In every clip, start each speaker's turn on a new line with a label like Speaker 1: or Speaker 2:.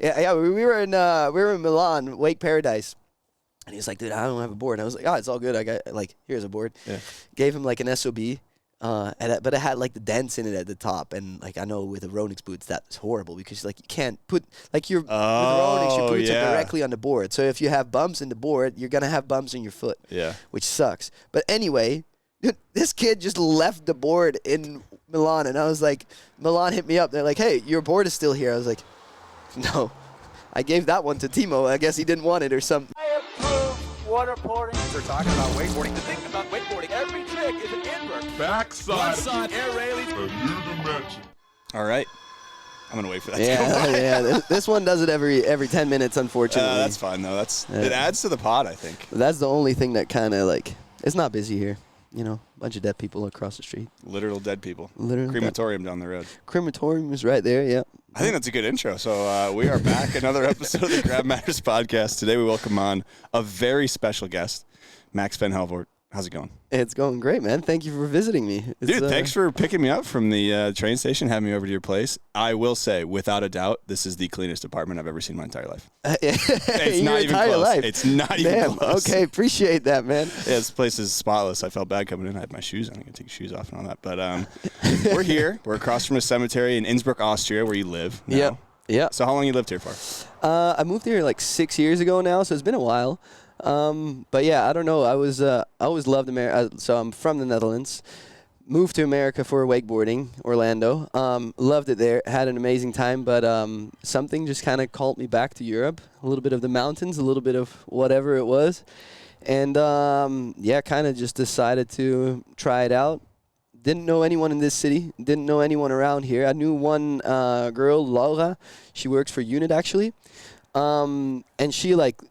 Speaker 1: Yeah. We were in Milan, Wake Paradise. And he's like, dude, I don't have a board. And I was like, it's all good. I got, like, here's a board. Yeah. Gave him, like, an SOB. But it had, like, the dents in it at the top. And, like, I know with the Ronix boots, that's horrible because, like, you can't put, like, with the Ronix, your boots are directly on the board. So if you have bumps in the board, you're going to have bumps in your foot, which sucks. But anyway, this kid just left the board in Milan. And I was like, Milan hit me up. They're like, hey, your board is still here. I was like, no. I gave that one to Timo. I guess he didn't want it or something.
Speaker 2: I approve waterboarding. They're talking about wakeboarding. The thing about wakeboarding, every trick is an invert.
Speaker 3: Backside.
Speaker 2: One side, air railing.
Speaker 3: A new dimension.
Speaker 4: All right. I'm going to wait for that to go by.
Speaker 1: Yeah. This one does it every 10 minutes, unfortunately.
Speaker 4: That's fine, though. It adds to the pod, I think.
Speaker 1: That's the only thing that kind of, like, it's not busy here. You know, a bunch of dead people across the street.
Speaker 4: Literal dead people.
Speaker 1: Literal
Speaker 4: Crematorium down the road.
Speaker 1: Crematorium is right there, yeah.
Speaker 4: I think that's a good intro. So we are back, another episode of the Grab Matters podcast. Today we welcome on a very special guest, Max Van Helvoort. How's it going?
Speaker 1: It's going great, man. Thank you for visiting me.
Speaker 4: Dude, thanks for picking me up from the train station, having me over to your place. I will say, without a doubt, this is the cleanest apartment I've ever seen in my entire life. It's not even close.
Speaker 1: Life.
Speaker 4: It's not even close.
Speaker 1: Okay, appreciate that, man.
Speaker 4: Yeah, this place is spotless. I felt bad coming in. I had my shoes on. I could take your shoes off and all that. But we're here. We're across from a cemetery in Innsbruck, Austria, where you live now.
Speaker 1: Yeah.
Speaker 4: So how long you lived here for?
Speaker 1: I moved here like 6 years ago now, so it's been a while. But yeah, I don't know. I always loved America. So I'm from the Netherlands. Moved to America for wakeboarding, Orlando. Loved it there. Had an amazing time, but something just kind of called me back to Europe. A little bit of the mountains, a little bit of whatever it was. And kind of just decided to try it out. Didn't know anyone in this city. Didn't know anyone around here. I knew one girl, Laura. She works for Unit, actually. And she, like,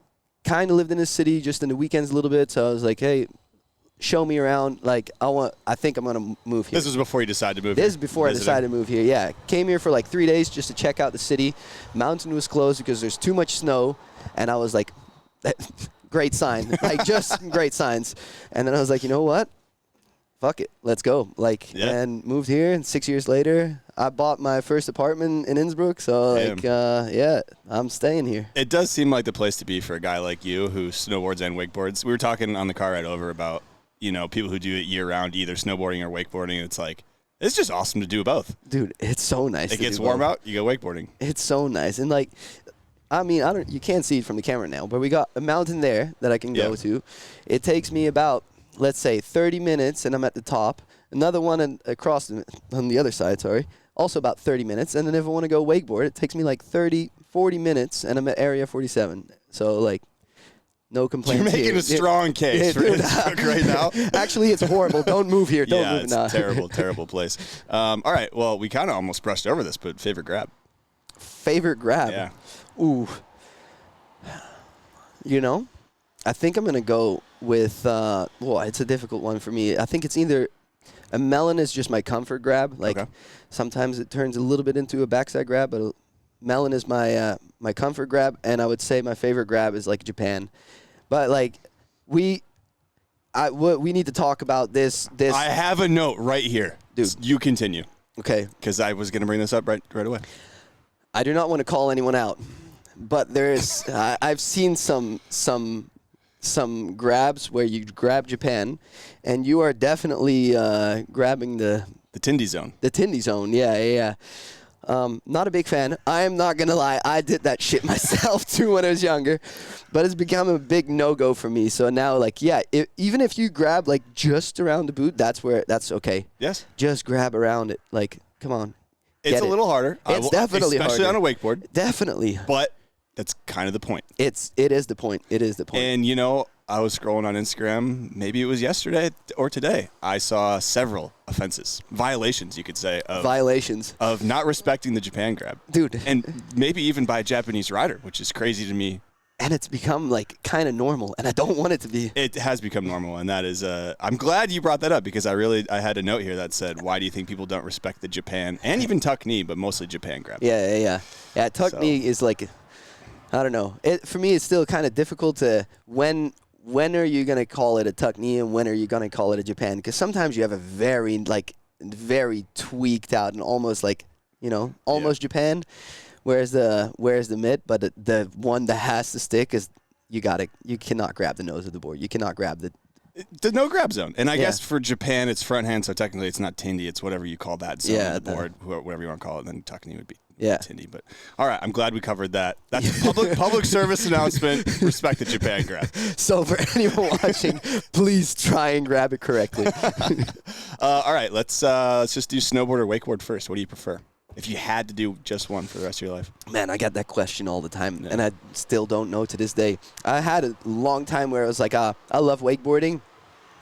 Speaker 1: kind of lived in the city just in the weekends a little bit. So I was like, hey, show me around. Like, I think I'm going to move here.
Speaker 4: This was before you decided to move here?
Speaker 1: This is before I decided to move here, yeah. Came here for like 3 days just to check out the city. Mountain was closed because there's too much snow. And I was like, great sign. Like, just great signs. And then I was like, you know what? Fuck it, let's go. And moved here, and 6 years later, I bought my first apartment in Innsbruck. So, I'm staying here.
Speaker 4: It does seem like the place to be for a guy like you who snowboards and wakeboards. We were talking on the car ride over about, people who do it year-round, either snowboarding or wakeboarding. It's like, it's just awesome to do both.
Speaker 1: Dude, it's so nice.
Speaker 4: It gets warm out, you go wakeboarding.
Speaker 1: It's so nice. And, like, I mean, you can't see it from the camera now, but we got a mountain there that I can go to. It takes me about, let's say, 30 minutes, and I'm at the top. Another one across on the other side, also about 30 minutes. And then if I want to go wakeboard, it takes me like 30, 40 minutes, and I'm at Area 47. So, like, no complaints.
Speaker 4: You're making a strong case for Innsbruck right now.
Speaker 1: Actually, it's horrible. Don't move here. Don't move now.
Speaker 4: It's a terrible, terrible place. All right, well, we kind of almost brushed over this, but favorite grab?
Speaker 1: Favorite grab?
Speaker 4: Yeah.
Speaker 1: Ooh. I think I'm going to go with, it's a difficult one for me. I think it's either a melon is just my comfort grab. Like, sometimes it turns a little bit into a backside grab, but melon is my comfort grab, and I would say my favorite grab is, like, Japan. But, like, we need to talk about this.
Speaker 4: I have a note right here.
Speaker 1: Dude.
Speaker 4: You continue.
Speaker 1: Okay.
Speaker 4: Because I was going to bring this up right away.
Speaker 1: I do not want to call anyone out, but there's I've seen some grabs where you grab Japan, and you are definitely grabbing the
Speaker 4: Tindy zone.
Speaker 1: The Tindy zone, yeah. Not a big fan. I am not going to lie. I did that shit myself, too, when I was younger. But it's become a big no-go for me. So now, like, even if you grab, like, just around the boot, that's okay.
Speaker 4: Yes.
Speaker 1: Just grab around it. Like, come on.
Speaker 4: It's a little harder.
Speaker 1: It's definitely
Speaker 4: especially
Speaker 1: harder.
Speaker 4: on a wakeboard.
Speaker 1: Definitely.
Speaker 4: But that's kind of the point.
Speaker 1: It is the point. It is the point.
Speaker 4: And, I was scrolling on Instagram, maybe it was yesterday or today. I saw several offenses, violations, you could say.
Speaker 1: Violations.
Speaker 4: Of not respecting the Japan grab.
Speaker 1: Dude.
Speaker 4: And maybe even by a Japanese rider, which is crazy to me.
Speaker 1: And it's become, like, kind of normal, and I don't want it to be.
Speaker 4: It has become normal, and that is, I'm glad you brought that up, because I had a note here that said, why do you think people don't respect the Japan, and even tuck knee, but mostly Japan grab?
Speaker 1: Yeah, tuck knee is, like, I don't know. For me, it's still kind of difficult to, when are you going to call it a tuck knee, and when are you going to call it a Japan? Because sometimes you have a very tweaked out, and almost like, almost Japan. wears the mitt, but the one that has to stick is you cannot grab the nose of the board. You cannot grab
Speaker 4: the no grab zone. And I guess for Japan, it's front hand, so technically it's not tindy. It's whatever you call that zone of the board, whatever you want to call it. And then tucking would be tindy. But all right, I'm glad we covered that. That's a public service announcement. Respect the Japan grab.
Speaker 1: So for anyone watching, please try and grab it correctly.
Speaker 4: All right, let's just do snowboard or wakeboard first. What do you prefer? If you had to do just one for the rest of your life.
Speaker 1: Man, I get that question all the time, and I still don't know to this day. I had a long time where I was like, I love wakeboarding,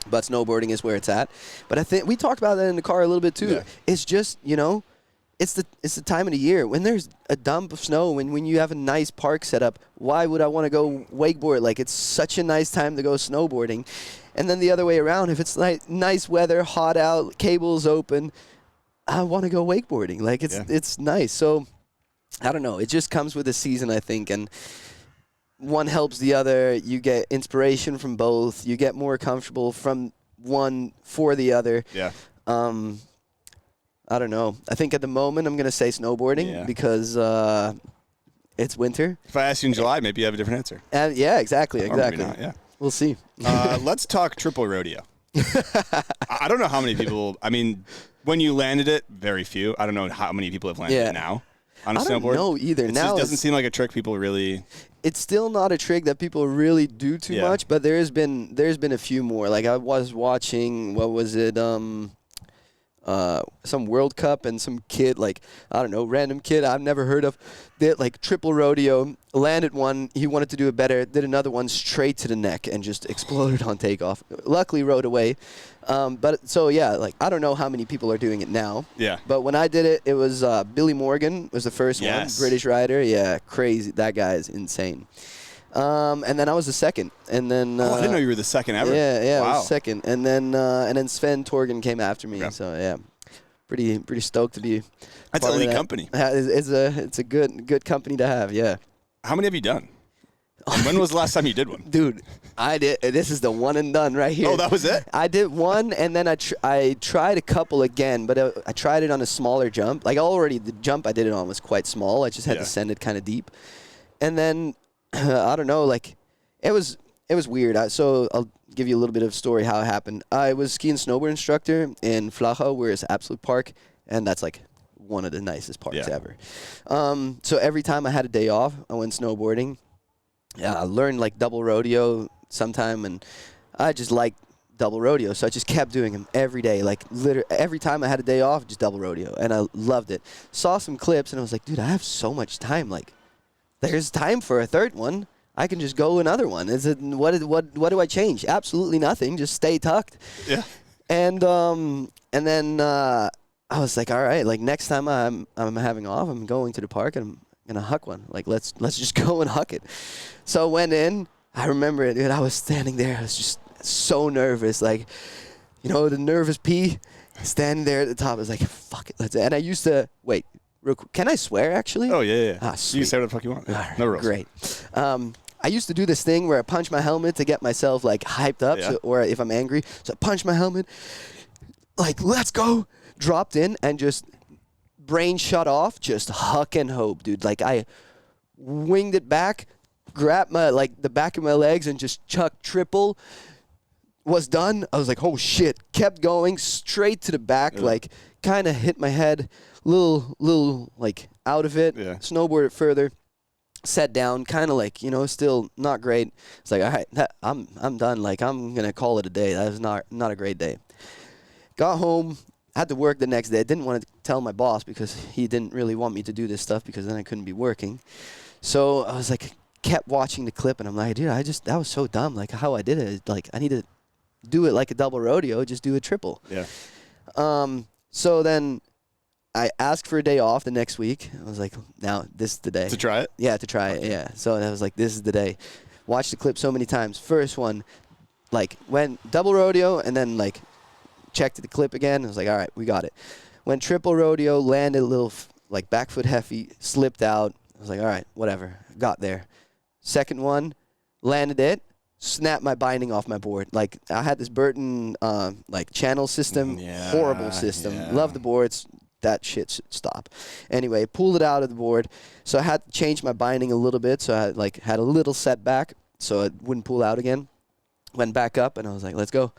Speaker 1: but snowboarding is where it's at. But I think we talked about that in the car a little bit too. Yeah. It's just, it's the time of the year when there's a dump of snow, when you have a nice park set up. Why would I want to go wakeboard? Like, it's such a nice time to go snowboarding. And then the other way around, if it's nice weather, hot out, cables open, I want to go wakeboarding. Like, it's nice. So I don't know. It just comes with the season, I think, and one helps the other. You get inspiration from both. You get more comfortable from one for the other.
Speaker 4: Yeah.
Speaker 1: I don't know. I think at the moment I'm going to say snowboarding because it's winter.
Speaker 4: If I ask you in July, maybe you have a different answer.
Speaker 1: Yeah, exactly.
Speaker 4: Or maybe not, yeah.
Speaker 1: We'll see.
Speaker 4: Let's talk triple rodeo. I don't know how many people, I mean, when you landed it, very few. I don't know how many people have landed it now on a snowboard. I don't
Speaker 1: know either.
Speaker 4: It doesn't seem like a trick people really...
Speaker 1: It's still not a trick that people really do too much, but there's been a few more. Like, I was watching, what was it, some World Cup, and some kid, like, I don't know, random kid I've never heard of, did like triple rodeo, landed one, he wanted to do it better, did another one straight to the neck and just exploded on takeoff. Luckily rode away. But so yeah, like, I don't know how many people are doing it now.
Speaker 4: Yeah.
Speaker 1: But when I did it, it was Billy Morgan was the first one, British rider. Yeah, crazy. That guy is insane. And then I was the second, and then
Speaker 4: I didn't know you were the second ever.
Speaker 1: Yeah,
Speaker 4: wow.
Speaker 1: I was second, and then Sven Torgen came after me. Yeah. So yeah, pretty stoked to be.
Speaker 4: That's a elite company.
Speaker 1: It's a good company to have. Yeah.
Speaker 4: How many have you done? And when was the last time you did one?
Speaker 1: Dude, I did. This is the one and done right here.
Speaker 4: Oh, that was it?
Speaker 1: I did one, and then I tried a couple again, but I tried it on a smaller jump. Like, already the jump I did it on was quite small. I just had to send it kind of deep, and then. I don't know, like, it was weird. So I'll give you a little bit of story how it happened. I was ski and snowboard instructor in Flachau, where it's absolute park, and that's like one of the nicest parks ever. So every time I had a day off, I went snowboarding. I learned like double rodeo sometime, and I just liked double rodeo, so I just kept doing them every day. Like, literally every time I had a day off, just double rodeo, and I loved it. Saw some clips, and I was like, dude, I have so much time. Like, there's time for a third one. I can just go another one. What do I change? Absolutely nothing. Just stay tucked.
Speaker 4: Yeah.
Speaker 1: And then I was like, all right, like, next time I'm having off, I'm going to the park and I'm gonna huck one. Like, let's just go and huck it. So I went in. I remember it, dude. I was standing there. I was just so nervous, like, the nervous pee, standing there at the top. I was like, fuck it, and I used to wait. Real quick. Can I swear, actually?
Speaker 4: Oh, yeah.
Speaker 1: Ah,
Speaker 4: you can say what the fuck you want. Yeah. No rules.
Speaker 1: Great. I used to do this thing where I punch my helmet to get myself, like, hyped up, or if I'm angry. So I punch my helmet, like, let's go, dropped in, and just brain shut off, just huck and hope, dude. Like, I winged it back, grabbed the back of my legs, and just chucked triple. Was done. I was like, oh, shit. Kept going straight to the back, like, kind of hit my head, little like out of it.
Speaker 4: Yeah.
Speaker 1: Snowboarded further, sat down, kind of like, still not great. It's like, all right, I'm done. Like, I'm gonna call it a day. That was not a great day. Got home, had to work the next day. Didn't want to tell my boss because he didn't really want me to do this stuff because then I couldn't be working. So I was like, kept watching the clip, and I'm like, dude, that was so dumb. Like, how I did it. Like, I need to do it like a double rodeo, just do a triple.
Speaker 4: Yeah.
Speaker 1: So then I asked for a day off the next week. I was like, now, this is the day.
Speaker 4: To try it?
Speaker 1: Yeah, to try it, yeah. So I was like, this is the day. Watched the clip so many times. First one, like, went double rodeo, and then, like, checked the clip again. I was like, all right, we got it. Went triple rodeo, landed a little, like, back foot heavy, slipped out. I was like, all right, whatever. Got there. Second one, landed it. Snapped my binding off my board. Like, I had this Burton like channel system, horrible system. Love the boards, that shit should stop. Anyway, pulled it out of the board. So I had to change my binding a little bit. So I had a little setback so it wouldn't pull out again. Went back up, and I was like, let's go.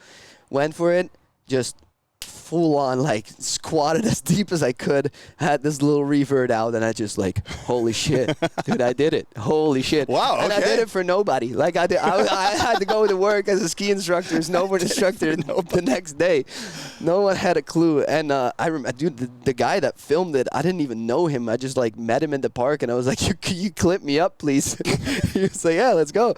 Speaker 1: Went for it, just full on, squatted as deep as I could, had this little revert out, and I just holy shit, dude, I did it. Holy shit.
Speaker 4: Wow, okay.
Speaker 1: And I did it for nobody. I had to go to work as a ski instructor, snowboard instructor the next day. No one had a clue. And I remember, dude, the guy that filmed it, I didn't even know him. I just met him in the park, and I was like, you clip me up, please? He was like, yeah, let's go.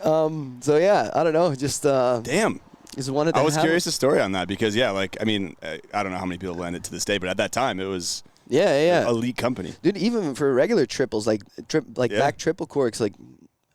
Speaker 1: So yeah, I don't know, just
Speaker 4: damn.
Speaker 1: I
Speaker 4: was curious the story on that because, I don't know how many people landed to this day, but at that time it was an elite company.
Speaker 1: Dude, even for regular triples, back triple corks, I think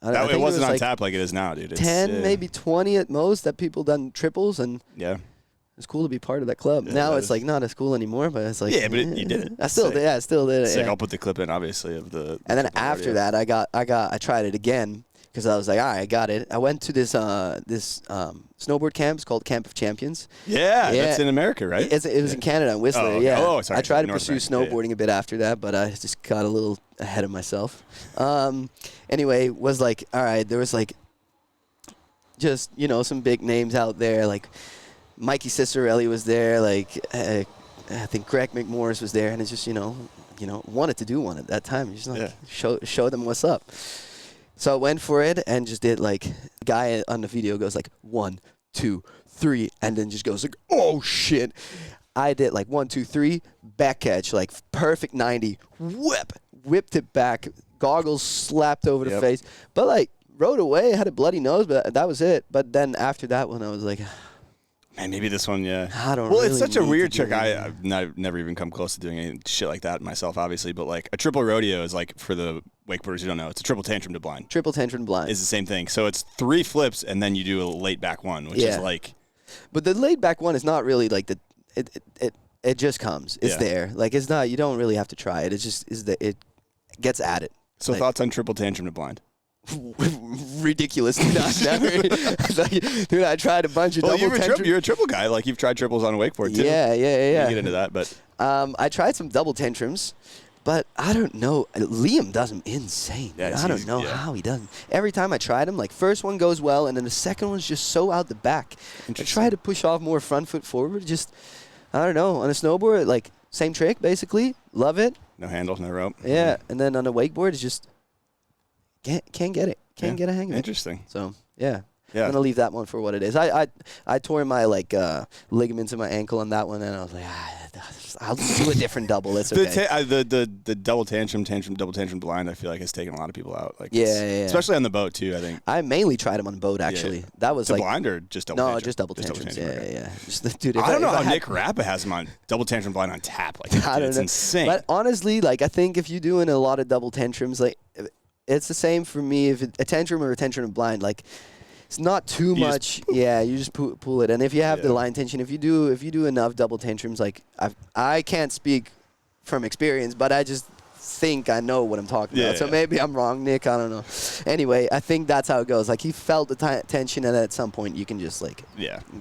Speaker 4: it wasn't on tap like it is now, dude. It's
Speaker 1: 10, maybe 20 at most that people done triples, and it's cool to be part of that club. Now it's not as cool anymore, but it's
Speaker 4: but you did it.
Speaker 1: I still did it.
Speaker 4: Sick. I'll put the clip in, obviously, of the.
Speaker 1: And then after that, I tried it again. Because I was like, all right, I got it. I went to this snowboard camp. It's called Camp of Champions.
Speaker 4: Yeah, that's in America, right?
Speaker 1: It was in Canada, in Whistler.
Speaker 4: Oh, okay.
Speaker 1: Yeah.
Speaker 4: Oh, sorry.
Speaker 1: I tried to pursue snowboarding a bit after that, but I just got a little ahead of myself. Anyway, was all right. There was just some big names out there. Mikey Cicerelli was there. I think Greg McMorris was there, and it's just wanted to do one at that time. Just show them what's up. So I went for it and just did guy on the video goes 1, 2, 3, and then just goes oh shit. I did 1, 2, 3, back catch, perfect 90, whipped it back, goggles slapped over the face, but rode away, had a bloody nose, but that was it. But then after that one, I was like,
Speaker 4: man, maybe this one,
Speaker 1: I don't.
Speaker 4: Well,
Speaker 1: really
Speaker 4: it's such a weird trick.
Speaker 1: Anything.
Speaker 4: I've never even come close to doing any shit like that myself, obviously. But a triple rodeo is for the wakeboarders who don't know, it's a triple tantrum to blind.
Speaker 1: Triple tantrum blind
Speaker 4: is the same thing. So it's 3 flips and then you do a late back one, which is
Speaker 1: But the laid back one is not really it just comes. It's there. It's not. You don't really have to try it. It just is it gets added.
Speaker 4: So thoughts on triple tantrum to blind?
Speaker 1: Ridiculous. Dude, I tried a bunch of double tantrum.
Speaker 4: You're a triple guy. You've tried triples on a wakeboard too.
Speaker 1: Yeah.
Speaker 4: You get into that, but
Speaker 1: I tried some double tantrums, but I don't know. Liam does them insane.
Speaker 4: Yeah,
Speaker 1: I don't know how he does them. Every time I tried them, first one goes well, and then the second one's just so out the back. I try to push off more front foot forward. Just, I don't know. On a snowboard, same trick basically. Love it.
Speaker 4: No handle, no rope.
Speaker 1: Yeah, and then on a wakeboard, it's just can't get it. Can't get a hang of it.
Speaker 4: Interesting.
Speaker 1: So, yeah. I'm going to leave that one for what it is. I tore my, ligaments in my ankle on that one, and I was like, I'll just do a different double. It's okay.
Speaker 4: The double tantrum blind, I feel has taken a lot of people out.
Speaker 1: Yeah.
Speaker 4: Especially on the boat, too, I think.
Speaker 1: I mainly tried them on boat, actually. That was
Speaker 4: blind or just double tantrum?
Speaker 1: No, just double tantrums. Yeah.
Speaker 4: Dude, I don't know how Nick Rappa has them on double tantrum blind on tap.
Speaker 1: I don't know.
Speaker 4: Insane.
Speaker 1: But honestly, I think if you're doing a lot of double tantrums, it's the same for me. If a tantrum or a tantrum blind, it's not too much. You just pull it. And if you have the line tension, if you do enough double tantrums, I can't speak from experience, but I just think I know what I'm talking about. So maybe I'm wrong, Nick. I don't know. Anyway, I think that's how it goes. He felt the tension, and at some point you can just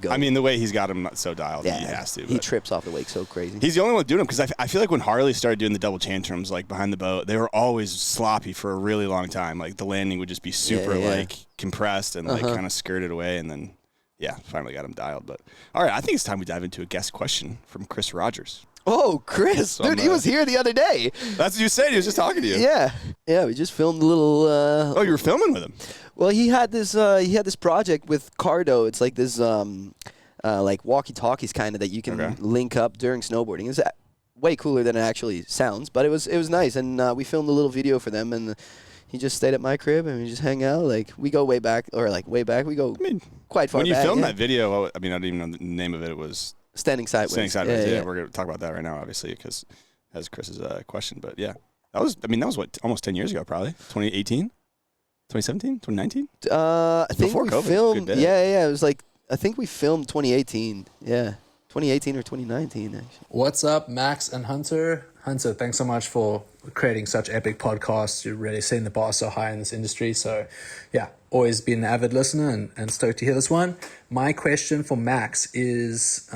Speaker 1: go.
Speaker 4: I mean, the way he's got him so dialed, he has to.
Speaker 1: He trips off the wake so crazy.
Speaker 4: He's the only one doing them because I feel when Harley started doing the double tantrums behind the boat, they were always sloppy for a really long time. The landing would just be super compressed and kind of skirted away, and then finally got him dialed. But all right, I think it's time we dive into a guest question from Chris Rogers.
Speaker 1: Oh, Chris. Dude, he was here the other day.
Speaker 4: That's what you said. He was just talking to you.
Speaker 1: Yeah, we just filmed a little...
Speaker 4: oh, you were filming with him?
Speaker 1: Well, he had this project with Cardo. It's this walkie-talkies kind of that you can link up during snowboarding. It's way cooler than it actually sounds, but it was nice. And we filmed a little video for them, and he just stayed at my crib, and we just hang out. We go way back, or way back. We go quite far back.
Speaker 4: When you filmed that video, I don't even know the name of it. It was...
Speaker 1: Standing sideways.
Speaker 4: Yeah. We're going to talk about that right now, obviously, because that's Chris's question. But yeah, that was what, almost 10 years ago, probably 2018, 2017, 2019.
Speaker 1: I think
Speaker 4: before
Speaker 1: we
Speaker 4: COVID.
Speaker 1: filmed. Yeah. It was I think we filmed 2018. Yeah, 2018 or 2019. Actually.
Speaker 3: What's up, Max and Hunter? Hunter, thanks so much for creating such epic podcasts. You're really setting the bar so high in this industry. So, yeah, always been an avid listener and stoked to hear this one. My question for Max is,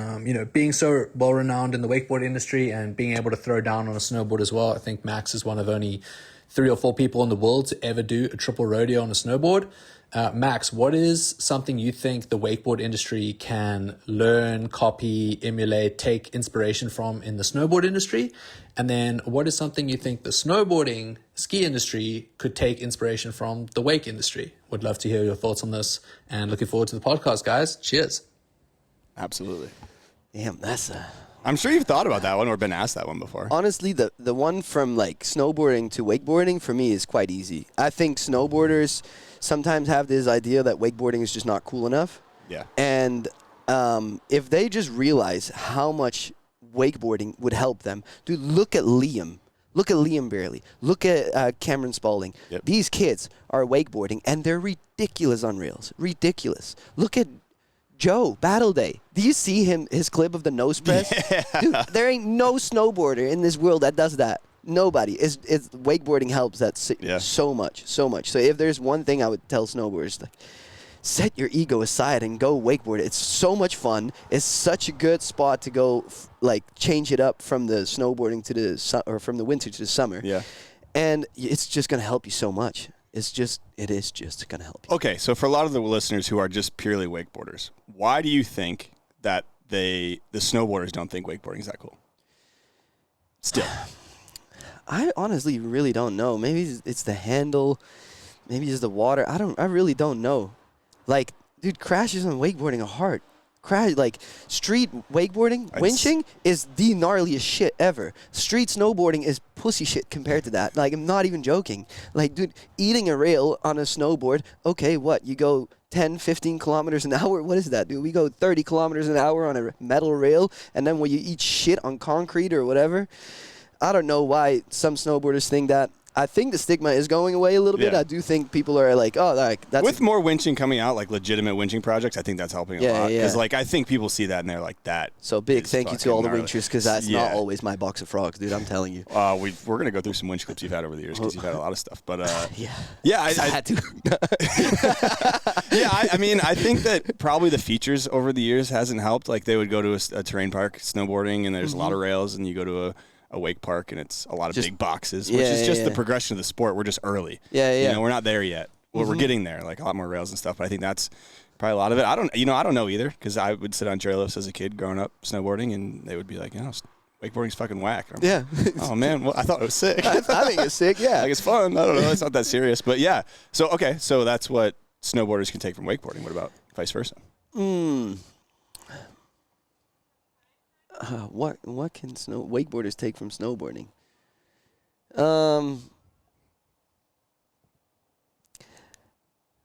Speaker 3: being so well-renowned in the wakeboard industry and being able to throw down on a snowboard as well. I think Max is one of only 3 or 4 people in the world to ever do a triple rodeo on a snowboard. Max, what is something you think the wakeboard industry can learn, copy, emulate, take inspiration from in the snowboard industry? And then what is something you think the snowboarding ski industry could take inspiration from the wake industry? Would love to hear your thoughts on this and looking forward to the podcast, guys. Cheers.
Speaker 4: Absolutely.
Speaker 1: Damn,
Speaker 4: I'm sure you've thought about that one or been asked that one before.
Speaker 1: Honestly, the one from like snowboarding to wakeboarding for me is quite easy. I think snowboarders sometimes have this idea that wakeboarding is just not cool enough.
Speaker 4: Yeah.
Speaker 1: And if they just realize how much wakeboarding would help them, dude, look at Liam. Look at Liam Barely. Look at Cameron Spalding.
Speaker 4: Yep.
Speaker 1: These kids are wakeboarding, and they're ridiculous on rails. Ridiculous. Look at Joe, Battle Day. Do you see his clip of the nose press?
Speaker 4: Yeah.
Speaker 1: Dude, there ain't no snowboarder in this world that does that. Nobody. It's wakeboarding helps that so much. So if there's one thing I would tell snowboarders, like, set your ego aside and go wakeboard. It's so much fun. It's such a good spot to go, change it up from the snowboarding to or from the winter to the summer.
Speaker 4: Yeah.
Speaker 1: And it's just gonna help you so much. It is just gonna help you.
Speaker 4: Okay, so for a lot of the listeners who are just purely wakeboarders, why do you think that the snowboarders don't think wakeboarding is that cool? Still.
Speaker 1: I honestly really don't know. Maybe it's the handle. Maybe it's the water. I really don't know. Like, dude, crashes on wakeboarding are hard. Street wakeboarding, winching is the gnarliest shit ever. Street snowboarding is pussy shit compared to that. Like, I'm not even joking. Like, dude, eating a rail on a snowboard, okay, what? You go 10, 15 kilometers an hour? What is that, dude? We go 30 kilometers an hour on a metal rail, and then when you eat shit on concrete or whatever. I don't know why some snowboarders think that. I think the stigma is going away a little bit. I do think people are like, oh, that's...
Speaker 4: With more winching coming out, like legitimate winching projects, I think that's helping a lot. Because, I think people see that and they're like, that.
Speaker 1: So big thank you to all the winchers, because that's not always my box of frogs, dude. I'm telling you.
Speaker 4: We're going to go through some winch clips you've had over the years, because you've had a lot of stuff. But,
Speaker 1: I had to.
Speaker 4: I mean, I think that probably the features over the years hasn't helped. Like, they would go to a terrain park snowboarding, and there's a lot of rails, and you go to a wake park, and it's a lot of big boxes, which is just the progression of the sport. We're just early. We're not there yet. Well, we're getting there, like a lot more rails and stuff, but I think that's probably a lot of it. I don't know either, because I would sit on chairlifts as a kid growing up snowboarding, and they would be like, wakeboarding's fucking whack.
Speaker 1: Yeah.
Speaker 4: Oh, man, well, I thought it was sick.
Speaker 1: I think it's sick, yeah.
Speaker 4: Like, it's fun. I don't know. It's not that serious, but yeah. So that's what snowboarders can take from wakeboarding. What about vice versa?
Speaker 1: What can wakeboarders take from snowboarding?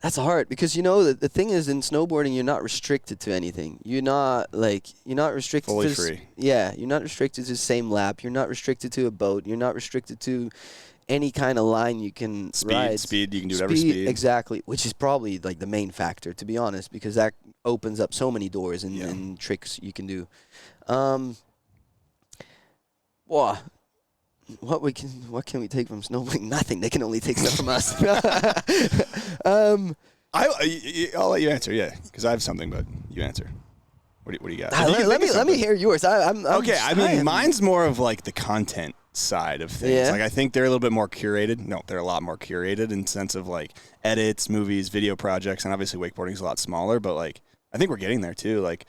Speaker 1: That's hard, because the thing is, in snowboarding you're not restricted to anything. You're not restricted
Speaker 4: fully
Speaker 1: to
Speaker 4: free.
Speaker 1: Yeah, you're not restricted to the same lap. You're not restricted to a boat. You're not restricted to any kind of line you can ride.
Speaker 4: Speed, you can do whatever speed.
Speaker 1: Exactly, which is probably like the main factor, to be honest, because that opens up so many doors and tricks you can do. What can we take from snowboarding? Nothing. They can only take stuff from us.
Speaker 4: I'll let you answer, because I have something, but you answer. What do you got?
Speaker 1: Let me hear yours. I'm
Speaker 4: okay. I mean, mine's more of like the content side of things.
Speaker 1: Yeah.
Speaker 4: Like, I think they're a little bit more curated. No, they're a lot more curated in the sense of like edits, movies, video projects, and obviously wakeboarding's a lot smaller, but like I think we're getting there too. Like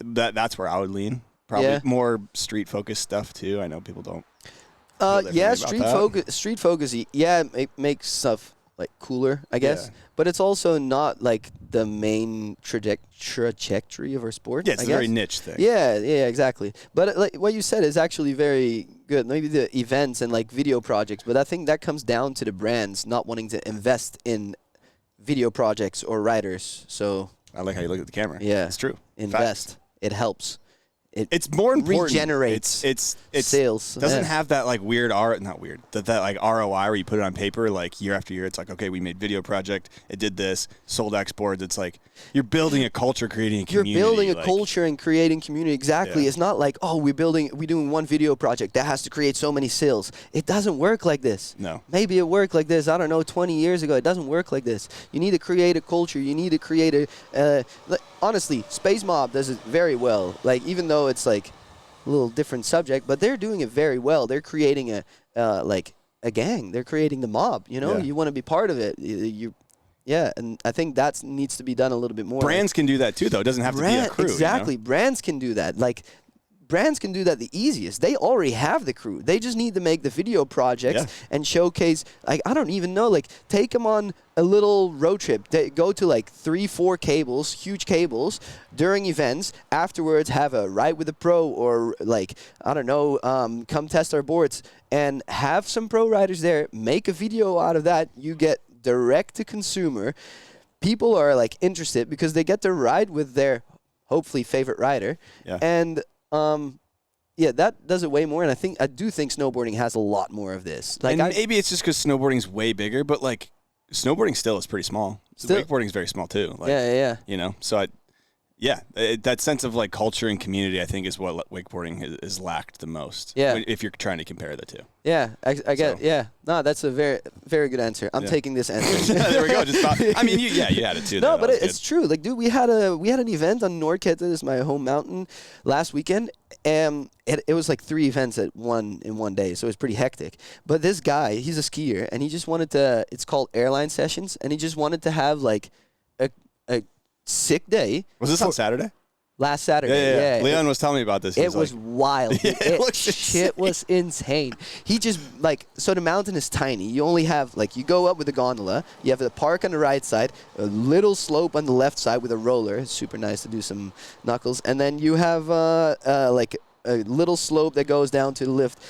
Speaker 4: that's where I would lean. Probably more street focused stuff too. I know people don't.
Speaker 1: Street focus. Yeah, it makes stuff like cooler, I guess. Yeah. But it's also not like the main trajectory of our sport.
Speaker 4: Yeah, it's a very niche thing.
Speaker 1: Yeah, exactly. But like what you said is actually very good. Maybe the events and like video projects, but I think that comes down to the brands not wanting to invest in video projects or writers. So
Speaker 4: I like how you look at the camera.
Speaker 1: Yeah,
Speaker 4: it's true.
Speaker 1: Invest. Fact. It helps. It's
Speaker 4: more important.
Speaker 1: Regenerates.
Speaker 4: It's
Speaker 1: sales.
Speaker 4: Doesn't have that like weird that like ROI where you put it on paper like year after year. It's like, okay, we made video project, it did this, sold X boards. It's like you're building a culture, creating a community.
Speaker 1: You're building a culture and creating community. Exactly. Yeah. It's not like, oh, we're doing one video project that has to create so many sales. It doesn't work like this.
Speaker 4: No.
Speaker 1: Maybe it worked like this, I don't know, 20 years ago. It doesn't work like this. You need to create a culture. You need to create honestly, Space Mob does it very well. Like, even though it's like a little different subject, but they're doing it very well. They're creating a gang. They're creating the mob. You know, you want to be part of it. Yeah, and I think that needs to be done a little bit more.
Speaker 4: Brands can do that too, though. It doesn't have to be a crew.
Speaker 1: Exactly,
Speaker 4: you know?
Speaker 1: Brands can do that. Like, brands can do that the easiest. They already have the crew. They just need to make the video projects and showcase. Like, I don't even know. Like, take them on a little road trip. They go to like 3-4 cables, huge cables, during events. Afterwards, have a ride with a pro, or like, I don't know, come test our boards and have some pro riders there. Make a video out of that. You get direct to consumer. People are like interested because they get to ride with their hopefully favorite rider. Yeah. And that does it way more, and I do think snowboarding has a lot more of this. Like,
Speaker 4: and maybe it's just because snowboarding's way bigger, but like snowboarding still is pretty small. Wakeboarding's very small too. Like,
Speaker 1: yeah.
Speaker 4: You know, so that sense of like culture and community, I think, is what wakeboarding is lacked the most. Yeah. If you're trying to compare the two.
Speaker 1: Yeah, I get. Yeah, no, that's a very, very good answer. I'm taking this answer.
Speaker 4: There we go. You had it too.
Speaker 1: No, but it's true. Like, dude, we had an event on Norrkette, this is my home mountain, last weekend, and it was like 3 events in one day, so it was pretty hectic. But this guy, he's a skier, and he just wanted to. It's called Airline Sessions, and he just wanted to have like a sick day.
Speaker 4: Was this on Saturday?
Speaker 1: Last Saturday,
Speaker 4: yeah. Leon was telling me about this.
Speaker 1: It was wild. Shit was insane. He just, so the mountain is tiny. You only have, you go up with a gondola. You have the park on the right side, a little slope on the left side with a roller. It's super nice to do some knuckles. And then you have, a little slope that goes down to the lift.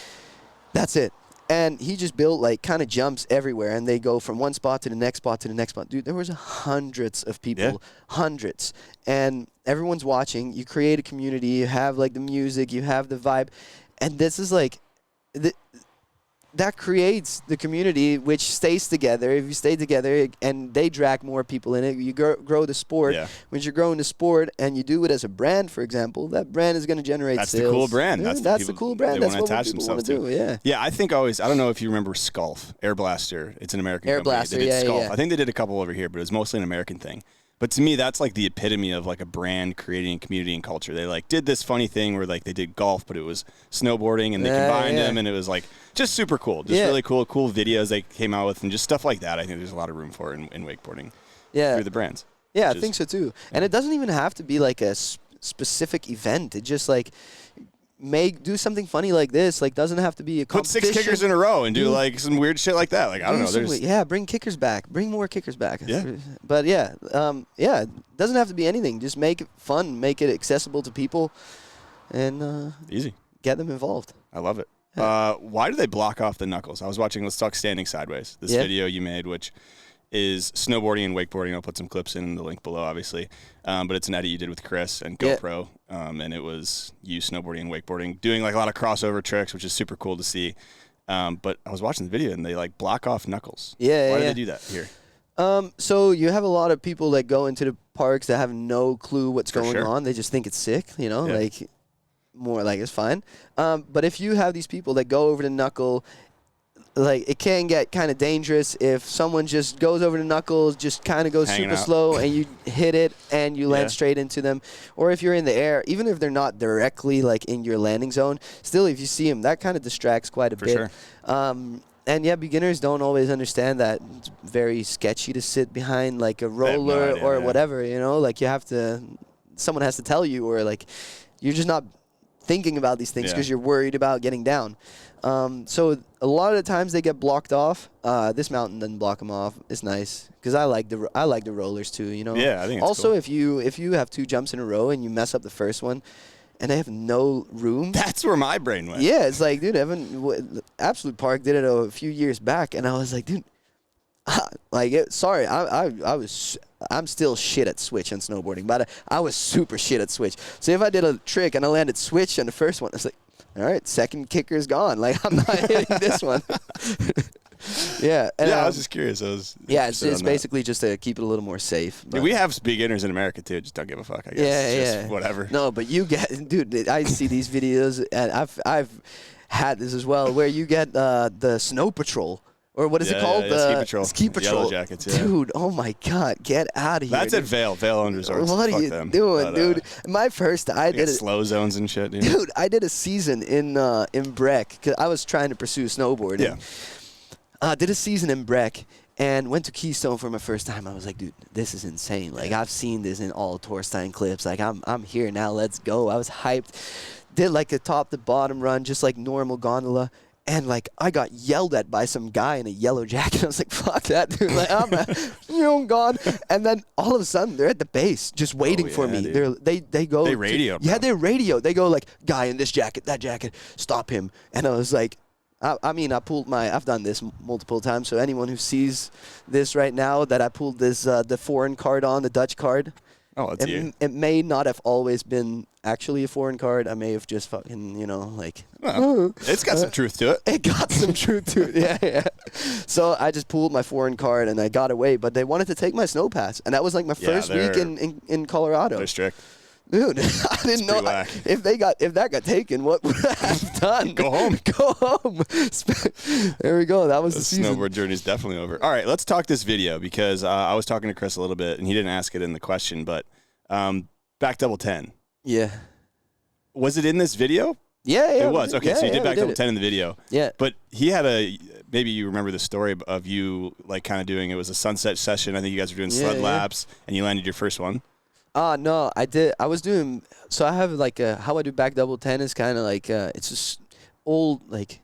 Speaker 1: That's it. And he just built, kind of jumps everywhere, and they go from one spot to the next spot to the next spot. Dude, there was hundreds of people, hundreds. And everyone's watching. You create a community. You have, the music. You have the vibe. And this is, that creates the community, which stays together. If you stay together and they drag more people in it, you grow the sport. Yeah. When you're growing the sport and you do it as a brand, for example, that brand is going to generate sales.
Speaker 4: That's the cool brand.
Speaker 1: Yeah, that's the cool brand. That's what people want to do. Yeah.
Speaker 4: Yeah, I think always. I don't know if you remember Sculf, Air Blaster. It's an American company.
Speaker 1: Blaster,
Speaker 4: they did Sculf.
Speaker 1: Yeah.
Speaker 4: I think they did a couple over here, but it was mostly an American thing. But to me, that's the epitome of a brand creating a community and culture. They did this funny thing where they did golf, but it was snowboarding, and they combined them, and it was just super cool. Just really cool videos they came out with, and just stuff like that. I think there's a lot of room for in wakeboarding through the brands.
Speaker 1: Yeah, I think so too. And it doesn't even have to be a specific event. It just do something funny like this. Doesn't have to be a competition.
Speaker 4: Put 6 kickers in a row and do some weird shit like that. I don't know.
Speaker 1: Bring kickers back. Bring more kickers back.
Speaker 4: Yeah.
Speaker 1: But it doesn't have to be anything. Just make it fun. Make it accessible to people, and
Speaker 4: easy.
Speaker 1: Get them involved.
Speaker 4: I love it. Why do they block off the knuckles? I was watching Let's Talk Standing Sideways. This video you made, which is snowboarding and wakeboarding. I'll put some clips in the link below, obviously. But it's an edit you did with Chris and GoPro. And it was you snowboarding and wakeboarding, doing a lot of crossover tricks, which is super cool to see. But I was watching the video and they block off knuckles.
Speaker 1: Yeah.
Speaker 4: Why do they do that here?
Speaker 1: So you have a lot of people that go into the parks that have no clue what's going on. They just think it's sick, more it's fine. But if you have these people that go over the knuckle, it can get kind of dangerous if someone just goes over the knuckles, just kind of goes super slow, and you hit it and you land straight into them. Or if you're in the air, even if they're not directly in your landing zone, still if you see them, that kind of distracts quite a bit.
Speaker 4: Sure.
Speaker 1: And beginners don't always understand that. It's very sketchy to sit behind a roller or whatever, you have to, someone has to tell you, or you're just not thinking about these things because you're worried about getting down. So a lot of the times they get blocked off. This mountain doesn't block them off. It's nice because I like the rollers too.
Speaker 4: Yeah, I think. It's
Speaker 1: also,
Speaker 4: cool.
Speaker 1: if you have 2 jumps in a row and you mess up the first one, and they have no room.
Speaker 4: That's where my brain went.
Speaker 1: Yeah, it's dude, Absolute Park did it a few years back, and I was like, dude, sorry, I was I'm still shit at switch on snowboarding, but I was super shit at switch. So if I did a trick and I landed switch on the first one, it's like, all right, second kicker's gone. Like, I'm not hitting this one. Yeah. And,
Speaker 4: I was just curious.
Speaker 1: It's basically just to keep it a little more safe.
Speaker 4: Yeah, we have beginners in America too. Just don't give a fuck, I guess.
Speaker 1: Yeah,
Speaker 4: just whatever.
Speaker 1: No, but you get, dude, I see these videos, and I've had this as well, where you get the Snow Patrol. Or what is it called?
Speaker 4: Ski Patrol.
Speaker 1: Ski Patrol.
Speaker 4: Yellow Jackets, yeah.
Speaker 1: Dude, oh my God, get out of here.
Speaker 4: That's at Vail. Vail owned resorts.
Speaker 1: What are you doing, dude? My first, I did
Speaker 4: slow zones and shit.
Speaker 1: Dude, I did a season in Breck, because I was trying to pursue snowboarding.
Speaker 4: Yeah.
Speaker 1: Did a season in Breck and went to Keystone for my first time. I was like, dude, this is insane. Like, I've seen this in all Torstein clips. Like, I'm here now. Let's go. I was hyped. Did like a top to bottom run, just like normal gondola. And, like, I got yelled at by some guy in a yellow jacket. I was like, fuck that, dude. Like, I'm gone. And then all of a sudden, they're at the base just waiting for me.
Speaker 4: Dude.
Speaker 1: They go.
Speaker 4: They radio, bro.
Speaker 1: Yeah, they radio. They go, like, guy in this jacket, that jacket, stop him. And I was like, I've done this multiple times. So anyone who sees this right now that I pulled this, the foreign card on, the Dutch card.
Speaker 4: Oh, it's you.
Speaker 1: It may not have always been actually a foreign card. I may have just fucking, like.
Speaker 4: Well, it's got some truth to it.
Speaker 1: It got some truth to it, yeah. So I just pulled my foreign card and I got away, but they wanted to take my snow pass. And that was like my first week in Colorado.
Speaker 4: They're strict.
Speaker 1: Dude, I didn't know if that got taken, what would I have done?
Speaker 4: Go home.
Speaker 1: Go home. There we go. That was the season.
Speaker 4: Snowboard journey is definitely over. All right, let's talk this video because I was talking to Chris a little bit, and he didn't ask it in the question, but back double 10.
Speaker 1: Yeah.
Speaker 4: Was it in this video?
Speaker 1: Yeah.
Speaker 4: It was. Okay, so you did back double 10 in the video.
Speaker 1: Yeah.
Speaker 4: But he had maybe you remember the story of you like kind of doing, it was a sunset session. I think you guys were doing sled laps, and you landed your first one.
Speaker 1: No, I did. I was doing, so I have like how I do back double 10 is kind of like, it's just old, like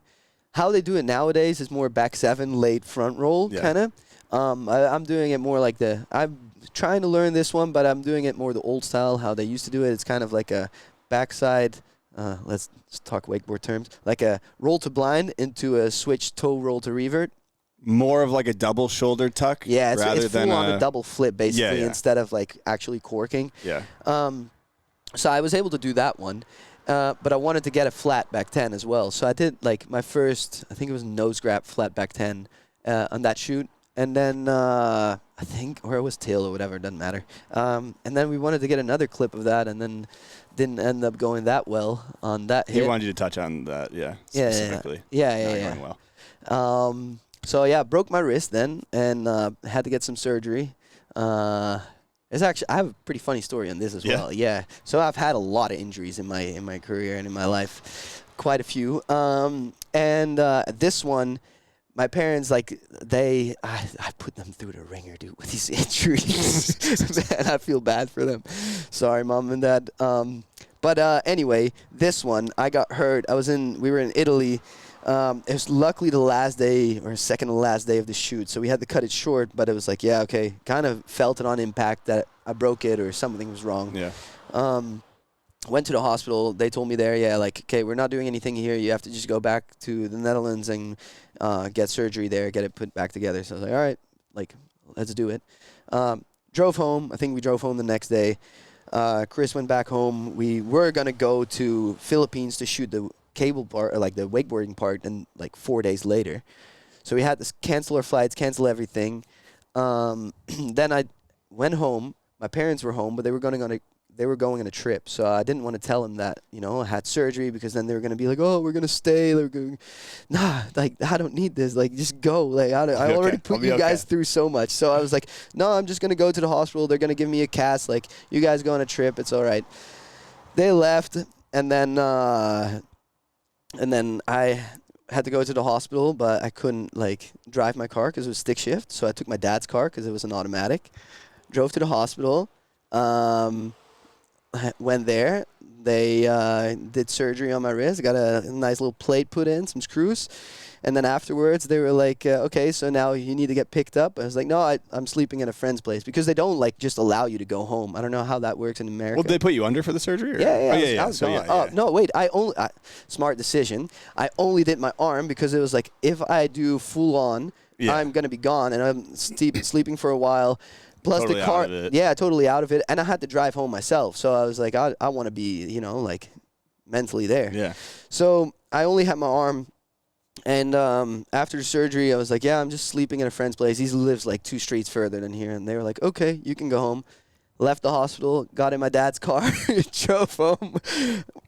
Speaker 1: how they do it nowadays is more back 7, late front roll kind of. I'm doing it more like I'm trying to learn this one, but I'm doing it more the old style, how they used to do it. It's kind of like a backside, let's talk wakeboard terms, like a roll to blind into a switch toe roll to revert.
Speaker 4: More of like a double shoulder tuck?
Speaker 1: Yeah, it's full on a double flip, basically, instead of like actually corking.
Speaker 4: Yeah.
Speaker 1: So I was able to do that one, but I wanted to get a flat back 10 as well. So I did like my first, I think it was nose grab flat back 10 on that shoot. And then I think, or it was tail or whatever, it doesn't matter. And then we wanted to get another clip of that, and then didn't end up going that well on that hit.
Speaker 4: He wanted you to touch on that, specifically.
Speaker 1: Yeah.
Speaker 4: Well.
Speaker 1: So yeah, broke my wrist then, and had to get some surgery. It's actually, I have a pretty funny story on this as well. Yeah. So I've had a lot of injuries in my career and in my life, quite a few. And this one, my parents, like, I put them through the ringer, dude, with these injuries. Man, I feel bad for them. Sorry, Mom and Dad. But anyway, this one, I got hurt. We were in Italy. It was luckily the last day or second to last day of the shoot, so we had to cut it short, but it was like, yeah, okay. Kind of felt it on impact that I broke it or something was wrong.
Speaker 4: Yeah.
Speaker 1: Went to the hospital. They told me there, like, okay, we're not doing anything here. You have to just go back to the Netherlands and get surgery there, get it put back together. So I was like, all right, like, let's do it. Drove home. I think we drove home the next day. Chris went back home. We were going to go to Philippines to shoot the cable part, or like the wakeboarding part, and like 4 days later. So we had to cancel our flights, cancel everything. Then I went home. My parents were home, but they were going on a trip, so I didn't want to tell them that, I had surgery, because then they were going to be like, oh, we're going to stay. They were going, nah, like, I don't need this. Like, just go. Like, I already put you guys through so much. So I was like, no, I'm just going to go to the hospital. They're going to give me a cast. Like, you guys go on a trip. It's all right. They left, and then I had to go to the hospital, but I couldn't, like, drive my car because it was stick shift. So I took my dad's car because it was an automatic. Drove to the hospital. Went there. They did surgery on my wrist. Got a nice little plate put in, some screws. And then afterwards, they were like, okay, so now you need to get picked up. I was like, no, I'm sleeping at a friend's place, because they don't, like, just allow you to go home. I don't know how that works in America.
Speaker 4: Well, did they put you under for the surgery? Or?
Speaker 1: Yeah. I was gone. No, wait. Smart decision. I only did my arm because it was like, if I do full on, I'm going to be gone, and I'm sleeping for a while. Plus
Speaker 4: totally
Speaker 1: the car,
Speaker 4: out of it.
Speaker 1: yeah, totally out of it. And I had to drive home myself. So I was like, I want to be, like mentally there.
Speaker 4: Yeah.
Speaker 1: So I only had my arm. And after the surgery, I was like, yeah, I'm just sleeping at a friend's place. He lives like 2 streets further than here. And they were like, okay, you can go home. Left the hospital, got in my dad's car, drove home,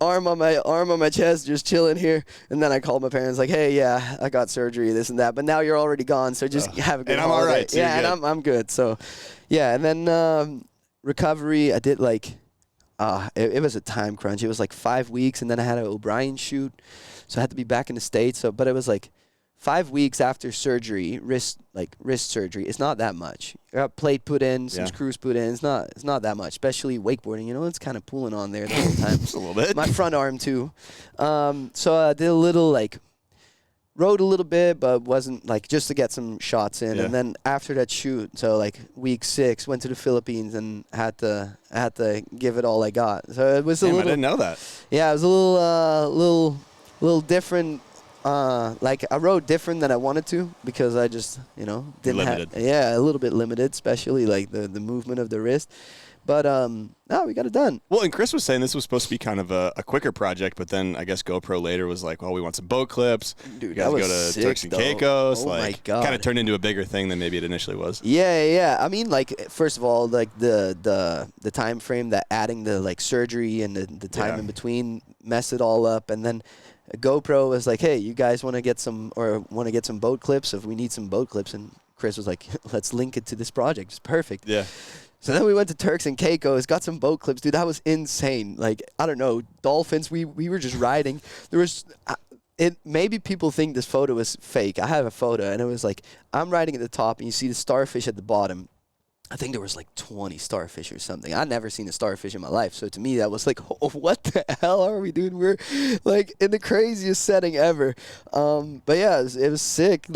Speaker 1: arm on my chest, just chilling here. And then I called my parents, like, hey, yeah, I got surgery, this and that. But now you're already gone, so just have a good holiday.
Speaker 4: And I'm all right. So
Speaker 1: yeah, and I'm good. So, yeah. And then recovery, I did like, it was a time crunch. It was like 5 weeks, and then I had an O'Brien shoot. So I had to be back in the States. So, but it was like 5 weeks after surgery, wrist surgery. It's not that much. I got plate put in, some screws put in. It's not that much, especially wakeboarding. It's kind of pulling on there the whole time.
Speaker 4: Just a little bit.
Speaker 1: My front arm too. So I did a little rode a little bit, but wasn't just to get some shots in. And then after that shoot, so week 6, went to the Philippines and had to give it all I got. So it was a little. I
Speaker 4: didn't know that.
Speaker 1: Yeah, it was a little different. I rode different than I wanted to because I just, didn't have. Yeah, a little bit limited, especially the movement of the wrist. But no, we got it done.
Speaker 4: Well, and Chris was saying this was supposed to be kind of a quicker project, but then I guess GoPro later was like, well, we want some boat clips.
Speaker 1: Dude,
Speaker 4: you guys
Speaker 1: that
Speaker 4: go
Speaker 1: was
Speaker 4: to Turks and Caicos.
Speaker 1: Oh my God.
Speaker 4: Kind of turned into a bigger thing than maybe it initially was.
Speaker 1: Yeah. I mean, first of all, the time frame that adding the surgery and the time in between messed it all up, and then GoPro was like, hey, you guys want to get some boat clips? If we need some boat clips, and Chris was like, let's link it to this project. It's perfect.
Speaker 4: Yeah.
Speaker 1: So then we went to Turks and Caicos, got some boat clips. Dude, that was insane. I don't know, dolphins. We were just riding. There was maybe people think this photo is fake. I have a photo, and it was I'm riding at the top, and you see the starfish at the bottom. I think there was 20 starfish or something. I'd never seen a starfish in my life. So to me, that was oh, what the hell are we doing? We're in the craziest setting ever. But yeah, it was sick.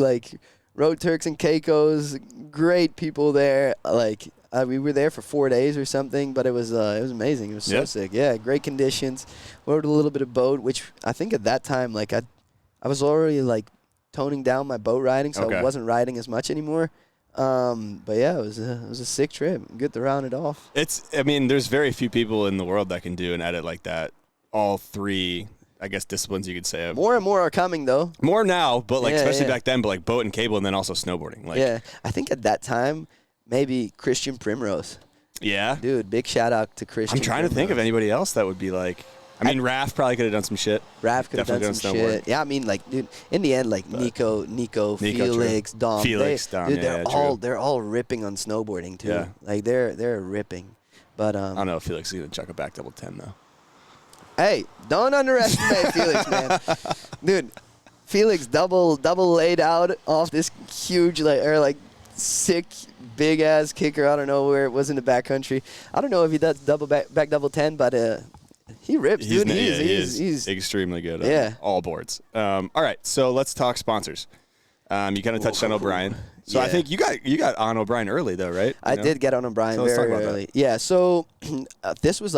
Speaker 1: Rode Turks and Caicos, great people there. We were there for 4 days or something, but it was amazing. It was so sick. Yeah, great conditions. Rode a little bit of boat, which I think at that time, I was already toning down my boat riding, so I wasn't riding as much anymore. But yeah, it was a sick trip. Good to round it off.
Speaker 4: There's very few people in the world that can do an edit like that. All 3, I guess, disciplines you could say.
Speaker 1: More and more are coming though.
Speaker 4: More now, but especially back then, but boat and cable, and then also snowboarding.
Speaker 1: I think at that time, maybe Christian Primrose.
Speaker 4: Yeah.
Speaker 1: Dude, big shout out to Christian.
Speaker 4: I'm trying to think of anybody else that would be Raph probably could have done some shit.
Speaker 1: Raph could have done some shit. Yeah, dude, in the end, Nico, Felix, Dom.
Speaker 4: Dom.
Speaker 1: Dude, they're all ripping on snowboarding too.
Speaker 4: Yeah.
Speaker 1: They're ripping. But
Speaker 4: I don't know if Felix is gonna chuck a back double 10 though.
Speaker 1: Hey, don't underestimate Felix, man. Dude, Felix double laid out off this huge sick big ass kicker. I don't know where it was in the backcountry. I don't know if he does back double 10, but he rips, dude. He's
Speaker 4: extremely good on all boards. All right, so let's talk sponsors. You kind of touched on O'Brien. So I think you got on O'Brien early though, right?
Speaker 1: I did get on O'Brien very early. That. Yeah, so this was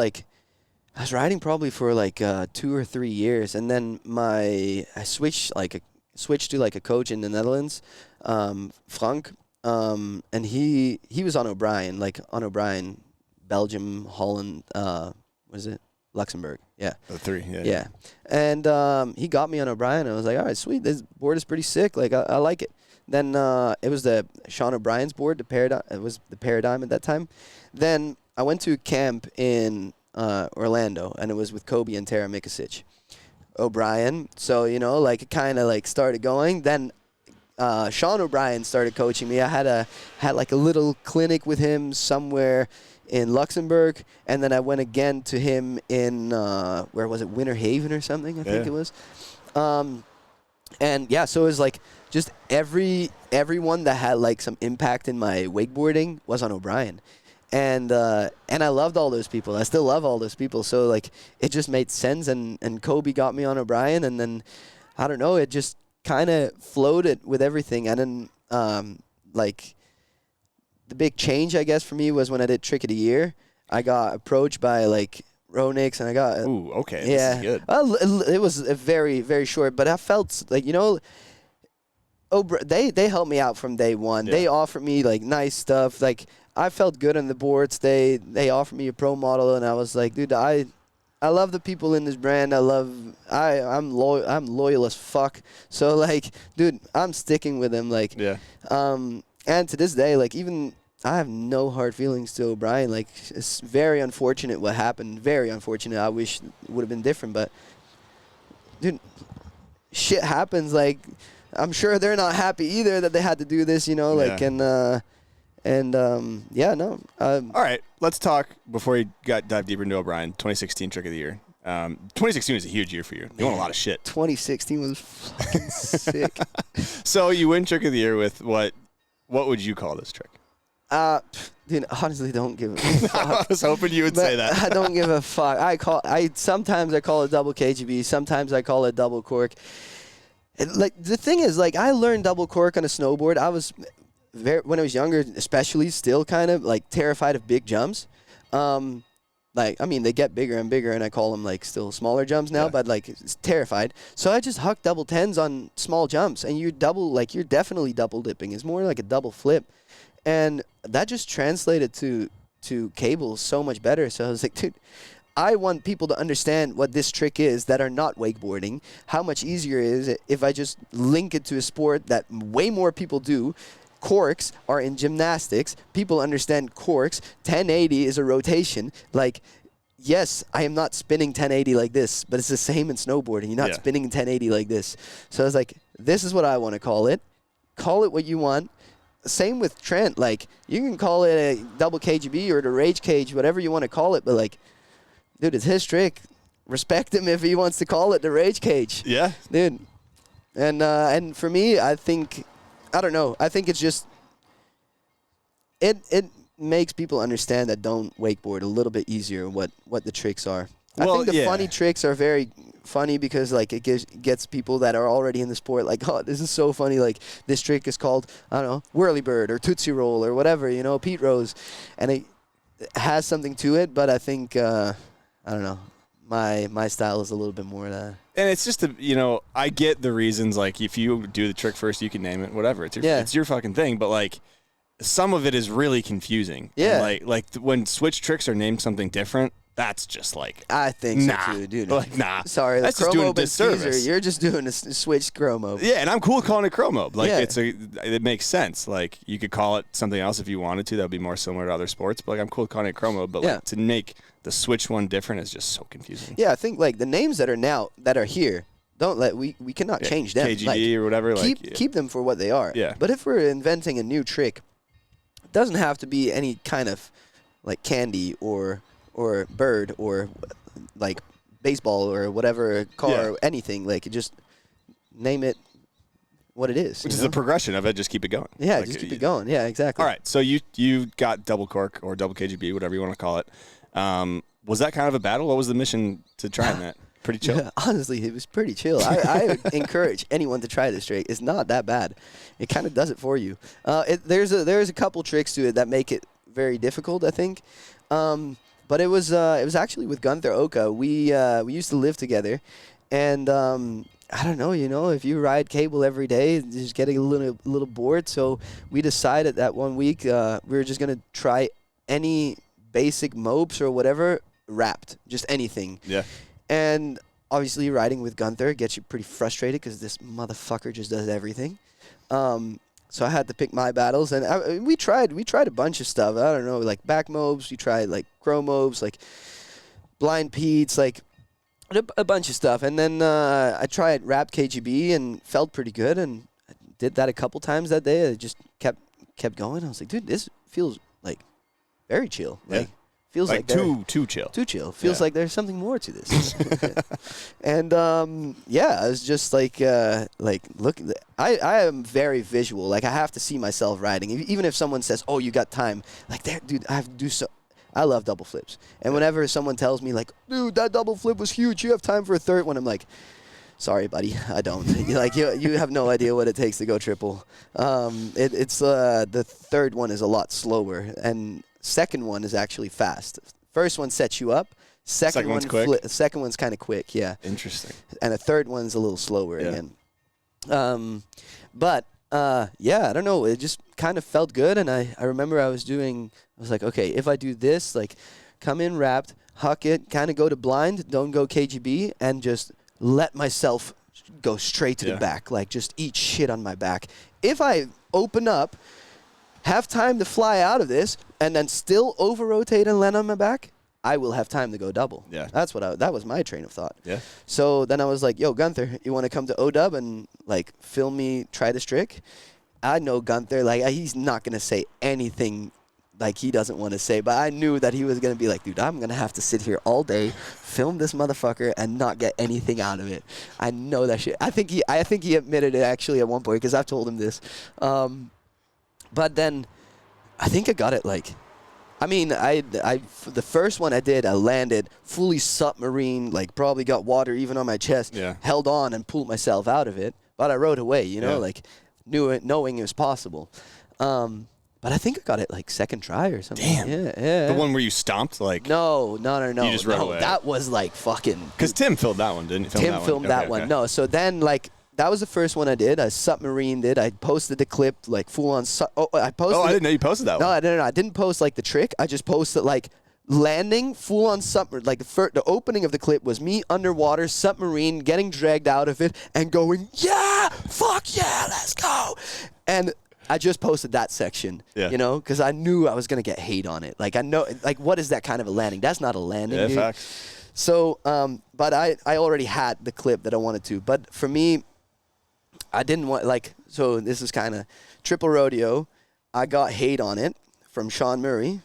Speaker 1: I was riding probably for 2 or 3 years, and then I switched to a coach in the Netherlands, Frank, and he was on O'Brien, Belgium, Holland, what is it? Luxembourg, yeah.
Speaker 4: The 3, yeah.
Speaker 1: Yeah, and he got me on O'Brien. I was like, all right, sweet. This board is pretty sick. I like it. Then it was the Sean O'Brien's board. It was the Paradigm at that time. Then I went to a camp in Orlando, and it was with Kobe and Tara Mikasic. O'Brien. So it kind of started going. Then Sean O'Brien started coaching me. I had a little clinic with him somewhere in Luxembourg, and then I went again to him in where was it, Winter Haven or something, I think it was. And yeah, so it was just everyone that had some impact in my wakeboarding was on O'Brien. And I loved all those people. I still love all those people. So it just made sense, and Kobe got me on O'Brien, and then I don't know, it just kind of floated with everything. And then the big change, I guess, for me was when I did Trick of the Year. I got approached by Ronix, and I got
Speaker 4: this is good.
Speaker 1: It was a very, very short, but I felt they helped me out from day one. They offered me like nice stuff. Like I felt good on the boards. They offered me a pro model, and I was like, dude, I love the people in this brand. I'm loyal as fuck. So like, dude, I'm sticking with them. Like, and to this day, like even I have no hard feelings to O'Brien. Like it's very unfortunate what happened. Very unfortunate. I wish it would have been different, but dude, shit happens. Like. I'm sure they're not happy either that they had to do this, you know, like, no.
Speaker 4: All right, let's talk before you dive deeper into O'Brien. 2016 Trick of the Year. 2016 was a huge year for you. You won a lot of shit.
Speaker 1: 2016 was fucking sick.
Speaker 4: So you win Trick of the Year with what would you call this trick?
Speaker 1: Dude, honestly, don't give a fuck.
Speaker 4: I was hoping you would say that.
Speaker 1: I don't give a fuck. Sometimes I call it double KGB. Sometimes I call it double cork. Like the thing is, like I learned double cork on a snowboard. I was when I was younger, especially, still kind of like terrified of big jumps. Like I mean, they get bigger and bigger, and I call them like still smaller jumps now. But like it's terrified. So I just huck double tens on small jumps, and you're definitely double dipping. It's more like a double flip, and that just translated to cables so much better. So I was like, dude. I want people to understand what this trick is that are not wakeboarding, how much easier it is if I just link it to a sport that way more people do. Corks are in gymnastics. People understand corks. 1080 is a rotation. Like, yes, I am not spinning 1080 like this, but it's the same in snowboarding. You're not spinning 1080 like this. So I was like, this is what I want to call it. Call it what you want. Same with Trent. Like, you can call it a double KGB or the rage cage, whatever you want to call it, but like, dude, it's his trick. Respect him if he wants to call it the rage cage.
Speaker 4: Yeah.
Speaker 1: Dude. And for me, I think, I don't know. I think it's just, it makes people understand that don't wakeboard a little bit easier what the tricks are. I think the funny tricks are very funny because like it gets people that are already in the sport like, oh, this is so funny. Like this trick is called, I don't know, whirly bird or tootsie roll or whatever, you know, Pete Rose. And it has something to it, but I think, I don't know. My style is a little bit more that.
Speaker 4: And it's just I get the reasons. Like if you do the trick first, you can name it whatever. It's your fucking thing. But like some of it is really confusing.
Speaker 1: Yeah.
Speaker 4: And like when switch tricks are named something different, that's just like.
Speaker 1: I think so too, dude.
Speaker 4: Like nah.
Speaker 1: Sorry,
Speaker 4: that's just doing a disservice.
Speaker 1: You're just doing a switch chromo.
Speaker 4: Yeah, and I'm cool calling it chromo. Like it makes sense. Like you could call it something else if you wanted to. That would be more similar to other sports. But like I'm cool calling it chromo. But like to make the switch one different is just so confusing.
Speaker 1: Yeah, I think like the names that are here, we cannot change them.
Speaker 4: KGB
Speaker 1: like,
Speaker 4: or whatever.
Speaker 1: Keep them for what they are.
Speaker 4: Yeah.
Speaker 1: But if we're inventing a new trick, it doesn't have to be any kind of like candy or bird or like baseball or whatever car or anything. Like just name it what it is.
Speaker 4: Which is the progression of it. Just keep it going.
Speaker 1: Yeah,
Speaker 4: like,
Speaker 1: just keep it going. Yeah, exactly.
Speaker 4: All right. So you got double cork or double KGB, whatever you want to call it. Was that kind of a battle? What was the mission to trying that? Pretty chill?
Speaker 1: Yeah, honestly, it was pretty chill. I encourage anyone to try this trick. It's not that bad. It kind of does it for you. There's a couple tricks to it that make it very difficult, I think. But it was actually with Gunther Oka. We used to live together, and I don't know, if you ride cable every day, you're just getting a little bored. So we decided that one week we were just gonna try any basic mopes or whatever wrapped, just anything.
Speaker 4: Yeah.
Speaker 1: And obviously riding with Gunther gets you pretty frustrated because this motherfucker just does everything. So I had to pick my battles, and we tried a bunch of stuff. I don't know, like back mobs. We tried like crow mobs, like blind Pete's, like a bunch of stuff. And then I tried wrapped KGB and felt pretty good, and I did that a couple times that day. I just kept going. I was like, dude, this feels like very chill. Like feels like
Speaker 4: too chill.
Speaker 1: Too chill. Feels like there's something more to this. And I was just like look. I am very visual. Like I have to see myself riding. Even if someone says, "Oh, you got time," like there, dude, I have to do so. I love double flips. And whenever someone tells me like, "Dude, that double flip was huge. You have time for a third one," I'm like, sorry, buddy, I don't. Like you have no idea what it takes to go triple. It's the third one is a lot slower, and second one is actually fast. First one sets you up. Second one's quick. Second one's kind of quick, yeah.
Speaker 4: Interesting.
Speaker 1: And the third one's a little slower again. But Yeah, I don't know. It just kind of felt good, and I remember I was like, okay, if I do this, like, come in wrapped, huck it, kind of go to blind, don't go KGB, and just let myself go straight to the back, like just eat shit on my back. If I open up, have time to fly out of this, and then still over-rotate and land on my back, I will have time to go double.
Speaker 4: Yeah.
Speaker 1: That was my train of thought.
Speaker 4: Yeah.
Speaker 1: So then I was like, yo, Gunther, you want to come to OW and, like, film me try this trick? I know Gunther, like, he's not going to say anything like he doesn't want to say, but I knew that he was going to be like, dude, I'm going to have to sit here all day, film this motherfucker, and not get anything out of it. I know that shit. I think he admitted it actually at one point, because I've told him this. But then I think I got it, like, I mean, the first one I did, I landed fully submarine, like probably got water even on my chest, held on and pulled myself out of it. But I rode away, you know, like knowing it was possible. But I think I got it like second try or something.
Speaker 4: Damn.
Speaker 1: Yeah.
Speaker 4: The one where you stomped, like.
Speaker 1: No.
Speaker 4: You just rode away.
Speaker 1: That was like fucking.
Speaker 4: Because Tim filmed that one, didn't he?
Speaker 1: Tim filmed that one. No, so then like. That was the first one I did. I submarined it. I posted the clip, like, full on. I posted.
Speaker 4: Oh, I didn't know you posted that one.
Speaker 1: No, I didn't post, like, the trick. I just posted, like, landing full on submarine. Like, the opening of the clip was me underwater, submarine, getting dragged out of it, and going, yeah, fuck yeah, let's go. And I just posted that section, you know, because I knew I was going to get hate on it. Like, I know, like, what is that kind of a landing? That's not a landing, dude.
Speaker 4: Facts.
Speaker 1: So, but I already had the clip that I wanted to. But for me, I didn't want, like, so this is kind of triple rodeo. I got hate on it from Sean Murray.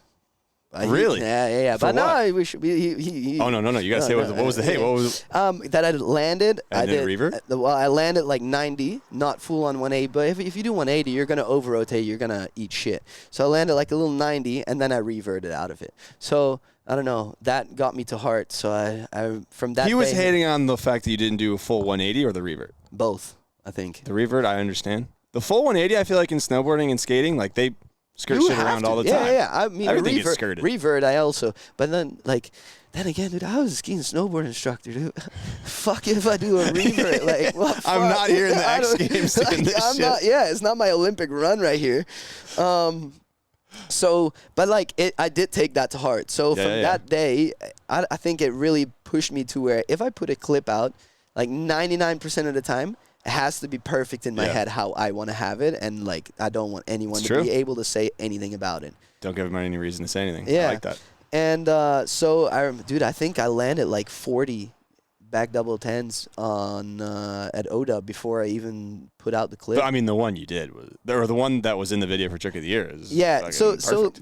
Speaker 4: Really?
Speaker 1: Yeah.
Speaker 4: For
Speaker 1: but
Speaker 4: what?
Speaker 1: no, we should be.
Speaker 4: Oh, no. You got to say what was the hate? What was
Speaker 1: that I landed.
Speaker 4: And
Speaker 1: I
Speaker 4: did
Speaker 1: did.
Speaker 4: revert?
Speaker 1: Well, I landed like 90, not full on 180. But if you do 180, you're going to over-rotate. You're going to eat shit. So I landed like a little 90, and then I reverted out of it. So I don't know. That got me to heart. So I from that
Speaker 4: He was
Speaker 1: day,
Speaker 4: hating on the fact that you didn't do a full 180 or the revert?
Speaker 1: Both, I think.
Speaker 4: The revert, I understand. The full 180, I feel like in snowboarding and skating, like they skirt shit around all the time.
Speaker 1: Yeah. I mean,
Speaker 4: everything gets skirted.
Speaker 1: Revert, I also. But then, like, then again, dude, I was a skiing snowboard instructor, dude. Fuck if I do a revert. Like, well,
Speaker 4: I'm not here in the X Games doing this shit.
Speaker 1: It's not my Olympic run right here. So, but like, I did take that to heart. So from that day, I think it really pushed me to where if I put a clip out, like 99% of the time, it has to be perfect in my head how I want to have it, and like I don't want anyone to be able to say anything about it.
Speaker 4: Don't give them any reason to say anything.
Speaker 1: Yeah.
Speaker 4: I like that.
Speaker 1: And so I think I landed like 40 back double tens on at ODA before I even put out the clip.
Speaker 4: But, I mean, the one you did was, or the one that was in the video for Trick of the Year is
Speaker 1: so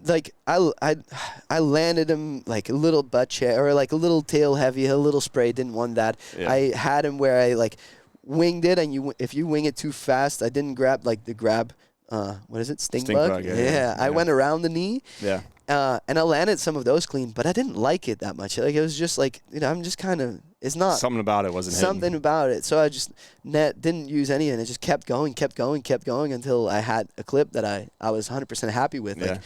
Speaker 1: like I landed him like a little butt check or like a little tail heavy, a little spray. Didn't want that.
Speaker 4: Yeah.
Speaker 1: I had him where I like winged it, and if you wing it too fast, I didn't grab like the grab. What is it? Sting bug. Yeah. I went around the knee.
Speaker 4: Yeah.
Speaker 1: And I landed some of those clean, but I didn't like it that much. Like it was just like, you know, I'm just kind of, it's not
Speaker 4: something about it wasn't
Speaker 1: something
Speaker 4: hitting.
Speaker 1: about it. So I just didn't use any, and it just kept going until I had a clip that I was 100% happy with.
Speaker 4: Yeah.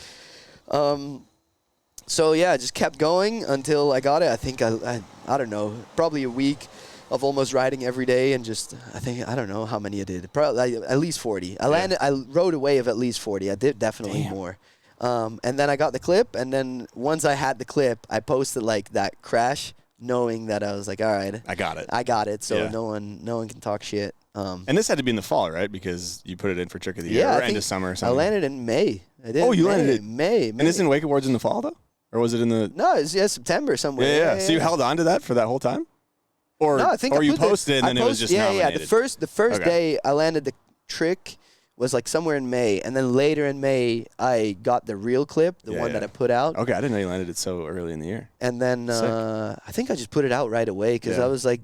Speaker 1: So yeah, I just kept going until I got it. I think I don't know, probably a week of almost riding every day, and just I don't know how many I did. Probably at least 40. I rode away of at least 40. I did definitely more. And then I got the clip, and then once I had the clip, I posted like that crash, knowing that I was like, all right,
Speaker 4: I got it.
Speaker 1: So no one can talk shit.
Speaker 4: And this had to be in the fall, right? Because you put it in for Trick of the Year or end of summer or something.
Speaker 1: I landed in May.
Speaker 4: You landed in
Speaker 1: May.
Speaker 4: And isn't Wake Awards in the fall though, or was it in the?
Speaker 1: No, it's September somewhere.
Speaker 4: Yeah. So you held on to that for that whole time, or
Speaker 1: no, I think
Speaker 4: you posted it and then it was just nominated.
Speaker 1: The first day I landed the trick was like somewhere in May, and then later in May I got the real clip, the one that I put out.
Speaker 4: Okay, I didn't know you landed it so early in the year.
Speaker 1: And then I think I just put it out right away because I was like,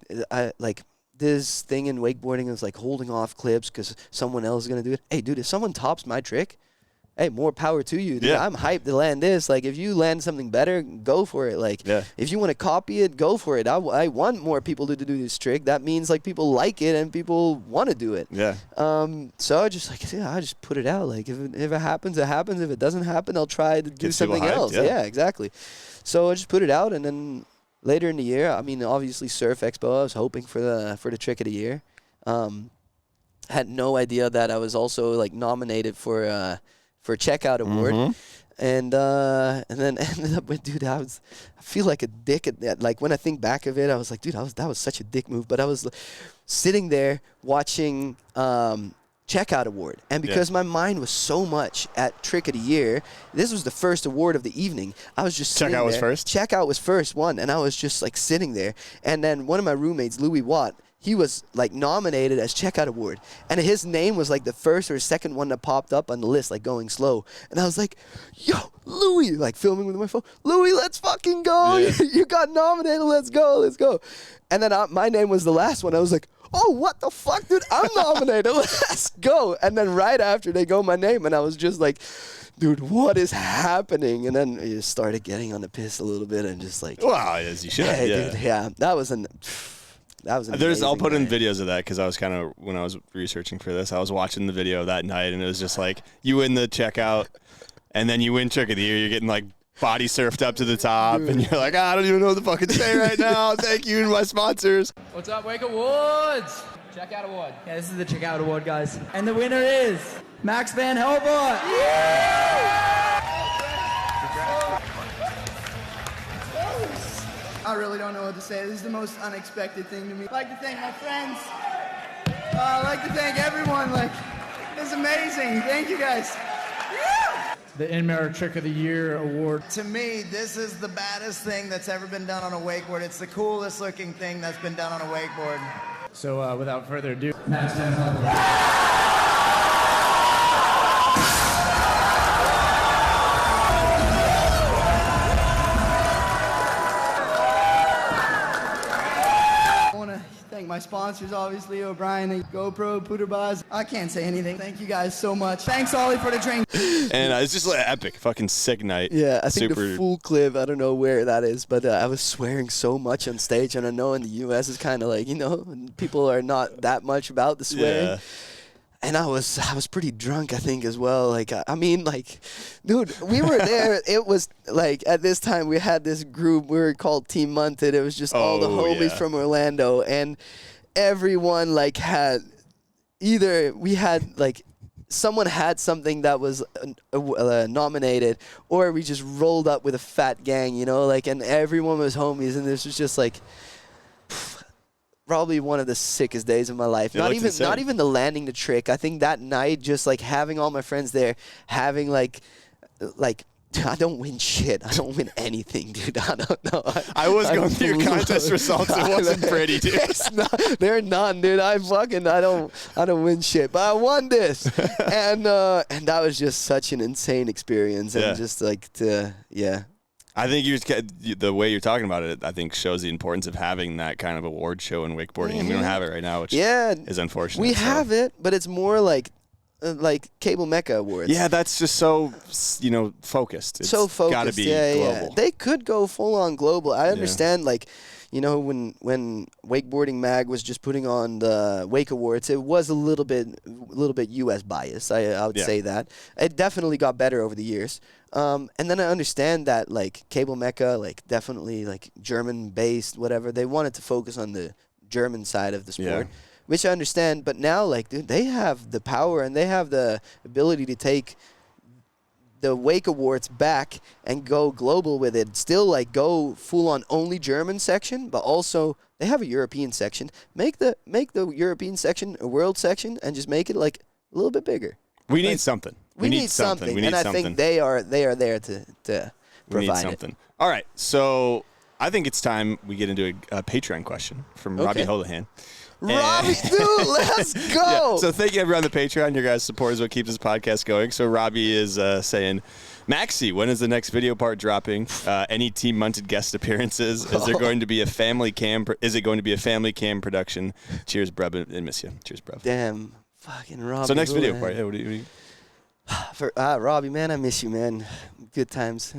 Speaker 1: this thing in wakeboarding is like holding off clips because someone else is gonna do it. Hey, dude, if someone tops my trick, hey, more power to you. Dude.
Speaker 4: Yeah.
Speaker 1: I'm hyped to land this. Like, if you land something better, go for it. Like, if you want to copy it, go for it. I want more people to do this trick. That means, like, people like it and people want to do it.
Speaker 4: Yeah.
Speaker 1: So I just, I just put it out. Like, if it happens, it happens. If it doesn't happen, I'll try to do something else. Yeah, exactly. So I just put it out, and then later in the year, I mean, obviously Surf Expo, I was hoping for the Trick of the Year. had no idea that I was also like nominated for Checkout Award. And then ended up with, dude, I feel like a dick at that. Like when I think back of it, I was like, dude, that was such a dick move. But I was sitting there watching Checkout Award, and because my mind was so much at Trick of the Year, this was the first award of the evening. I was just sitting
Speaker 4: Checkout
Speaker 1: there.
Speaker 4: was first?
Speaker 1: Checkout was first one, and I was just like sitting there. And then one of my roommates, Louis Watt, he was like nominated as Checkout Award, and his name was like the first or second one that popped up on the list, like going slow. And I was like, yo, Louis, like filming with my phone, Louis, let's fucking go.
Speaker 4: Yeah.
Speaker 1: You got nominated. Let's go. And then my name was the last one. I was like, oh, what the fuck, dude? I'm nominated. Let's go. And then right after they go my name, and I was just like, dude, what is happening? And then you started getting on the piss a little bit and just like,
Speaker 4: Wow, as you should.
Speaker 1: hey, dude, yeah, that was an
Speaker 4: I'll put in
Speaker 1: amazing night.
Speaker 4: videos of that because I was kind of, when I was researching for this, I was watching the video that night, and it was just like, you win the checkout, and then you win Trick of the Year. You're getting like body surfed up to the top, and you're like, I don't even know what to fucking say right now. Thank you to my sponsors.
Speaker 5: What's up, Wake Awards? Checkout Award. Yeah, this is the Checkout Award, guys. And the winner is Max Van Helvoort.
Speaker 6: I really don't know what to say. This is the most unexpected thing to me. I'd like to thank my friends. I'd like to thank everyone. Like, this is amazing. Thank you guys.
Speaker 5: The Inmare Trick of the Year Award.
Speaker 6: To me, this is the baddest thing that's ever been done on a wakeboard. It's the coolest looking thing that's been done on a wakeboard.
Speaker 5: So without further ado, Max Van Helvoort.
Speaker 6: My sponsors, obviously, O'Brien, GoPro, Puderbaz. I can't say anything. Thank you guys so much. Thanks, Ollie, for the train.
Speaker 4: And it's just like epic, fucking sick night.
Speaker 1: Yeah, I think the full clip, I don't know where that is, but I was swearing so much on stage, and I know in the U.S. it's kind of like, people are not that much about the swearing.
Speaker 4: Yeah.
Speaker 1: And I was pretty drunk, I think, as well. Like, I mean, like, dude, we were there. It was, like, at this time, we had this group. We were called Team Munted. It was just all the homies from Orlando. And everyone, like, had either we had, like, someone had something that was nominated, or we just rolled up with a fat gang, like, and everyone was homies. And this was just, like, probably one of the sickest days of my life. Not even the landing the trick. I think that night, just like having all my friends there, having like I don't win shit. I don't win anything, dude. I don't know.
Speaker 4: I was going through your contest results. It wasn't pretty, dude.
Speaker 1: They're none, dude. I don't win shit. But I won this, and that was just such an insane experience, and just like
Speaker 4: I think the way you're talking about it, I think shows the importance of having that kind of award show in wakeboarding, and we don't have it right now, which is unfortunate.
Speaker 1: We have it, but it's more like Cable Mecca Awards.
Speaker 4: Yeah, that's just so focused. It's
Speaker 1: so focused.
Speaker 4: Gotta be global.
Speaker 1: Yeah. They could go full on global. I understand, like, when Wakeboarding Mag was just putting on the Wake Awards, it was a little bit U.S. bias. I would say that. It definitely got better over the years. And then I understand that, like, Cable Mecca, like, definitely, like, German-based, whatever. They wanted to focus on the German side of the sport, which I understand. But now, like, dude, they have the power and they have the ability to take the Wake Awards back and go global with it. Still, like, go full-on only German section, but also they have a European section. Make the European section a world section and just make it, like, a little bit bigger.
Speaker 4: We need something.
Speaker 1: We need something, and I think they are there to provide
Speaker 4: something. All right, so I think it's time we get into a Patreon question from Robbie Holohan.
Speaker 1: Robbie, dude, let's go.
Speaker 4: So thank you everyone on the Patreon. Your guys' support is what keeps this podcast going. So Robbie is saying, Maxie, when is the next video part dropping? Any Team Munted guest appearances? Is there going to be a family cam? Is it going to be a family cam production? Cheers, bruv, and miss you. Cheers, bruv.
Speaker 1: Damn, fucking Robbie.
Speaker 4: So next video part. What do you?
Speaker 1: For Robbie, man, I miss you, man. Good times.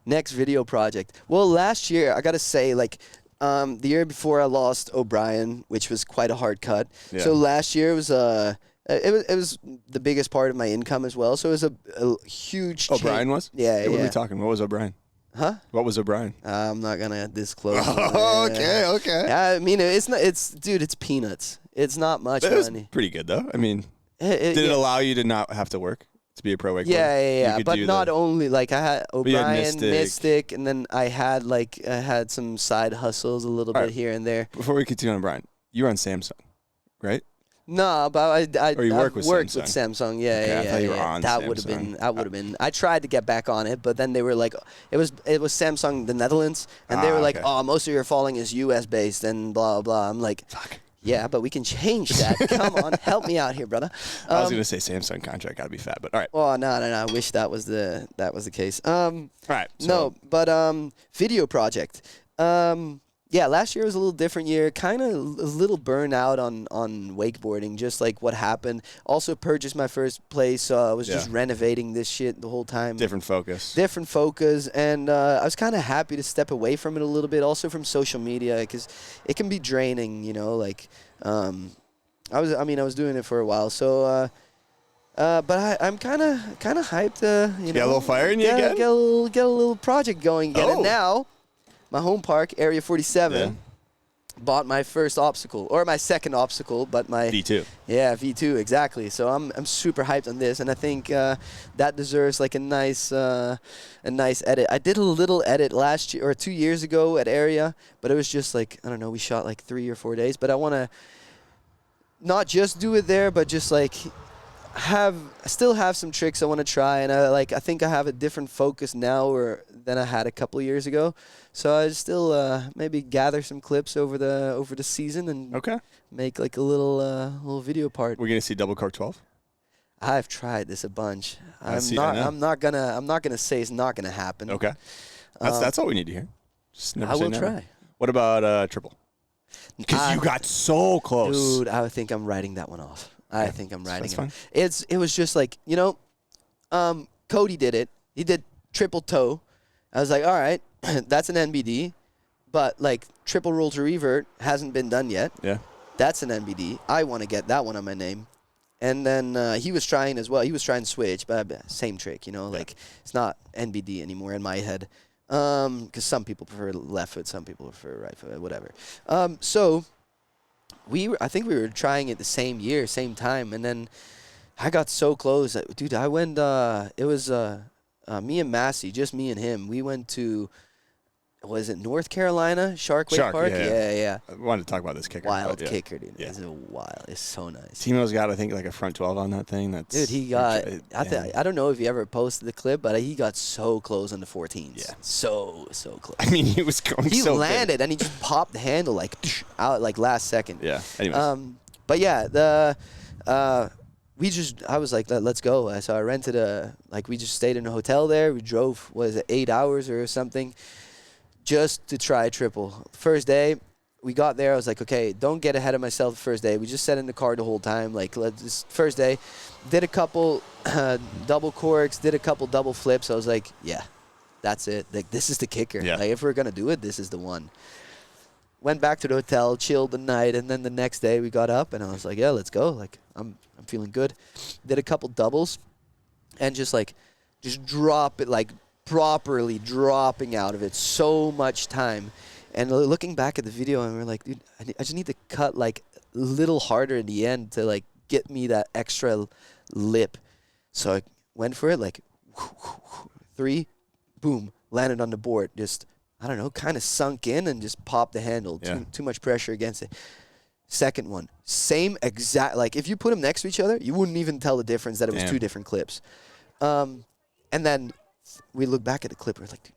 Speaker 1: Next video project. Well, last year, I gotta say, like, the year before I lost O'Brien, which was quite a hard cut. Yeah. So last year was it was the biggest part of my income as well. So it was a huge.
Speaker 4: O'Brien was?
Speaker 1: Yeah.
Speaker 4: What are we talking? What was O'Brien?
Speaker 1: Huh?
Speaker 4: What was O'Brien?
Speaker 1: I'm not gonna disclose.
Speaker 4: Okay.
Speaker 1: I mean, it's not. It's peanuts. It's not much
Speaker 4: It was
Speaker 1: money.
Speaker 4: pretty good though. I mean, did it allow you to not have to work to be a pro wakeboarder?
Speaker 1: Yeah. But not only like I had O'Brien, Mystic, and then I had some side hustles a little bit here and there.
Speaker 4: Before we continue on O'Brien, you were on Samsung, right?
Speaker 1: No, but I
Speaker 4: worked with
Speaker 1: Samsung. Yeah,
Speaker 4: I thought you were on
Speaker 1: that
Speaker 4: Samsung.
Speaker 1: would have been. I tried to get back on it, but then they were like, it was Samsung the Netherlands, and they were like, oh, most of your falling is US based and blah blah. I'm like, fuck. Yeah, but we can change that. Come on, help me out here, brother.
Speaker 4: I was gonna say Samsung contract got to be fat, but all right.
Speaker 1: Oh no! I wish that was the case. All
Speaker 4: right. So.
Speaker 1: No, but video project. Yeah, last year was a little different year. Kind of a little burnout on wakeboarding, just like what happened. Also purchased my first place, so I was just renovating this shit the whole time.
Speaker 4: Different focus,
Speaker 1: and I was kind of happy to step away from it a little bit, also from social media, because it can be draining, you know. Like, I was doing it for a while, so. But I'm kind of hyped. You know,
Speaker 4: get a little fire in you again.
Speaker 1: Get a little project going again, and now. My home park, Area 47, bought my first obstacle, or my second obstacle, but my
Speaker 4: V2.
Speaker 1: Yeah, V2 exactly. So I'm super hyped on this, and I think that deserves like a nice edit. I did a little edit last year or 2 years ago at Area, but it was just like, I don't know, we shot like 3 or 4 days. But I want to not just do it there, but just like still have some tricks I want to try, and I think I have a different focus now than I had a couple of years ago. So I still maybe gather some clips over the season and make like a little video part.
Speaker 4: We're gonna see double cork 12.
Speaker 1: I've tried this a bunch. I'm not gonna say it's not gonna happen.
Speaker 4: Okay, that's all we need to hear. Just never
Speaker 1: I
Speaker 4: say
Speaker 1: will
Speaker 4: never.
Speaker 1: try.
Speaker 4: What about triple? Because you got so close,
Speaker 1: dude. I think I'm writing that one off. I think I'm writing
Speaker 4: fine.
Speaker 1: it. It was just like, you know, Cody did it. He did triple toe. I was like, all right, that's an NBD, but like triple roll to revert hasn't been done yet.
Speaker 4: Yeah,
Speaker 1: that's an NBD. I want to get that one on my name. And then he was trying as well. He was trying to switch, but same trick, you know, like it's not NBD anymore in my head. Because some people prefer left foot, some people prefer right foot, whatever. So I think we were trying it the same year, same time, and then I got so close. Dude, I went, it was me and Massey, just me and him. We went to, was it North Carolina? Shark Park? Yeah.
Speaker 4: I wanted to talk about this kicker.
Speaker 1: Wild kicker, dude. Yeah. It's so nice.
Speaker 4: Timo's got, I think, like a front 12 on that thing.
Speaker 1: Dude, he got, I don't know if you ever posted the clip, but he got so close on the 14s. Yeah. So close.
Speaker 4: I mean, he was going
Speaker 1: He landed, and he just popped the handle, like, out, like, last second.
Speaker 4: Yeah, anyways.
Speaker 1: But yeah, I was like, let's go. So I rented we just stayed in a hotel there. We drove, 8 hours or something, just to try triple. First day, we got there. I was like, okay, don't get ahead of myself the first day. We just sat in the car the whole time. Like, first day, did a couple double corks, did a couple double flips. I was like, yeah, that's it. Like, this is the kicker.
Speaker 4: Yeah.
Speaker 1: Like, if we're going to do it, this is the one. Went back to the hotel, chilled the night, and then the next day we got up, and I was like, yeah, let's go. Like, I'm feeling good. Did a couple doubles, and just drop it, like, properly dropping out of it. So much time. And looking back at the video, and we're like, dude, I just need to cut, like, a little harder in the end to, like, get me that extra lip. So I went for it, like, 3, boom, landed on the board. Just, I don't know, kind of sunk in and just popped the handle.
Speaker 4: Yeah.
Speaker 1: Too much pressure against it. Second one, same exact, like, if you put them next to each other, you wouldn't even tell the difference that it was two different clips. And then we look back at the clip, we're like, dude,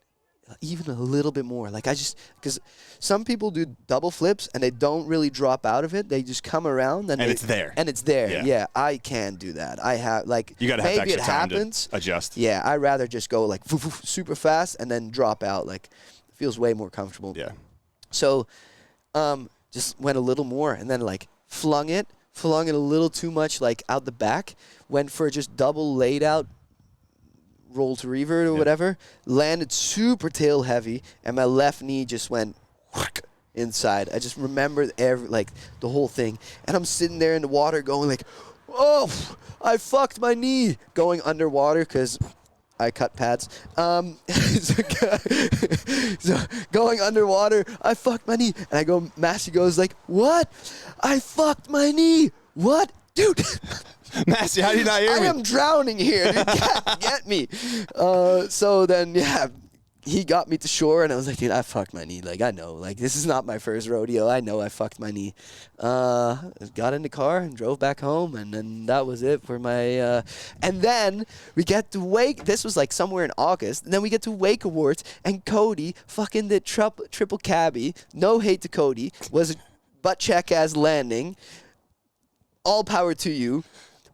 Speaker 1: even a little bit more. Like, because some people do double flips and they don't really drop out of it. They just come around and
Speaker 4: it's there.
Speaker 1: And it's there. Yeah, I can't do that. I have, like,
Speaker 4: you gotta have
Speaker 1: maybe
Speaker 4: extra
Speaker 1: it
Speaker 4: time
Speaker 1: happens.
Speaker 4: To adjust.
Speaker 1: Yeah, I'd rather just go, like, super fast and then drop out. Like, it feels way more comfortable.
Speaker 4: Yeah.
Speaker 1: So, just went a little more and then, like, flung it a little too much, like, out the back. Went for just double laid out roll to revert or whatever, landed super tail heavy, and my left knee just went inside. I just remember the whole thing, and I'm sitting there in the water going like, oh, I fucked my knee, going underwater because I cut pads. So going underwater, I fucked my knee. And I go, Massey goes like, what? I fucked my knee. What? Dude.
Speaker 4: Massey, how do you not hear me?
Speaker 1: I am drowning here. Dude. Get me. So then, yeah, he got me to shore, and I was like, dude, I fucked my knee. Like, I know. Like, this is not my first rodeo. I know I fucked my knee. Got in the car and drove back home, and then that was it for my... and then we get to Wake... This was, like, somewhere in August. And then we get to Wake Awards, and Cody fucking did triple cabbie. No hate to Cody. Was a butt check as landing. All power to you.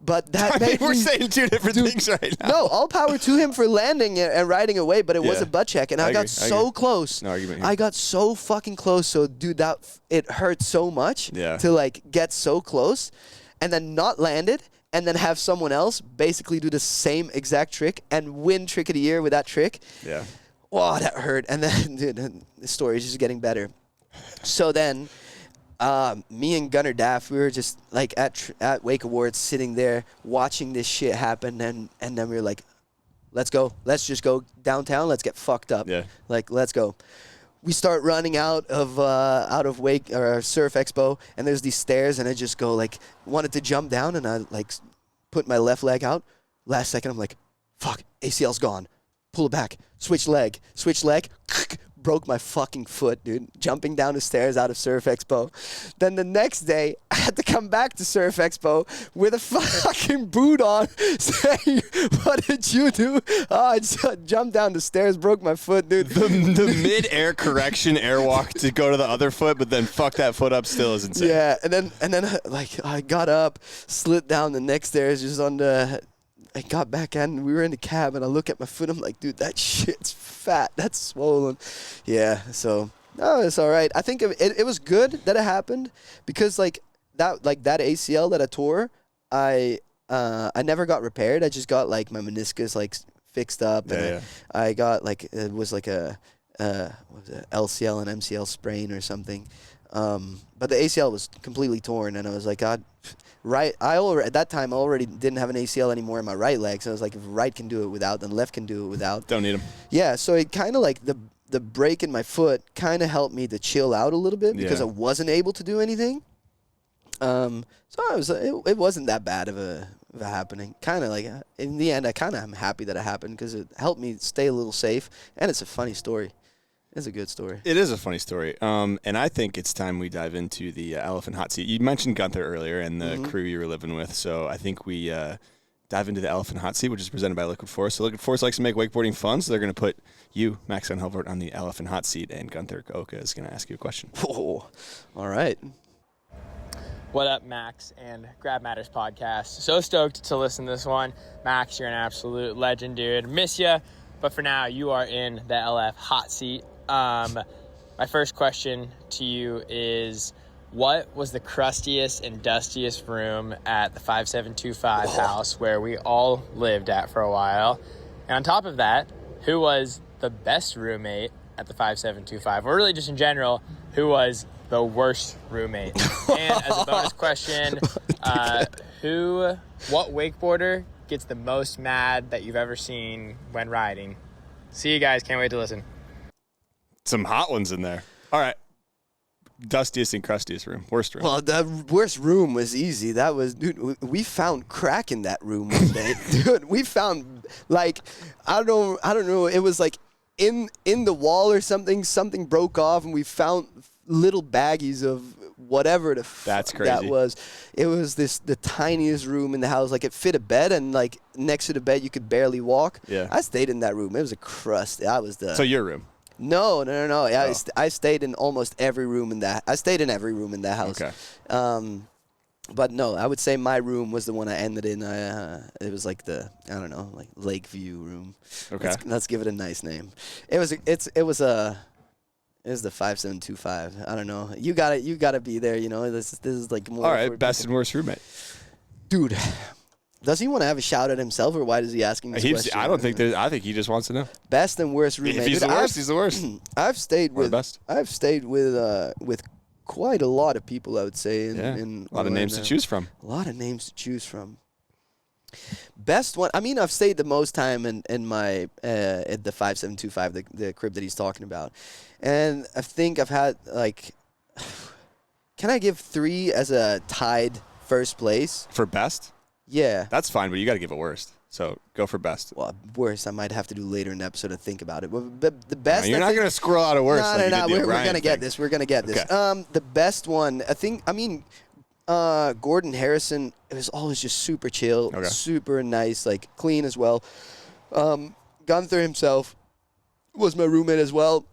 Speaker 1: But that
Speaker 4: we're saying two different things right now.
Speaker 1: No, all power to him for landing and riding away, but it was a butt check, and I got so close.
Speaker 4: No argument here.
Speaker 1: I got so fucking close. So, dude, it hurt so much to, like, get so close and then not land it and then have someone else basically do the same exact trick and win Trick of the Year with that trick. Yeah. Wow, that hurt. And then, dude, the story is just getting better. So then... me and Gunnar Daff, we were just like at Wake Awards sitting there watching this shit happen, and then we were like, let's go. Let's just go downtown. Let's get fucked up. Yeah. Like, let's go. We start running out of Wake or Surf Expo, and there's these stairs, and I just go like, wanted to jump down, and I like put my left leg out. Last second, I'm like, fuck, ACL's gone. Pull it back. Switch leg. Broke my fucking foot, dude, jumping down the stairs out of Surf Expo. Then the next day, I had to come back to Surf Expo with a fucking boot on saying, what did you do? Oh, I just jumped down the stairs, broke my foot, dude.
Speaker 4: The mid-air correction airwalk to go to the other foot, but then fuck that foot up still is insane.
Speaker 1: Yeah, and then like I got up, slid down the next stairs just on the... I got back in, we were in the cab, and I look at my foot, I'm like, dude, that shit's fat. That's swollen. Yeah, so, no, it's all right. I think it was good that it happened because, that ACL that I tore, I never got repaired. I just got, like, my meniscus, like, fixed up. And I got, like, it was like a what was it, LCL and MCL sprain or something. But the ACL was completely torn, and I was like, God... Right, at that time I already didn't have an ACL anymore in my right leg, so I was like, if right can do it without, then left can do it without.
Speaker 4: Don't need them.
Speaker 1: Yeah, so it kind of like the break in my foot kind of helped me to chill out a little bit because I wasn't able to do anything. So it wasn't that bad of a happening. Kind of like in the end, I kind of am happy that it happened because it helped me stay a little safe, and it's a funny story. It's a good story.
Speaker 4: It is a funny story. And I think it's time we dive into the LF'n Hot Seat. You mentioned Gunther earlier and the crew you were living with, so I think we dive into the LF'n Hot Seat, which is presented by Liquid Force. So Liquid Force likes to make wakeboarding fun, so they're going to put you, Max Van Helvoort, on the LF'n Hot Seat, and Gunther Oka is going to ask you a question.
Speaker 1: Oh, all right.
Speaker 7: What up, Max and Grab Matters podcast? So stoked to listen to this one. Max, you're an absolute legend, dude. Miss ya, but for now, you are in the LF Hot Seat. My first question to you is, what was the crustiest and dustiest room at the 5725 house where we all lived at for a while? And on top of that, who was the best roommate at the 5725? Or really just in general, who was the worst roommate? And as a bonus question, what wakeboarder gets the most mad that you've ever seen when riding? See you guys. Can't wait to listen.
Speaker 4: Some hot ones in there. All right. Dustiest and crustiest room. Worst room.
Speaker 1: Well, the worst room was easy. That was, dude, we found crack in that room one day. Dude, we found, like, I don't know. It was like in the wall or something broke off, and we found little baggies of whatever the
Speaker 4: That's crazy.
Speaker 1: That was. It was the tiniest room in the house. Like, it fit a bed, and like next to the bed you could barely walk.
Speaker 4: Yeah.
Speaker 1: I stayed in that room. It was a crust. That was the.
Speaker 4: So your room.
Speaker 1: No. Yeah, I stayed in almost every room in that. I stayed in every room in that house.
Speaker 4: Okay.
Speaker 1: But no, I would say my room was the one I ended in. It was like like Lakeview room.
Speaker 4: Okay.
Speaker 1: Let's give it a nice name. It was the 5725. I don't know. You gotta be there. You know, this is like more.
Speaker 4: All right, best and worst roommate.
Speaker 1: Dude. Does he want to have a shout at himself, or why is he asking this question?
Speaker 4: I think he just wants to know.
Speaker 1: Best and worst roommate.
Speaker 4: If he's the worst, he's the worst.
Speaker 1: I've stayed with
Speaker 4: best.
Speaker 1: I've stayed with quite a lot of people, I would say.
Speaker 4: A lot of names to choose from.
Speaker 1: A lot of names to choose from. Best one. I mean, I've stayed the most time in my at the 5725, the crib that he's talking about, and I think I've had like. Can I give 3 as a tied first place
Speaker 4: for best?
Speaker 1: Yeah,
Speaker 4: that's fine, but you got to give it worst. So go for best.
Speaker 1: Well, worst I might have to do later in the episode to think about it. Well, the best.
Speaker 4: No, you're not going to scroll out of worst.
Speaker 1: No. We're going to get this. We're going to get this.
Speaker 4: Okay.
Speaker 1: The best one, I think. I mean. Gordon Harrison, it was always just super chill, super nice, like clean as well. Gunther himself was my roommate as well.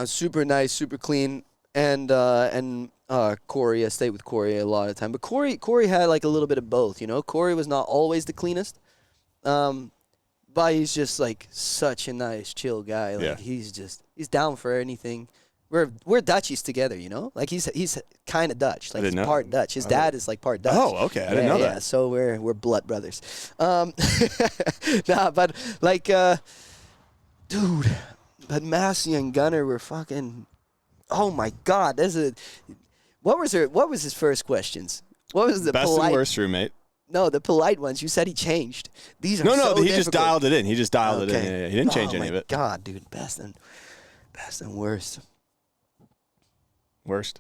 Speaker 1: Super nice, super clean, and Corey. I stayed with Corey a lot of time, but Corey had like a little bit of both. You know, Corey was not always the cleanest, but he's just like such a nice, chill guy. Like he's down for anything. We're Dutchies together, you know. Like he's kind of Dutch, like he's part Dutch. His dad is like part Dutch.
Speaker 4: Oh, okay, I didn't know that.
Speaker 1: Yeah, so we're blood brothers. Nah, but like, dude, but Massey and Gunnar were fucking. Oh my God, what was his first questions? What was the
Speaker 4: best
Speaker 1: polite,
Speaker 4: and worst roommate?
Speaker 1: No, the polite ones. You said he changed. These are
Speaker 4: no.
Speaker 1: So
Speaker 4: He
Speaker 1: difficult.
Speaker 4: just dialed it in. He just dialed it in. Yeah, he didn't change any of it.
Speaker 1: God, dude, best and worst.
Speaker 4: Worst.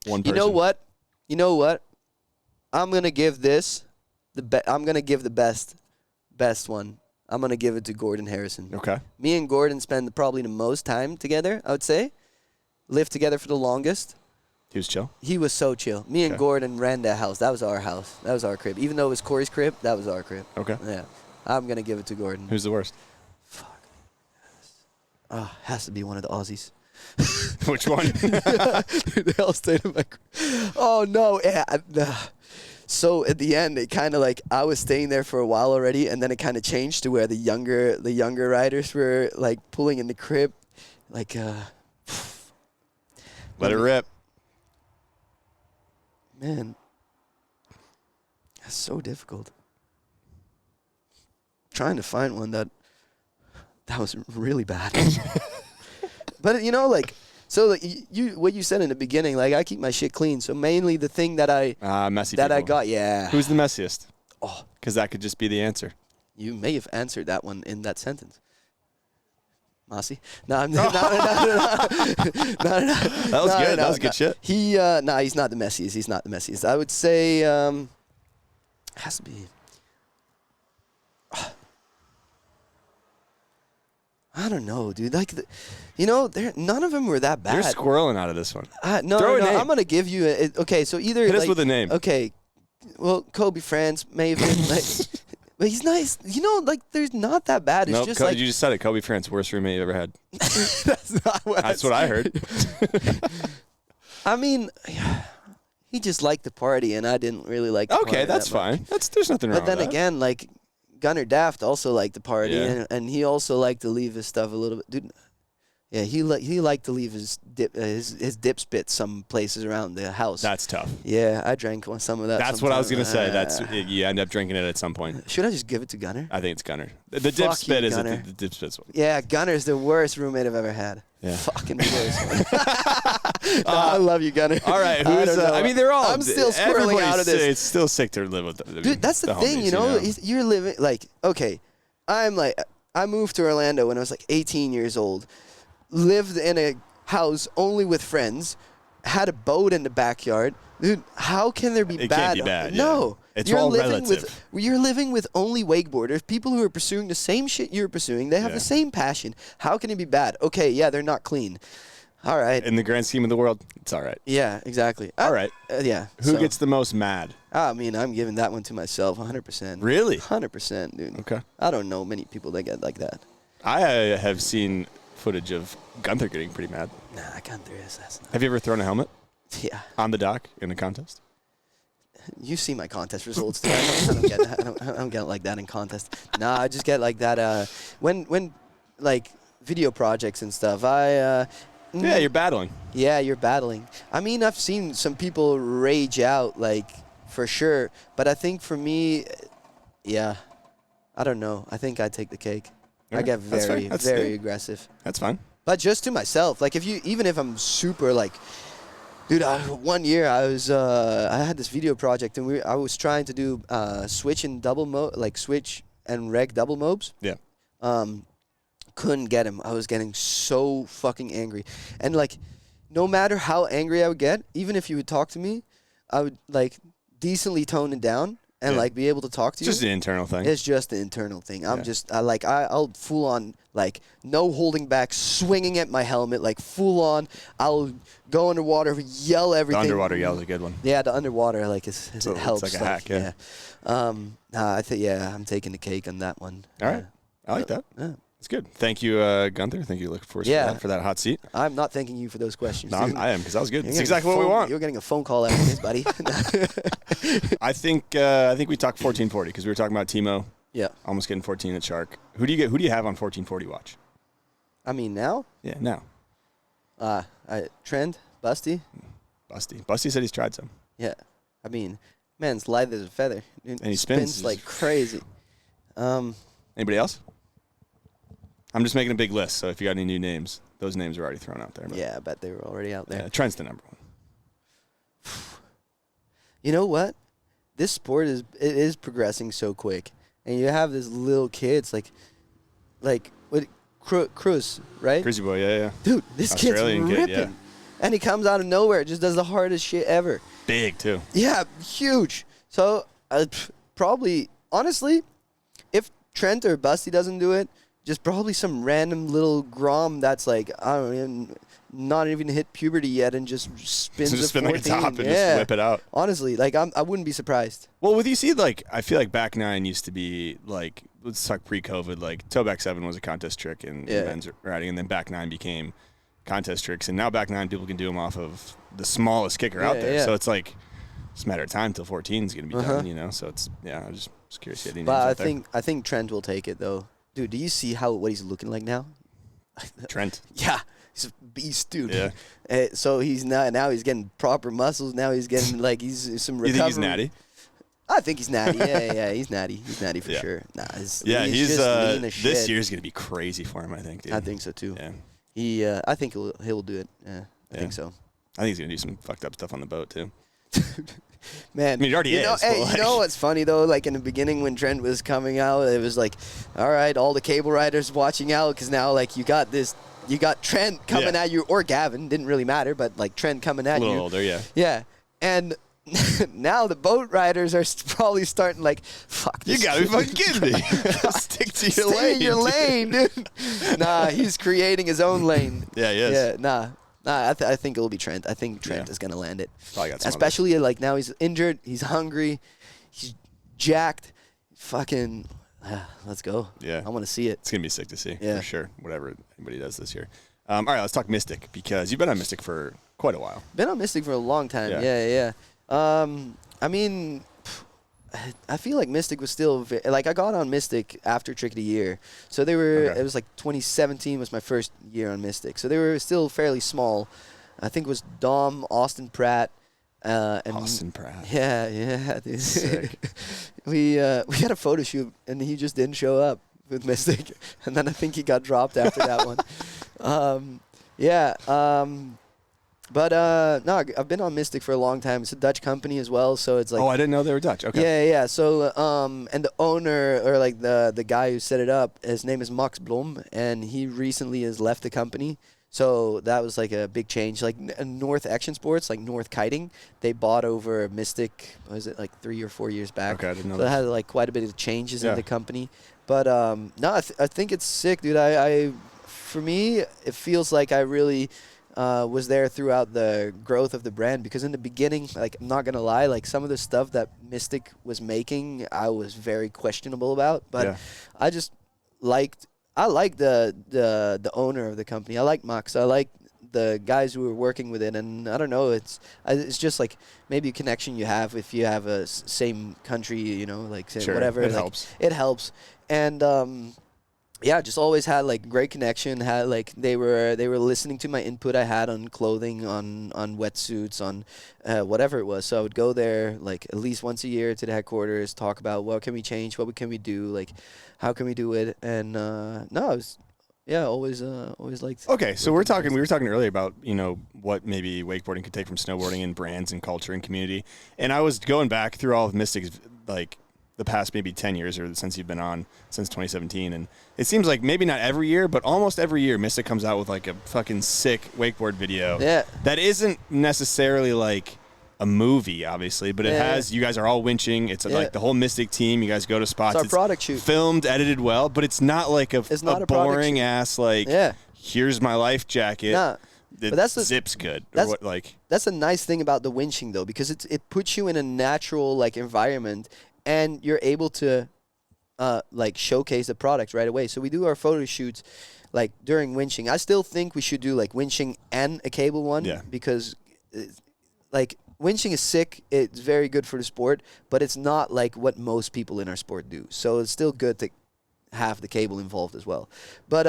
Speaker 4: One person.
Speaker 1: You know what? I'm gonna give this I'm gonna give the best one. I'm gonna give it to Gordon Harrison.
Speaker 4: Okay.
Speaker 1: Me and Gordon spend probably the most time together. I would say, lived together for the longest.
Speaker 4: He was chill.
Speaker 1: He was so chill. Me and Gordon ran that house. That was our house. That was our crib. Even though it was Corey's crib, that was our crib.
Speaker 4: Okay.
Speaker 1: Yeah. I'm gonna give it to Gordon.
Speaker 4: Who's the worst?
Speaker 1: Fuck. Has to be one of the Aussies.
Speaker 4: Which one?
Speaker 1: They all stayed in my crib. Oh no! Yeah. So at the end, it kind of like I was staying there for a while already, and then it kind of changed to where the younger riders were like pulling in the crib, like.
Speaker 4: Let it rip.
Speaker 1: Man, that's so difficult. Trying to find one that was really bad. But you know, like, so like what you said in the beginning, like I keep my shit clean. So mainly the thing that
Speaker 4: messy
Speaker 1: that
Speaker 4: people.
Speaker 1: I got, yeah.
Speaker 4: Who's the messiest?
Speaker 1: Oh,
Speaker 4: because that could just be the answer.
Speaker 1: You may have answered that one in that sentence. Massey? No, no.
Speaker 4: That was good. That was good shit.
Speaker 1: He's not the messiest. He's not the messiest. I would say has to be. I don't know, dude. Like, none of them were that bad.
Speaker 4: You're squirreling out of this one.
Speaker 1: No, I'm gonna give you okay. So either
Speaker 4: hit us with a name.
Speaker 1: Okay, well, Kobe France, maybe. But he's nice. You know, like, there's not that bad. It's just like...
Speaker 4: You just said it. Kobe France, worst roommate you ever had.
Speaker 1: That's not what
Speaker 4: That's what I heard.
Speaker 1: I mean, he just liked the party, and I didn't really like the party.
Speaker 4: Okay, that's fine. There's nothing wrong with that.
Speaker 1: But then again, like, Gunnar Daft also liked the party,
Speaker 4: Yeah.
Speaker 1: and he also liked to leave his stuff a little bit. Dude, yeah, he liked to leave his dip spit some places around the house.
Speaker 4: That's tough.
Speaker 1: Yeah, I drank some of that.
Speaker 4: That's what I was gonna say. That's you end up drinking it at some point.
Speaker 1: Should I just give it to Gunnar?
Speaker 4: I think it's Gunnar. The dip spit is the dip spit's one.
Speaker 1: Yeah, Gunnar's the worst roommate I've ever had.
Speaker 4: Yeah.
Speaker 1: Fucking worst. I love you, Gunnar.
Speaker 4: All right, I mean, they're all.
Speaker 1: I'm still squirreling out of this.
Speaker 4: It's still sick to live with.
Speaker 1: Dude, that's the thing,
Speaker 4: homies,
Speaker 1: You're living like okay. I moved to Orlando when I was like 18 years old. Lived in a house only with friends, had a boat in the backyard. Dude, how can there be
Speaker 4: it
Speaker 1: bad?
Speaker 4: Can't be bad.
Speaker 1: No.
Speaker 4: Yeah. It's all relative.
Speaker 1: You're living with only wakeboarders, people who are pursuing the same shit you're pursuing. They have the same passion. How can it be bad? Okay, yeah, they're not clean. All right.
Speaker 4: In the grand scheme of the world, it's all right.
Speaker 1: Yeah, exactly.
Speaker 4: All right.
Speaker 1: Yeah.
Speaker 4: Who gets the most mad?
Speaker 1: I mean, I'm giving that one to myself 100%.
Speaker 4: Really?
Speaker 1: 100%, dude.
Speaker 4: Okay.
Speaker 1: I don't know many people that get like that.
Speaker 4: I have seen footage of Gunther getting pretty mad.
Speaker 1: Nah, Gunther is.
Speaker 4: Have you ever thrown a helmet?
Speaker 1: Yeah.
Speaker 4: On the dock in a contest?
Speaker 1: You see my contest results. Dude. I don't get like that in contest. Nah, I just get like that when like video projects and stuff.
Speaker 4: Yeah, you're battling.
Speaker 1: Yeah, you're battling. I mean, I've seen some people rage out, like, for sure. But I think for me, yeah, I don't know. I think I'd take the cake.
Speaker 4: Okay.
Speaker 1: I get very aggressive.
Speaker 4: That's fine.
Speaker 1: But just to myself, like even if I'm super like Dude, one year I had this video project and I was trying to do switch and double switch and reg double mobs.
Speaker 4: Yeah.
Speaker 1: Couldn't get him. I was getting so fucking angry, and like, no matter how angry I would get, even if you would talk to me, I would like decently tone it down and like be able to talk to you.
Speaker 4: Just an internal thing.
Speaker 1: It's just an internal thing. I'll full on like no holding back, swinging at my helmet like full on. I'll go underwater, yell everything.
Speaker 4: The underwater yell is a good one.
Speaker 1: Yeah, the underwater it helps.
Speaker 4: It's like a hack. Yeah.
Speaker 1: I think I'm taking the cake on that one.
Speaker 4: All right, I like that.
Speaker 1: Yeah.
Speaker 4: It's good. Thank you, Gunther. Thank you, looking forward for that hot seat.
Speaker 1: I'm not thanking you for those questions.
Speaker 4: No, I am because that was good. It's exactly what we want.
Speaker 1: You're getting a phone call after this, buddy.
Speaker 4: I think we talked 1440 because we were talking about Timo.
Speaker 1: Yeah.
Speaker 4: Almost getting 14 at Shark. Who do you have on 1440 watch?
Speaker 1: I mean now?
Speaker 4: Yeah, now.
Speaker 1: Trend, Busty.
Speaker 4: Busty said he's tried some.
Speaker 1: Yeah. I mean, man's light as a feather.
Speaker 4: And he spins
Speaker 1: like crazy.
Speaker 4: Anybody else? I'm just making a big list, so if you got any new names, those names are already thrown out there. But
Speaker 1: yeah, I bet they were already out there.
Speaker 4: Yeah, Trent's the number one.
Speaker 1: You know what? This sport is progressing so quick, and you have this little kids like what Cruz, right?
Speaker 4: Cruzy boy, yeah.
Speaker 1: Dude, this
Speaker 4: Australian
Speaker 1: kid's ripping,
Speaker 4: kid, yeah.
Speaker 1: And he comes out of nowhere, just does the hardest shit ever.
Speaker 4: Big too.
Speaker 1: Yeah, huge. So probably, honestly, if Trent or Busty doesn't do it, just probably some random little Grom that's like, I don't know, not even hit puberty yet and just spins
Speaker 4: so just spin
Speaker 1: 14.
Speaker 4: like a top and just whip it out.
Speaker 1: Honestly, like I wouldn't be surprised.
Speaker 4: Well, with EC, like I feel like back nine used to be like, let's talk pre-COVID, like toe back 7 was a contest trick in men's riding, and then back 9 became contest tricks, and now back 9 people can do them off of the smallest kicker out there. Yeah. So it's like it's a matter of time till 14 is going to be done, you know. So it's I'm just curious.
Speaker 1: But I think Trent will take it though. Dude, do you see what he's looking like now?
Speaker 4: Trent.
Speaker 1: Yeah, he's a beast, dude.
Speaker 4: Yeah.
Speaker 1: So he's now he's getting proper muscles. Now he's getting like he's some recovery.
Speaker 4: You think he's natty?
Speaker 1: I think he's natty. Yeah, he's natty. He's natty for sure. Nah, he's just lean as shit.
Speaker 4: This year's gonna be crazy for him. I think, dude.
Speaker 1: I think so too.
Speaker 4: Yeah.
Speaker 1: I think he'll do it. Yeah, I think so.
Speaker 4: I think he's gonna do some fucked up stuff on the boat too.
Speaker 1: Man,
Speaker 4: I mean, he already is.
Speaker 1: You know what's funny though? Like in the beginning when Trent was coming out, it was like, all right, all the cable riders watching out because now like you got Trent coming at you, or Gavin, didn't really matter, but like Trent coming at you.
Speaker 4: A little older, yeah.
Speaker 1: Yeah, and now the boat riders are probably starting like, fuck this.
Speaker 4: You gotta be fucking kidding me. Stick to your lane.
Speaker 1: Stay in your lane, dude. Nah, he's creating his own lane.
Speaker 4: Yeah, he is.
Speaker 1: Yeah, nah, I think it'll be Trent. I think Trent is going to land it.
Speaker 4: Probably got some
Speaker 1: especially like now he's injured, he's hungry, he's jacked. Fucking, let's go.
Speaker 4: Yeah.
Speaker 1: I want to see it.
Speaker 4: It's going to be sick to see, for sure, whatever anybody does this year. All right, let's talk Mystic, because you've been on Mystic for quite a while.
Speaker 1: Been on Mystic for a long time, yeah. I mean, I feel like Mystic was still like I got on Mystic after Trick of the Year, so they were. It was like 2017 was my first year on Mystic, so they were still fairly small. I think it was Dom, Austin Pratt, and
Speaker 4: Austin Pratt.
Speaker 1: Yeah.
Speaker 4: Sick.
Speaker 1: we had a photo shoot and he just didn't show up with Mystic, and then I think he got dropped after that one. But no, I've been on Mystic for a long time. It's a Dutch company as well, so it's like.
Speaker 4: Oh, I didn't know they were Dutch. Okay.
Speaker 1: Yeah. So and the owner, or like the guy who set it up, his name is Max Blom, and he recently has left the company. So that was like a big change. Like North Action Sports, like North Kiting, they bought over Mystic. What was it, like 3 or 4 years back?
Speaker 4: Okay, I didn't know
Speaker 1: so
Speaker 4: that.
Speaker 1: It had like quite a bit of changes in the company. But no, I think it's sick, dude. I for me, it feels like I really. Was there throughout the growth of the brand, because in the beginning, like I'm not gonna lie, like some of the stuff that Mystic was making, I was very questionable about. But I just liked the owner of the company. I like Max. I like the guys who were working with it, and I don't know. It's just like maybe a connection you have if you have a same country, you know, like whatever.
Speaker 4: It helps.
Speaker 1: It helps, and. Yeah, just always had like great connection. Had like they were listening to my input I had on clothing, on wetsuits, on whatever it was. So I would go there like at least once a year to the headquarters, talk about what can we change, what can we do, like how can we do it. And no, Yeah, always liked.
Speaker 4: Okay, so we were talking earlier about, what maybe wakeboarding could take from snowboarding and brands and culture and community. And I was going back through all of Mystic's, like, the past maybe 10 years or since you've been on, since 2017. And it seems like maybe not every year, but almost every year Mystic comes out with, like, a fucking sick wakeboard video.
Speaker 1: Yeah.
Speaker 4: That isn't necessarily, like, a movie, obviously, but it has, you guys are all winching. It's like the whole Mystic team. You guys go to spots.
Speaker 1: It's our product shoot.
Speaker 4: Filmed, edited well, but it's not like a boring ass, like, here's my life jacket.
Speaker 1: Nah.
Speaker 4: But zip's good.
Speaker 1: That's the nice thing about the winching, though, because it puts you in a natural, like, environment, and you're able to, like, showcase the product right away. So we do our photo shoots, like, during winching. I still think we should do, like, winching and a cable one because, like, winching is sick. It's very good for the sport, but it's not like what most people in our sport do. So it's still good to have the cable involved as well. But,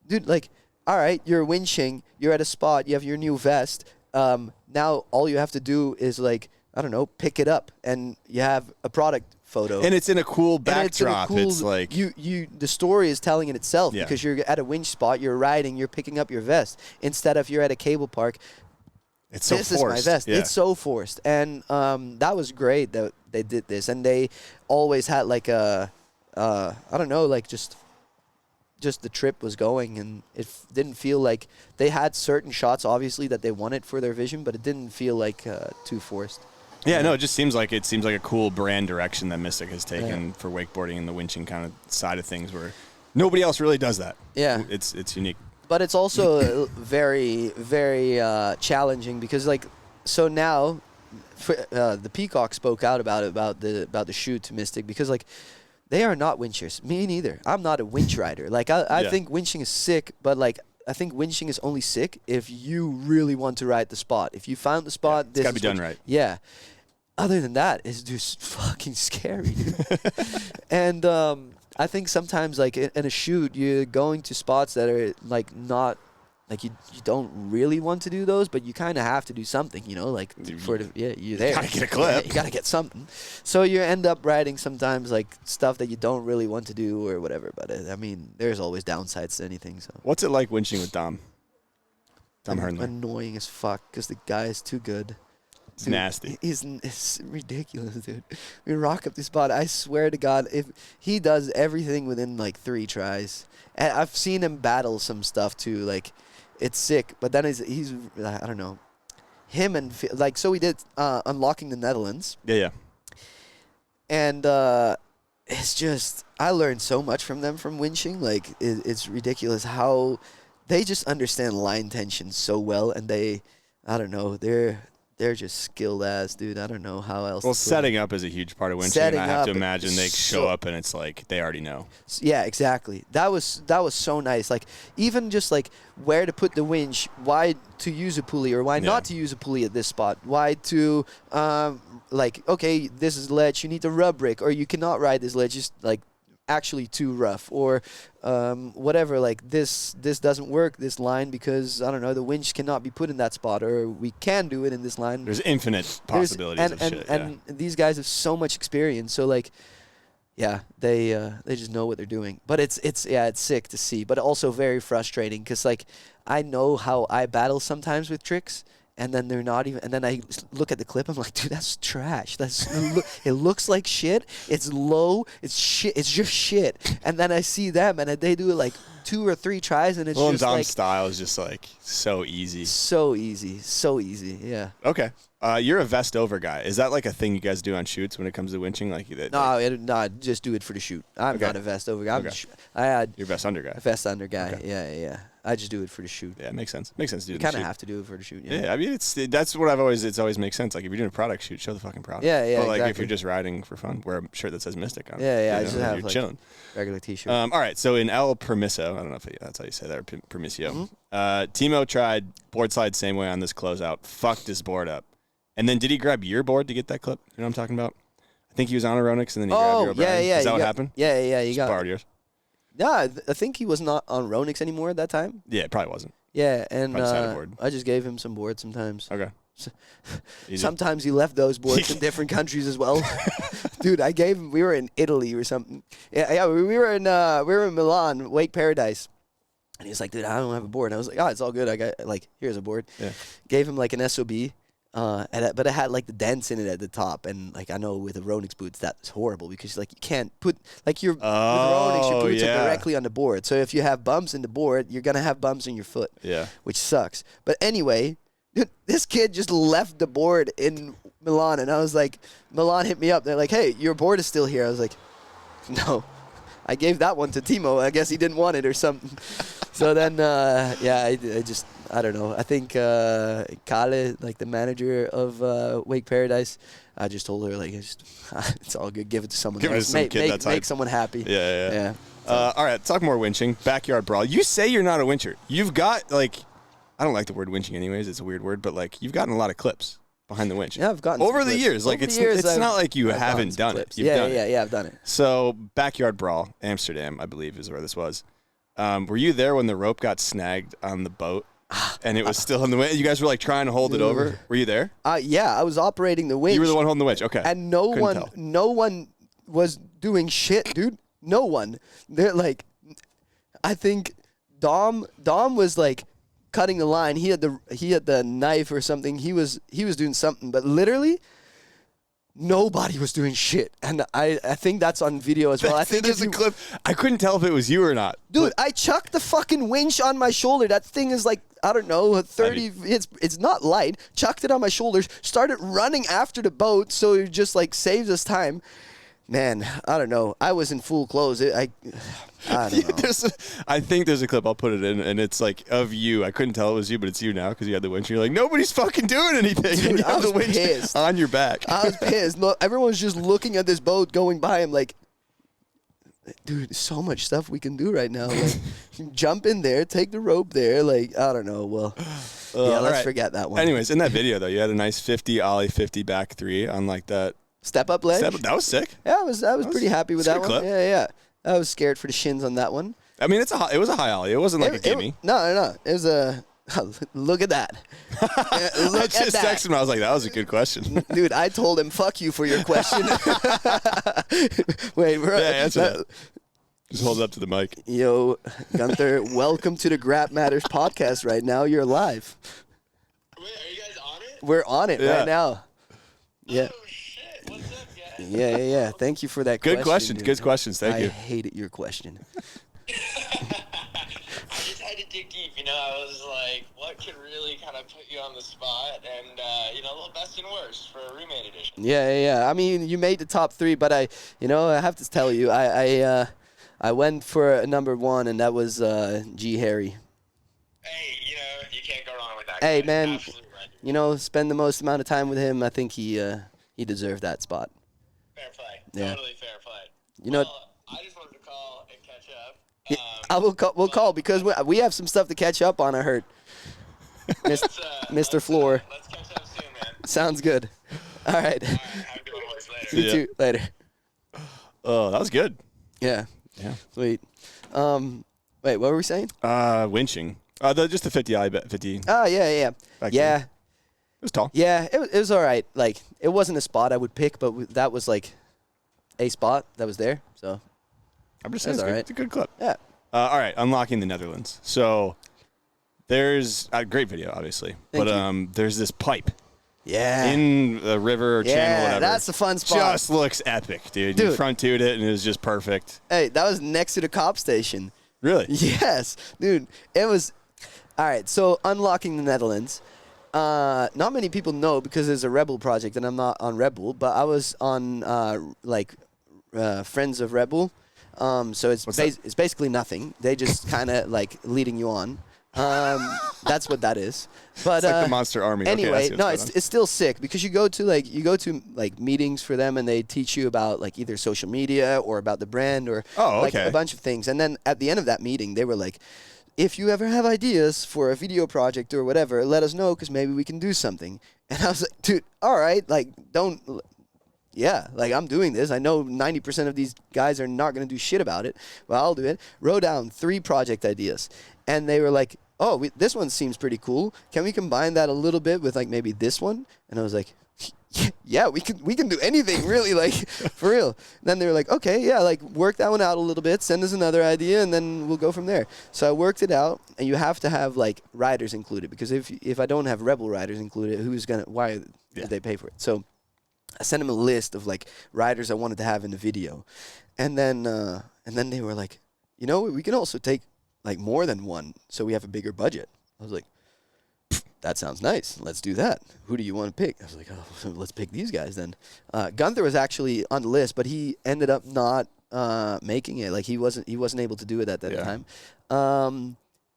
Speaker 1: dude, like, all right, you're winching. You're at a spot. You have your new vest. Now all you have to do is, like, I don't know, pick it up, and you have a product photo.
Speaker 4: And it's in a cool backdrop. It's like
Speaker 1: the story is telling it itself because you're at a winch spot. You're riding. You're picking up your vest instead of you're at a cable park.
Speaker 4: It's so
Speaker 1: this
Speaker 4: forced.
Speaker 1: Is my vest. Yeah. It's so forced. And that was great that they did this. And they always had like I don't know, like just the trip was going, and it didn't feel like they had certain shots, obviously, that they wanted for their vision, but it didn't feel like too forced.
Speaker 4: Yeah, no, it just seems like a cool brand direction that Mystic has taken for wakeboarding and the winching kind of side of things where nobody else really does that.
Speaker 1: Yeah.
Speaker 4: It's unique.
Speaker 1: But it's also very, very challenging because, like, so now the Peacock spoke out about the shoot to Mystic because, like, they are not winchers. Me neither. I'm not a winch rider. Like, I think winching is sick, but, like, I think winching is only sick if you really want to ride the spot. If you found the spot,
Speaker 4: it's got to be done right.
Speaker 1: Yeah. Other than that, it's just fucking scary, dude. And I think sometimes, like, in a shoot, you're going to spots that are, like, not, like, you don't really want to do those, but you kind of have to do something, like, you're there. You
Speaker 4: gotta get a clip.
Speaker 1: You gotta get something. So you end up riding sometimes, like, stuff that you don't really want to do or whatever. But, I mean, there's always downsides to anything. So
Speaker 4: what's it like winching with Dom Hernley?
Speaker 1: Annoying as fuck because the guy is too good.
Speaker 4: It's nasty.
Speaker 1: It's ridiculous, dude. We rock up this spot. I swear to God, if he does everything within, like, 3 tries. And I've seen him battle some stuff, too. Like, it's sick. But then he's I don't know. Him and, like, so we did Unlocking the Netherlands.
Speaker 4: Yeah.
Speaker 1: And it's just, I learned so much from them from winching. Like, it's ridiculous how they just understand line tension so well. And I don't know, they're just skilled ass, dude. I don't know how else.
Speaker 4: Well, setting up is a huge part of winching. And I have to imagine they show up and it's like they already know.
Speaker 1: Yeah, exactly. That was so nice. Like, even just like where to put the winch, why to use a pulley or why not to use a pulley at this spot, why to like, okay, this is ledge, you need to rub brick, or you cannot ride this ledge, just like actually too rough, or whatever, like this doesn't work, this line, because I don't know, the winch cannot be put in that spot, or we can do it in this line.
Speaker 4: There's infinite possibilities of shit.
Speaker 1: And these guys have so much experience, so like, yeah, they just know what they're doing. But it's sick to see, but also very frustrating because, like, I know how I battle sometimes with tricks. And then they're not even. And then I look at the clip. I'm like, dude, that's trash. It looks like shit. It's low. It's shit. It's just shit. And then I see them, and they do it like 2 or 3 tries, and it's just like
Speaker 4: style is just like so easy.
Speaker 1: So easy. Yeah.
Speaker 4: Okay. You're a vest over guy. Is that like a thing you guys do on shoots when it comes to winching?
Speaker 1: No, I just do it for the shoot. I'm not a vest over guy.
Speaker 4: You're vest under guy.
Speaker 1: Vest under guy.
Speaker 4: Okay.
Speaker 1: Yeah. I just do it for the shoot.
Speaker 4: Yeah, it makes sense. Makes sense to do.
Speaker 1: You kind of have to do it for the shoot.
Speaker 4: Yeah, I mean, that's what it's always makes sense. Like, if you're doing a product shoot, show the fucking product.
Speaker 1: Yeah,
Speaker 4: But like,
Speaker 1: exactly.
Speaker 4: if you're just riding for fun, wear a shirt that says Mystic on it.
Speaker 1: Yeah, I just have
Speaker 4: you're
Speaker 1: like
Speaker 4: chilling.
Speaker 1: Regular t-shirt.
Speaker 4: All right, so in El Permiso, I don't know if that's how you say that, or Permisio. Timo tried board slide same way on this closeout. Fucked his board up. And then did he grab your board to get that clip? You know what I'm talking about? I think he was on Aronix, and then he grabbed your O'Brien.
Speaker 1: Yeah.
Speaker 4: Is that what happened?
Speaker 1: Yeah. You got
Speaker 4: borrowed yours.
Speaker 1: Yeah, I think he was not on Ronix anymore at that time.
Speaker 4: Yeah, it probably wasn't.
Speaker 1: Yeah, and
Speaker 4: board.
Speaker 1: I just gave him some boards sometimes.
Speaker 4: Okay.
Speaker 1: Sometimes he left those boards in different countries as well. Dude, I gave him. We were in Italy or something. Yeah. We were in Milan, Wake Paradise, And he was like, dude, I don't have a board. And I was like, oh, it's all good. I got, like, here's a board.
Speaker 4: Yeah.
Speaker 1: Gave him, like, an SOB. But it had, like, the dents in it at the top. And, like, I know with the Ronix boots, that's horrible because, like, you can't put, like, with Ronix, your boots are directly on the board. So if you have bumps in the board, you're going to have bumps in your foot, which sucks. But anyway, this kid just left the board in Milan. And I was like, Milan hit me up. They're like, hey, your board is still here. I was like, no. I gave that one to Timo. I guess he didn't want it or something. So then, I don't know. I think Kale, like the manager of Wake Paradise, I just told her, like, it's all good. Give it to someone else. Make someone happy.
Speaker 4: Yeah. All right, talk more winching. Backyard brawl. You say you're not a wincher. You've got, like, I don't like the word winching anyways. It's a weird word. But, like, you've gotten a lot of clips behind the winch.
Speaker 1: Yeah, I've gotten
Speaker 4: over the years. Like, it's not like you haven't done it. You've done it.
Speaker 1: Yeah, I've done it.
Speaker 4: So, Backyard Brawl, Amsterdam, I believe, is where this was. Were you there when the rope got snagged on the boat and it was still in the wind? You guys were, like, trying to hold it over? Were you there?
Speaker 1: Yeah, I was operating the winch.
Speaker 4: You were the one holding the winch, okay.
Speaker 1: And no one was doing shit, dude. No one. They're like, I think Dom was, like, cutting the line. He had the knife or something. He was doing something, but literally nobody was doing shit. And I think that's on video as well. I think
Speaker 4: there's a clip. I couldn't tell if it was you or not.
Speaker 1: Dude, I chucked the fucking winch on my shoulder. That thing is like, I don't know, 30. It's not light. Chucked it on my shoulders. Started running after the boat, so it just like saves us time. Man, I don't know. I was in full clothes. I don't know.
Speaker 4: I think there's a clip. I'll put it in, and it's like of you. I couldn't tell it was you, but it's you now because you had the winch. You're like, nobody's fucking doing anything.
Speaker 1: Dude,
Speaker 4: and you have the winch
Speaker 1: pissed.
Speaker 4: On your back.
Speaker 1: I was pissed. Look, everyone's just looking at this boat going by. I'm like, dude, there's so much stuff we can do right now. Like, jump in there, take the rope there. Like, I don't know. Well, let's forget that one.
Speaker 4: Anyways, in that video though, you had a nice 50 ollie, 50 back 3 on like that.
Speaker 1: Step up ledge.
Speaker 4: That was sick.
Speaker 1: Yeah, I was pretty happy with that one.
Speaker 4: Clip.
Speaker 1: Yeah. I was scared for the shins on that one.
Speaker 4: I mean, it was a high ollie. It wasn't like a gimme.
Speaker 1: No. It was a look at that.
Speaker 4: I just texted him. I was like, that was a good question.
Speaker 1: Dude, I told him, fuck you for your question. Wait,
Speaker 4: answer that. Just hold it up to the mic.
Speaker 1: Yo, Gunther, welcome to the Grab Matters podcast right now. You're live.
Speaker 8: Wait, are you guys on it?
Speaker 1: We're on it right now. Yeah.
Speaker 8: Oh, shit. What's up, guys?
Speaker 1: Yeah. Thank you for that
Speaker 4: Good
Speaker 1: question.
Speaker 4: Good questions. Thank you.
Speaker 1: I hated your question.
Speaker 8: I just had to dig deep, I was like, what could really kind of put you on the spot? And, a little best and worst for a roommate edition.
Speaker 1: Yeah. I mean, you made the top 3, but I have to tell you, I went for a number 1, and that was G. Harry.
Speaker 8: Hey, you can't go wrong with that.
Speaker 1: Hey,
Speaker 8: guy.
Speaker 1: man, spend the most amount of time with him. I think he deserved that spot.
Speaker 8: Fair play.
Speaker 1: Yeah.
Speaker 8: Totally fair play. I just wanted to call and catch up.
Speaker 1: We'll call because we have some stuff to catch up on, I heard. Mr. Floor.
Speaker 8: Let's catch up soon, man.
Speaker 1: Sounds good. All right.
Speaker 8: Have a good one, boys. Later.
Speaker 1: You too. Later.
Speaker 4: Oh, that was good.
Speaker 1: Yeah. Sweet. Wait, what were we saying?
Speaker 4: Winching. Just the 50 I bet 50.
Speaker 1: Oh, yeah. Yeah.
Speaker 4: It was tall.
Speaker 1: Yeah, it was all right. Like, it wasn't a spot I would pick, but that was like a spot that was there. So
Speaker 4: I'm just saying it's a good clip.
Speaker 1: Yeah.
Speaker 4: All right, unlocking the Netherlands. So there's a great video, obviously, there's this pipe.
Speaker 1: Yeah.
Speaker 4: In the river or channel, whatever.
Speaker 1: That's a fun spot.
Speaker 4: Just looks epic, dude. You front-toed it, and it was just perfect.
Speaker 1: Hey, that was next to the cop station.
Speaker 4: Really?
Speaker 1: Yes, dude. It was. All right, so unlocking the Netherlands. Not many people know because it's a Rebel project, and I'm not on Rebel, but I was on Friends of Rebel. So it's basically nothing. They just kind of like leading you on. That's what that is. But
Speaker 4: it's like the Monster Army.
Speaker 1: Anyway, it's still sick because you go to meetings for them and they teach you about like either social media or about the brand or like a bunch of things. And then at the end of that meeting, they were like, if you ever have ideas for a video project or whatever, let us know because maybe we can do something. And I was like, dude, all right, like I'm doing this. I know 90% of these guys are not going to do shit about it, but I'll do it. Wrote down 3 project ideas. And they were like, oh, this one seems pretty cool. Can we combine that a little bit with like maybe this one? And I was like, yeah, we can do anything really, like for real. And then they were like, okay, yeah, like work that one out a little bit, send us another idea, and then we'll go from there. So I worked it out, and you have to have like riders included, because if I don't have Rebel riders included, why did they pay for it? So I sent them a list of like riders I wanted to have in the video, and then they were like, you know, we can also take like more than one, so we have a bigger budget. I was like, that sounds nice. Let's do that. Who do you want to pick? I was like, oh, let's pick these guys then. Gunther was actually on the list, but he ended up not making it. Like he wasn't able to do it at that time.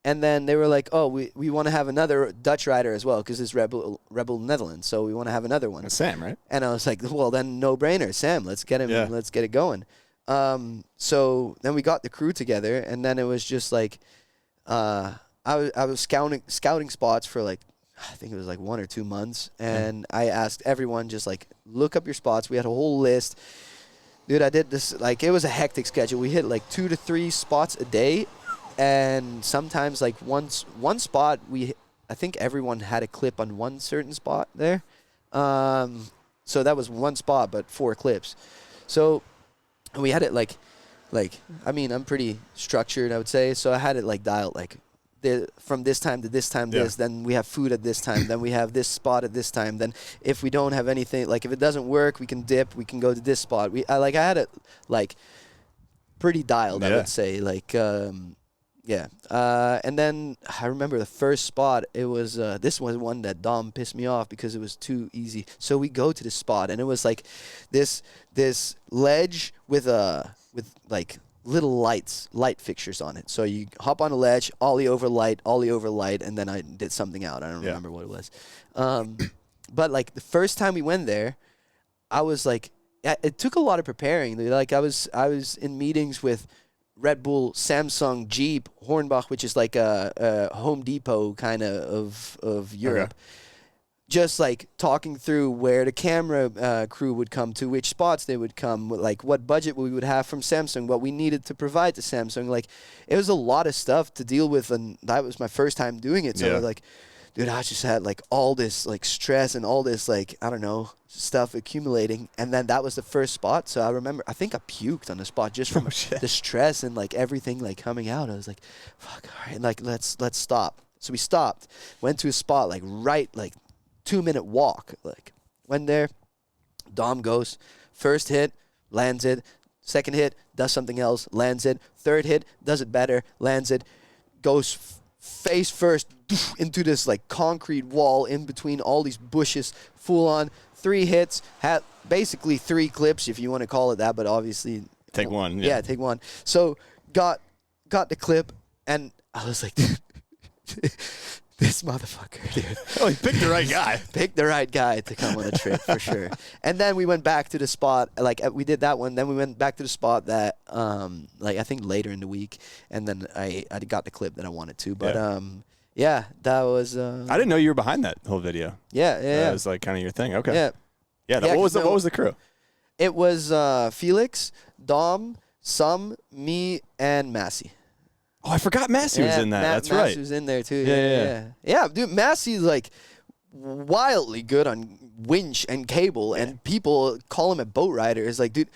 Speaker 1: And then they were like, oh, we want to have another Dutch rider as well, because it's Rebel Netherlands, so we want to have another one.
Speaker 4: That's Sam, right?
Speaker 1: And I was like, well, then no brainer, Sam. Let's get him. Yeah. Let's get it going. So then we got the crew together, and then it was just like, I was scouting spots for like, I think it was like 1 or 2 months, and I asked everyone, just like, look up your spots. We had a whole list. Dude, I did this, like, it was a hectic schedule. We hit like 2 to 3 spots a day, and sometimes like one spot, I think everyone had a clip on one certain spot there. So that was one spot, but 4 clips. So we had it like, I mean, I'm pretty structured, I would say. So I had it like dialed, like, from this time to this time, this, then we have food at this time, then we have this spot at this time, then if we don't have anything, like if it doesn't work, we can dip, we can go to this spot. I had it like pretty dialed, I would say, like, and then I remember the first spot, it was, this was one that Dom pissed me off because it was too easy. So we go to the spot, and it was like this ledge with like little light fixtures on it. So you hop on a ledge, ollie over light, and then I did something out. I don't remember what it was. But like the first time we went there, I was like, it took a lot of preparing. Like I was in meetings with Red Bull, Samsung, Jeep, Hornbach, which is like a Home Depot kind of Europe. Okay. Just like talking through where the camera crew would come to, which spots they would come, like what budget we would have from Samsung, what we needed to provide to Samsung. Like it was a lot of stuff to deal with, and that was my first time doing it. So I was like, dude, I just had like all this like stress and all this like, I don't know, stuff accumulating. And then that was the first spot. So I remember, I think I puked on the spot just from the stress and like everything like coming out. I was like, fuck, all right, like let's stop. So we stopped, went to a spot like right, like 2-minute walk. Like went there, Dom goes, first hit, lands it, second hit, does something else, lands it, third hit, does it better, lands it, goes face first into this like concrete wall in between all these bushes, full on 3 hits, had basically 3 clips if you want to call it that, but obviously
Speaker 4: take one.
Speaker 1: Yeah, take one. So got the clip, and I was like, this motherfucker, dude.
Speaker 4: Oh, he picked the right guy.
Speaker 1: Picked the right guy to come on a trip, for sure. And then we went back to the spot, like we did that one. Then we went back to the spot that, like I think later in the week, and then I got the clip that I wanted to. But that was.
Speaker 4: I didn't know you were behind that whole video.
Speaker 1: Yeah.
Speaker 4: That was like kind of your thing. Okay.
Speaker 1: Yeah.
Speaker 4: What was the crew?
Speaker 1: It was Felix, Dom, me, and Massey.
Speaker 4: Oh, I forgot Massey was in that. That's right.
Speaker 1: Massey was in there too. Yeah, dude, Massey's like wildly good on winch and cable, and people call him a boat rider. It's like, dude,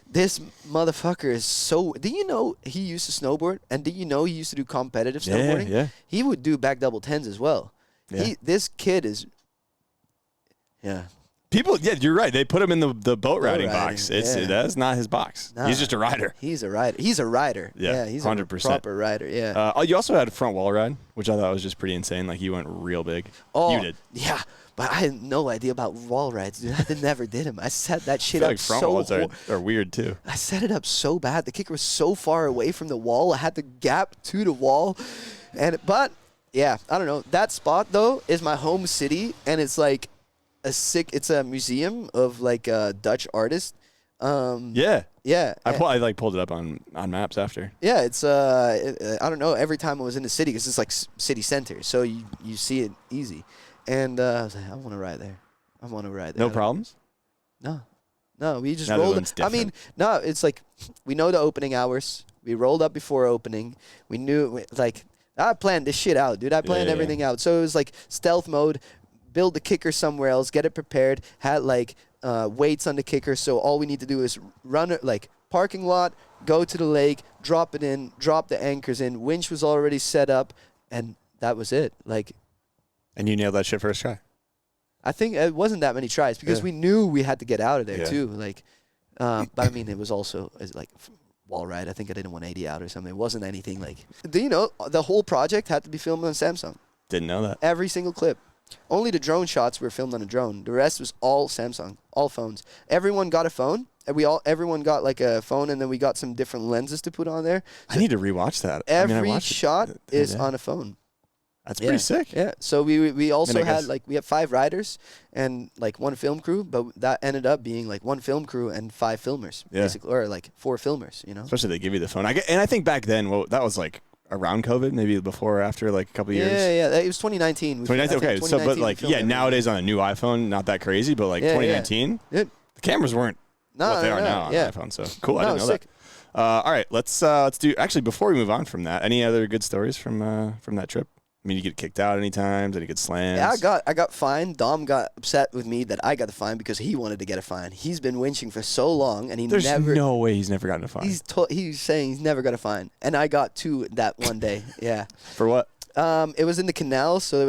Speaker 1: this motherfucker is so. Do you know he used to snowboard? And do you know he used to do competitive snowboarding?
Speaker 4: Yeah. He
Speaker 1: would do back double 10s as well. Yeah. This kid is. Yeah.
Speaker 4: People, you're right. They put him in the boat riding box. That's not his box. Nah, he's just a rider.
Speaker 1: He's a rider.
Speaker 4: Yeah,
Speaker 1: he's
Speaker 4: 100%.
Speaker 1: a proper rider. Yeah.
Speaker 4: You also had a front wall ride, which I thought was just pretty insane. Like you went real big.
Speaker 1: Oh,
Speaker 4: you did.
Speaker 1: Yeah, but I had no idea about wall rides, dude. I never did them. I set that shit
Speaker 4: I feel
Speaker 1: up
Speaker 4: like front
Speaker 1: so.
Speaker 4: walls are weird too.
Speaker 1: I set it up so bad. The kicker was so far away from the wall. I had the gap to the wall, but yeah, I don't know. That spot though is my home city, and it's like. It's a museum of like a Dutch artist.
Speaker 4: Yeah. I like pulled it up on maps after.
Speaker 1: Yeah, it's I don't know. Every time I was in the city, because it's like city center, so you see it easy. And I was like, I want to ride there.
Speaker 4: No problems.
Speaker 1: No, we just rolled. I mean, no, it's like we know the opening hours. We rolled up before opening. We knew like I planned this shit out, dude. I planned everything out. So it was like stealth mode. Build the kicker somewhere else, get it prepared, had like weights on the kicker, so all we need to do is run it, like parking lot, go to the lake, drop it in, drop the anchors in. Winch was already set up, and that was it. Like,
Speaker 4: and you nailed that shit first try.
Speaker 1: I think it wasn't that many tries because we knew we had to get out of there too. Like, but I mean, it was also like wall ride. I think I did a 180 out or something. It wasn't anything like. Do you know the whole project had to be filmed on Samsung?
Speaker 4: Didn't know that.
Speaker 1: Every single clip. Only the drone shots were filmed on a drone. The rest was all Samsung, all phones. Everyone got a phone, and everyone got like a phone, and then we got some different lenses to put on there. So
Speaker 4: I need to rewatch that.
Speaker 1: Every shot is on a phone.
Speaker 4: That's pretty sick.
Speaker 1: Yeah. So we also had like we had 5 riders and like 1 film crew, but that ended up being like 1 film crew and 5 filmers, basically, or like 4 filmers. You know.
Speaker 4: Especially they give you the phone. And I think back then, that was like around COVID, maybe before or after, like a couple of years.
Speaker 1: Yeah. It was 2019.
Speaker 4: 2019. Okay. So, but like, nowadays on a new iPhone, not that crazy, but like 2019, the cameras weren't what they are now on iPhone. So cool. I didn't know that. All right. Let's do. Actually, before we move on from that, any other good stories from that trip? I mean, you get kicked out anytime, any good slams?
Speaker 1: Yeah, I got fined. Dom got upset with me that I got the fine because he wanted to get a fine. He's been winching for so long, and
Speaker 4: There's no way he's never gotten a fine.
Speaker 1: He's saying he's never got a fine, and I got 2 that one day. Yeah.
Speaker 4: For what?
Speaker 1: It was in the canals, so that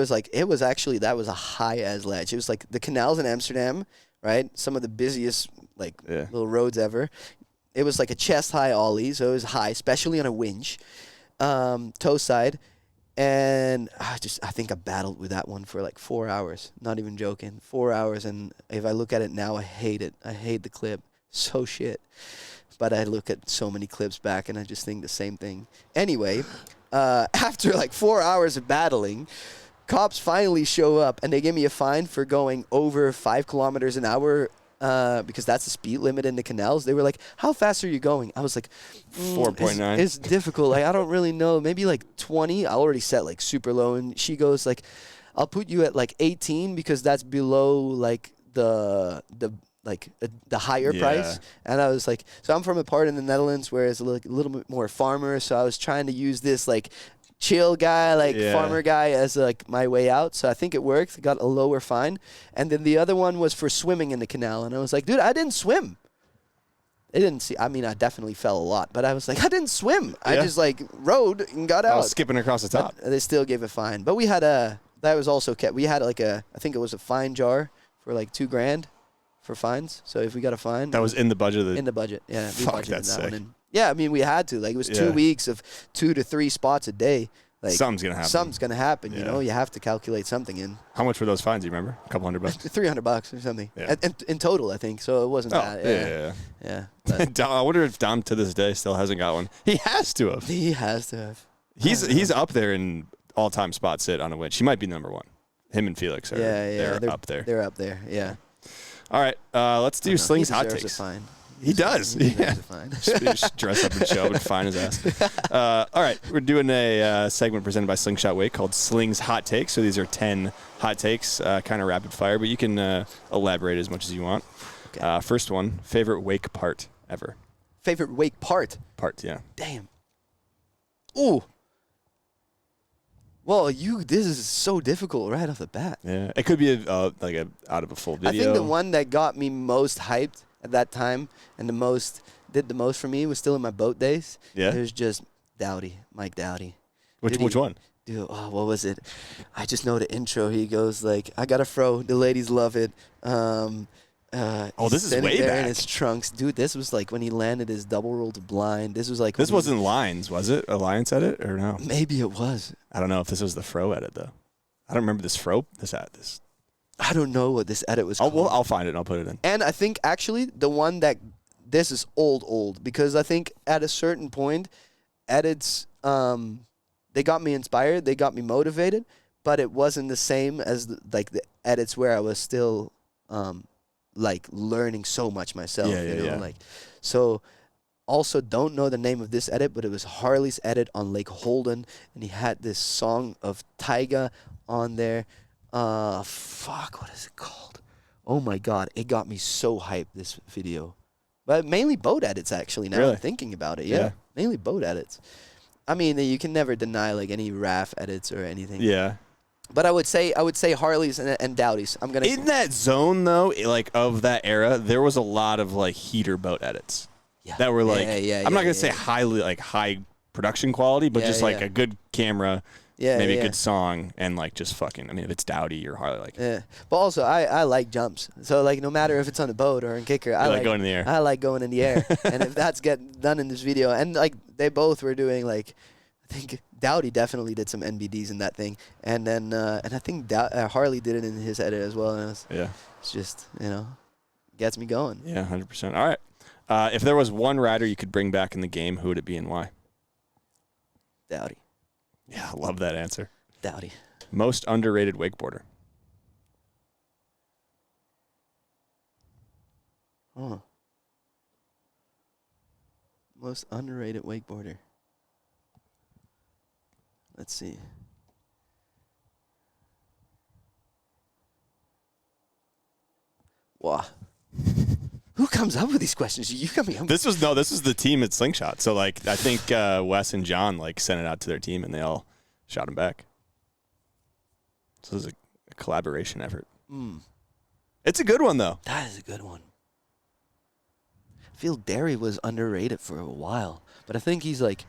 Speaker 1: was a high as ledge. It was like the canals in Amsterdam, right? Some of the busiest little roads ever. It was like a chest high ollie, so it was high, especially on a winch, toe side. And I think I battled with that one for like 4 hours. Not even joking. 4 hours. And if I look at it now, I hate it. I hate the clip. So shit. But I look at so many clips back and I just think the same thing. Anyway, after like 4 hours of battling, cops finally show up and they give me a fine for going over 5 kilometers an hour. Because that's the speed limit in the canals. They were like, how fast are you going? I was like,
Speaker 4: 4.9.
Speaker 1: It's difficult. Like, I don't really know. Maybe like 20. I already set like super low. And she goes like, I'll put you at like 18 because that's below like the higher price. And I was like, so I'm from a part in the Netherlands where it's a little bit more farmer. So I was trying to use this like chill guy, farmer guy as like my way out. So I think it worked. Got a lower fine. And then the other one was for swimming in the canal. And I was like, dude, I didn't swim. I definitely fell a lot, but I was like, I didn't swim. I just like rode and got out.
Speaker 4: Skipping across the top.
Speaker 1: But they still gave a fine. But we had that was also kept. We had like I think it was a fine jar for like $2,000 for fines. So if we got a fine.
Speaker 4: That was in the budget.
Speaker 1: In the budget. Yeah.
Speaker 4: Fuck, that's sick.
Speaker 1: Yeah, I mean, we had to. Like, it was 2 weeks of 2 to 3 spots a day. Like,
Speaker 4: something's going to happen.
Speaker 1: You know? You have to calculate something in.
Speaker 4: How much were those fines, do you remember? A couple $100?
Speaker 1: $300 or something.
Speaker 4: Yeah.
Speaker 1: In total, I think. So it wasn't that. Yeah.
Speaker 4: I wonder if Dom to this day still hasn't got one. He has to have.
Speaker 1: He has to have.
Speaker 4: He's up there in all-time spot sit on a winch. He might be number 1. Him and Felix are they're up there.
Speaker 1: They're up there, yeah.
Speaker 4: All right, let's do Slings Hot Takes.
Speaker 1: He deserves a fine.
Speaker 4: He does. Yeah. Just dress up and show up and fine his ass. All right. We're doing a segment presented by Slingshot Wake called Slings Hot Takes. So these are 10 hot takes, kind of rapid fire, but you can elaborate as much as you want. Okay. First one, favorite wake part ever.
Speaker 1: Favorite wake part?
Speaker 4: Part, yeah.
Speaker 1: Damn. Ooh. Well, this is so difficult right off the bat.
Speaker 4: Yeah. It could be out of a full video.
Speaker 1: I think the one that got me most hyped at that time and did the most for me was still in my boat days.
Speaker 4: Yeah.
Speaker 1: It was just Dowdy, Mike Dowdy.
Speaker 4: Which one?
Speaker 1: Dude, what was it? I just know the intro. He goes like, I got a fro. The ladies love it.
Speaker 4: This is way back.
Speaker 1: In his trunks. Dude, this was like when he landed his double roll to blind. This was like...
Speaker 4: This wasn't Lines, was it? Alliance edit or no?
Speaker 1: Maybe it was.
Speaker 4: I don't know if this was the fro edit, though. I don't remember this fro. This.
Speaker 1: I don't know what this edit was called.
Speaker 4: I'll find it and I'll put it in.
Speaker 1: And I think actually the one that... This is old, because I think at a certain point, edits... they got me inspired. They got me motivated. But it wasn't the same as the edits where I was still... learning so much myself, so also don't know the name of this edit, but it was Harley's edit on Lake Holden, and he had this song of Tyga on there. What is it called? Oh my God, it got me so hyped, this video. But mainly boat edits, actually, now I'm thinking about it. Yeah, mainly boat edits. I mean, you can never deny like any RAF edits or anything.
Speaker 4: Yeah.
Speaker 1: But I would say Harleys and Dowdies. I'm gonna
Speaker 4: in that zone though, like of that era, there was a lot of like heater boat edits that were like I'm not gonna say high production quality, but just like a good camera, maybe a good song, and like just fucking. I mean, if it's Dowdy or Harley, like
Speaker 1: But also, I like jumps. So like, no matter if it's on a boat or in kicker, I like
Speaker 4: going in the air.
Speaker 1: I like going in the air, and if that's done in this video, and like they both were doing like, I think Dowdy definitely did some NBDs in that thing, and then and I think Harley did it in his edit as well. And it's just gets me going.
Speaker 4: Yeah, 100%. All right, if there was one rider you could bring back in the game, who would it be and why?
Speaker 1: Dowdy.
Speaker 4: Yeah, I love that answer.
Speaker 1: Dowdy.
Speaker 4: Most underrated wakeboarder.
Speaker 1: Oh. Most underrated wakeboarder. Let's see. Wow. Who comes up with these questions? You coming up?
Speaker 4: This was the team at Slingshot. So like I think Wes and John like sent it out to their team and they all shot him back. So it was a collaboration effort. It's a good one though.
Speaker 1: That is a good one. I feel Derry was underrated for a while, but I think he's like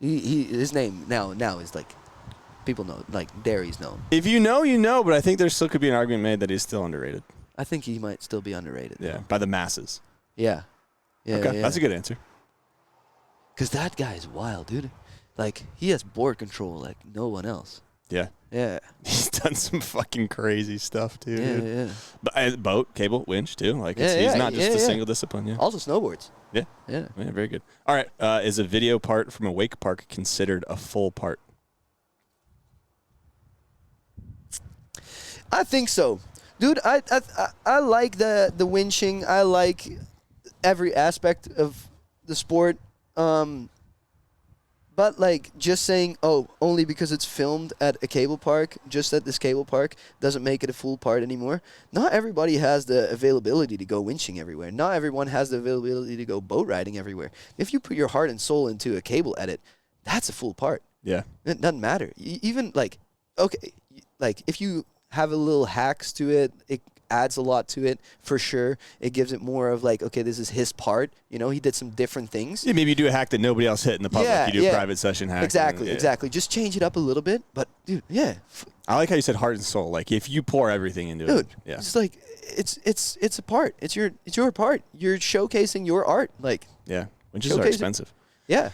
Speaker 1: his name now is like people know, like Derry's known.
Speaker 4: If you know, you know, but I think there still could be an argument made that he's still underrated.
Speaker 1: I think he might still be underrated.
Speaker 4: Yeah,
Speaker 1: though.
Speaker 4: by the masses.
Speaker 1: Yeah.
Speaker 4: Okay, that's a good answer.
Speaker 1: Because that guy is wild, dude. Like, he has board control like no one else.
Speaker 4: Yeah.
Speaker 1: Yeah.
Speaker 4: He's done some fucking crazy stuff, too.
Speaker 1: Yeah.
Speaker 4: But, boat, cable, winch, too. Like, he's not just a single discipline. Yeah.
Speaker 1: Also snowboards.
Speaker 4: Yeah. Yeah, very good. All right. Is a video part from a wake park considered a full part?
Speaker 1: I think so. Dude, I like the winching. I like every aspect of the sport. But like just saying, only because it's filmed at a cable park, just at this cable park, doesn't make it a full part anymore. Not everybody has the availability to go winching everywhere. Not everyone has the availability to go boat riding everywhere. If you put your heart and soul into a cable edit, that's a full part.
Speaker 4: Yeah.
Speaker 1: It doesn't matter. Even like, okay, like if you have a little hacks to it, it adds a lot to it for sure. It gives it more of like, okay, this is his part. You know, he did some different things.
Speaker 4: Yeah, maybe you do a hack that nobody else hit in the public. You do a private session hack.
Speaker 1: Exactly. Just change it up a little bit. But dude,
Speaker 4: I like how you said heart and soul. Like if you pour everything into
Speaker 1: it,
Speaker 4: yeah,
Speaker 1: it's like it's a part. It's your part. You're showcasing your art. Like
Speaker 4: winches are expensive.
Speaker 1: Yeah.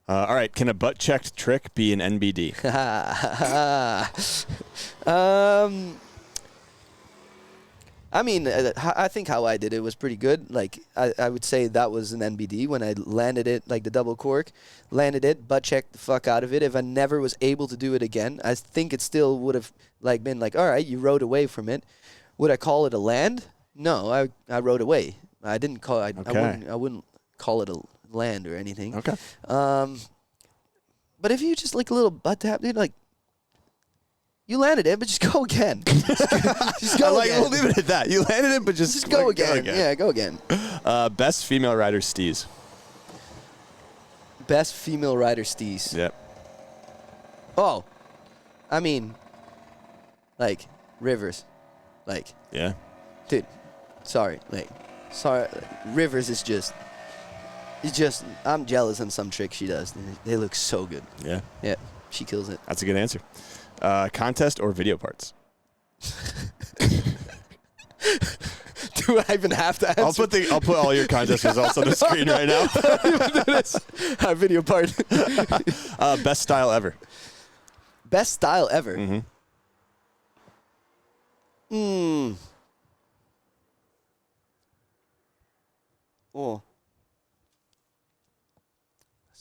Speaker 4: All right, can a butt-checked trick be an NBD?
Speaker 1: I mean, I think how I did it was pretty good. Like, I would say that was an NBD when I landed it, like the double cork, landed it, butt-checked the fuck out of it. If I never was able to do it again, I think it still would have like been like, all right, you rode away from it. Would I call it a land? No, I rode away. I didn't call it. I wouldn't call it a land or anything.
Speaker 4: Okay.
Speaker 1: But if you just like a little butt tap, dude, like you landed it, but just go again. just go again.
Speaker 4: We'll leave it at that. You landed it, but just
Speaker 1: go again. Yeah, go again.
Speaker 4: Best female rider steez.
Speaker 1: Best female rider steez.
Speaker 4: Yep.
Speaker 1: Oh, I mean, like Rivers, like dude. Sorry, Rivers is just. It's just, I'm jealous on some tricks she does. They look so good.
Speaker 4: Yeah.
Speaker 1: Yeah, she kills it.
Speaker 4: That's a good answer. Contest or video parts?
Speaker 1: Do I even have to answer?
Speaker 4: I'll put all your contest results on the screen right now.
Speaker 1: Video part.
Speaker 4: Best style ever.
Speaker 1: Best style ever? Oh.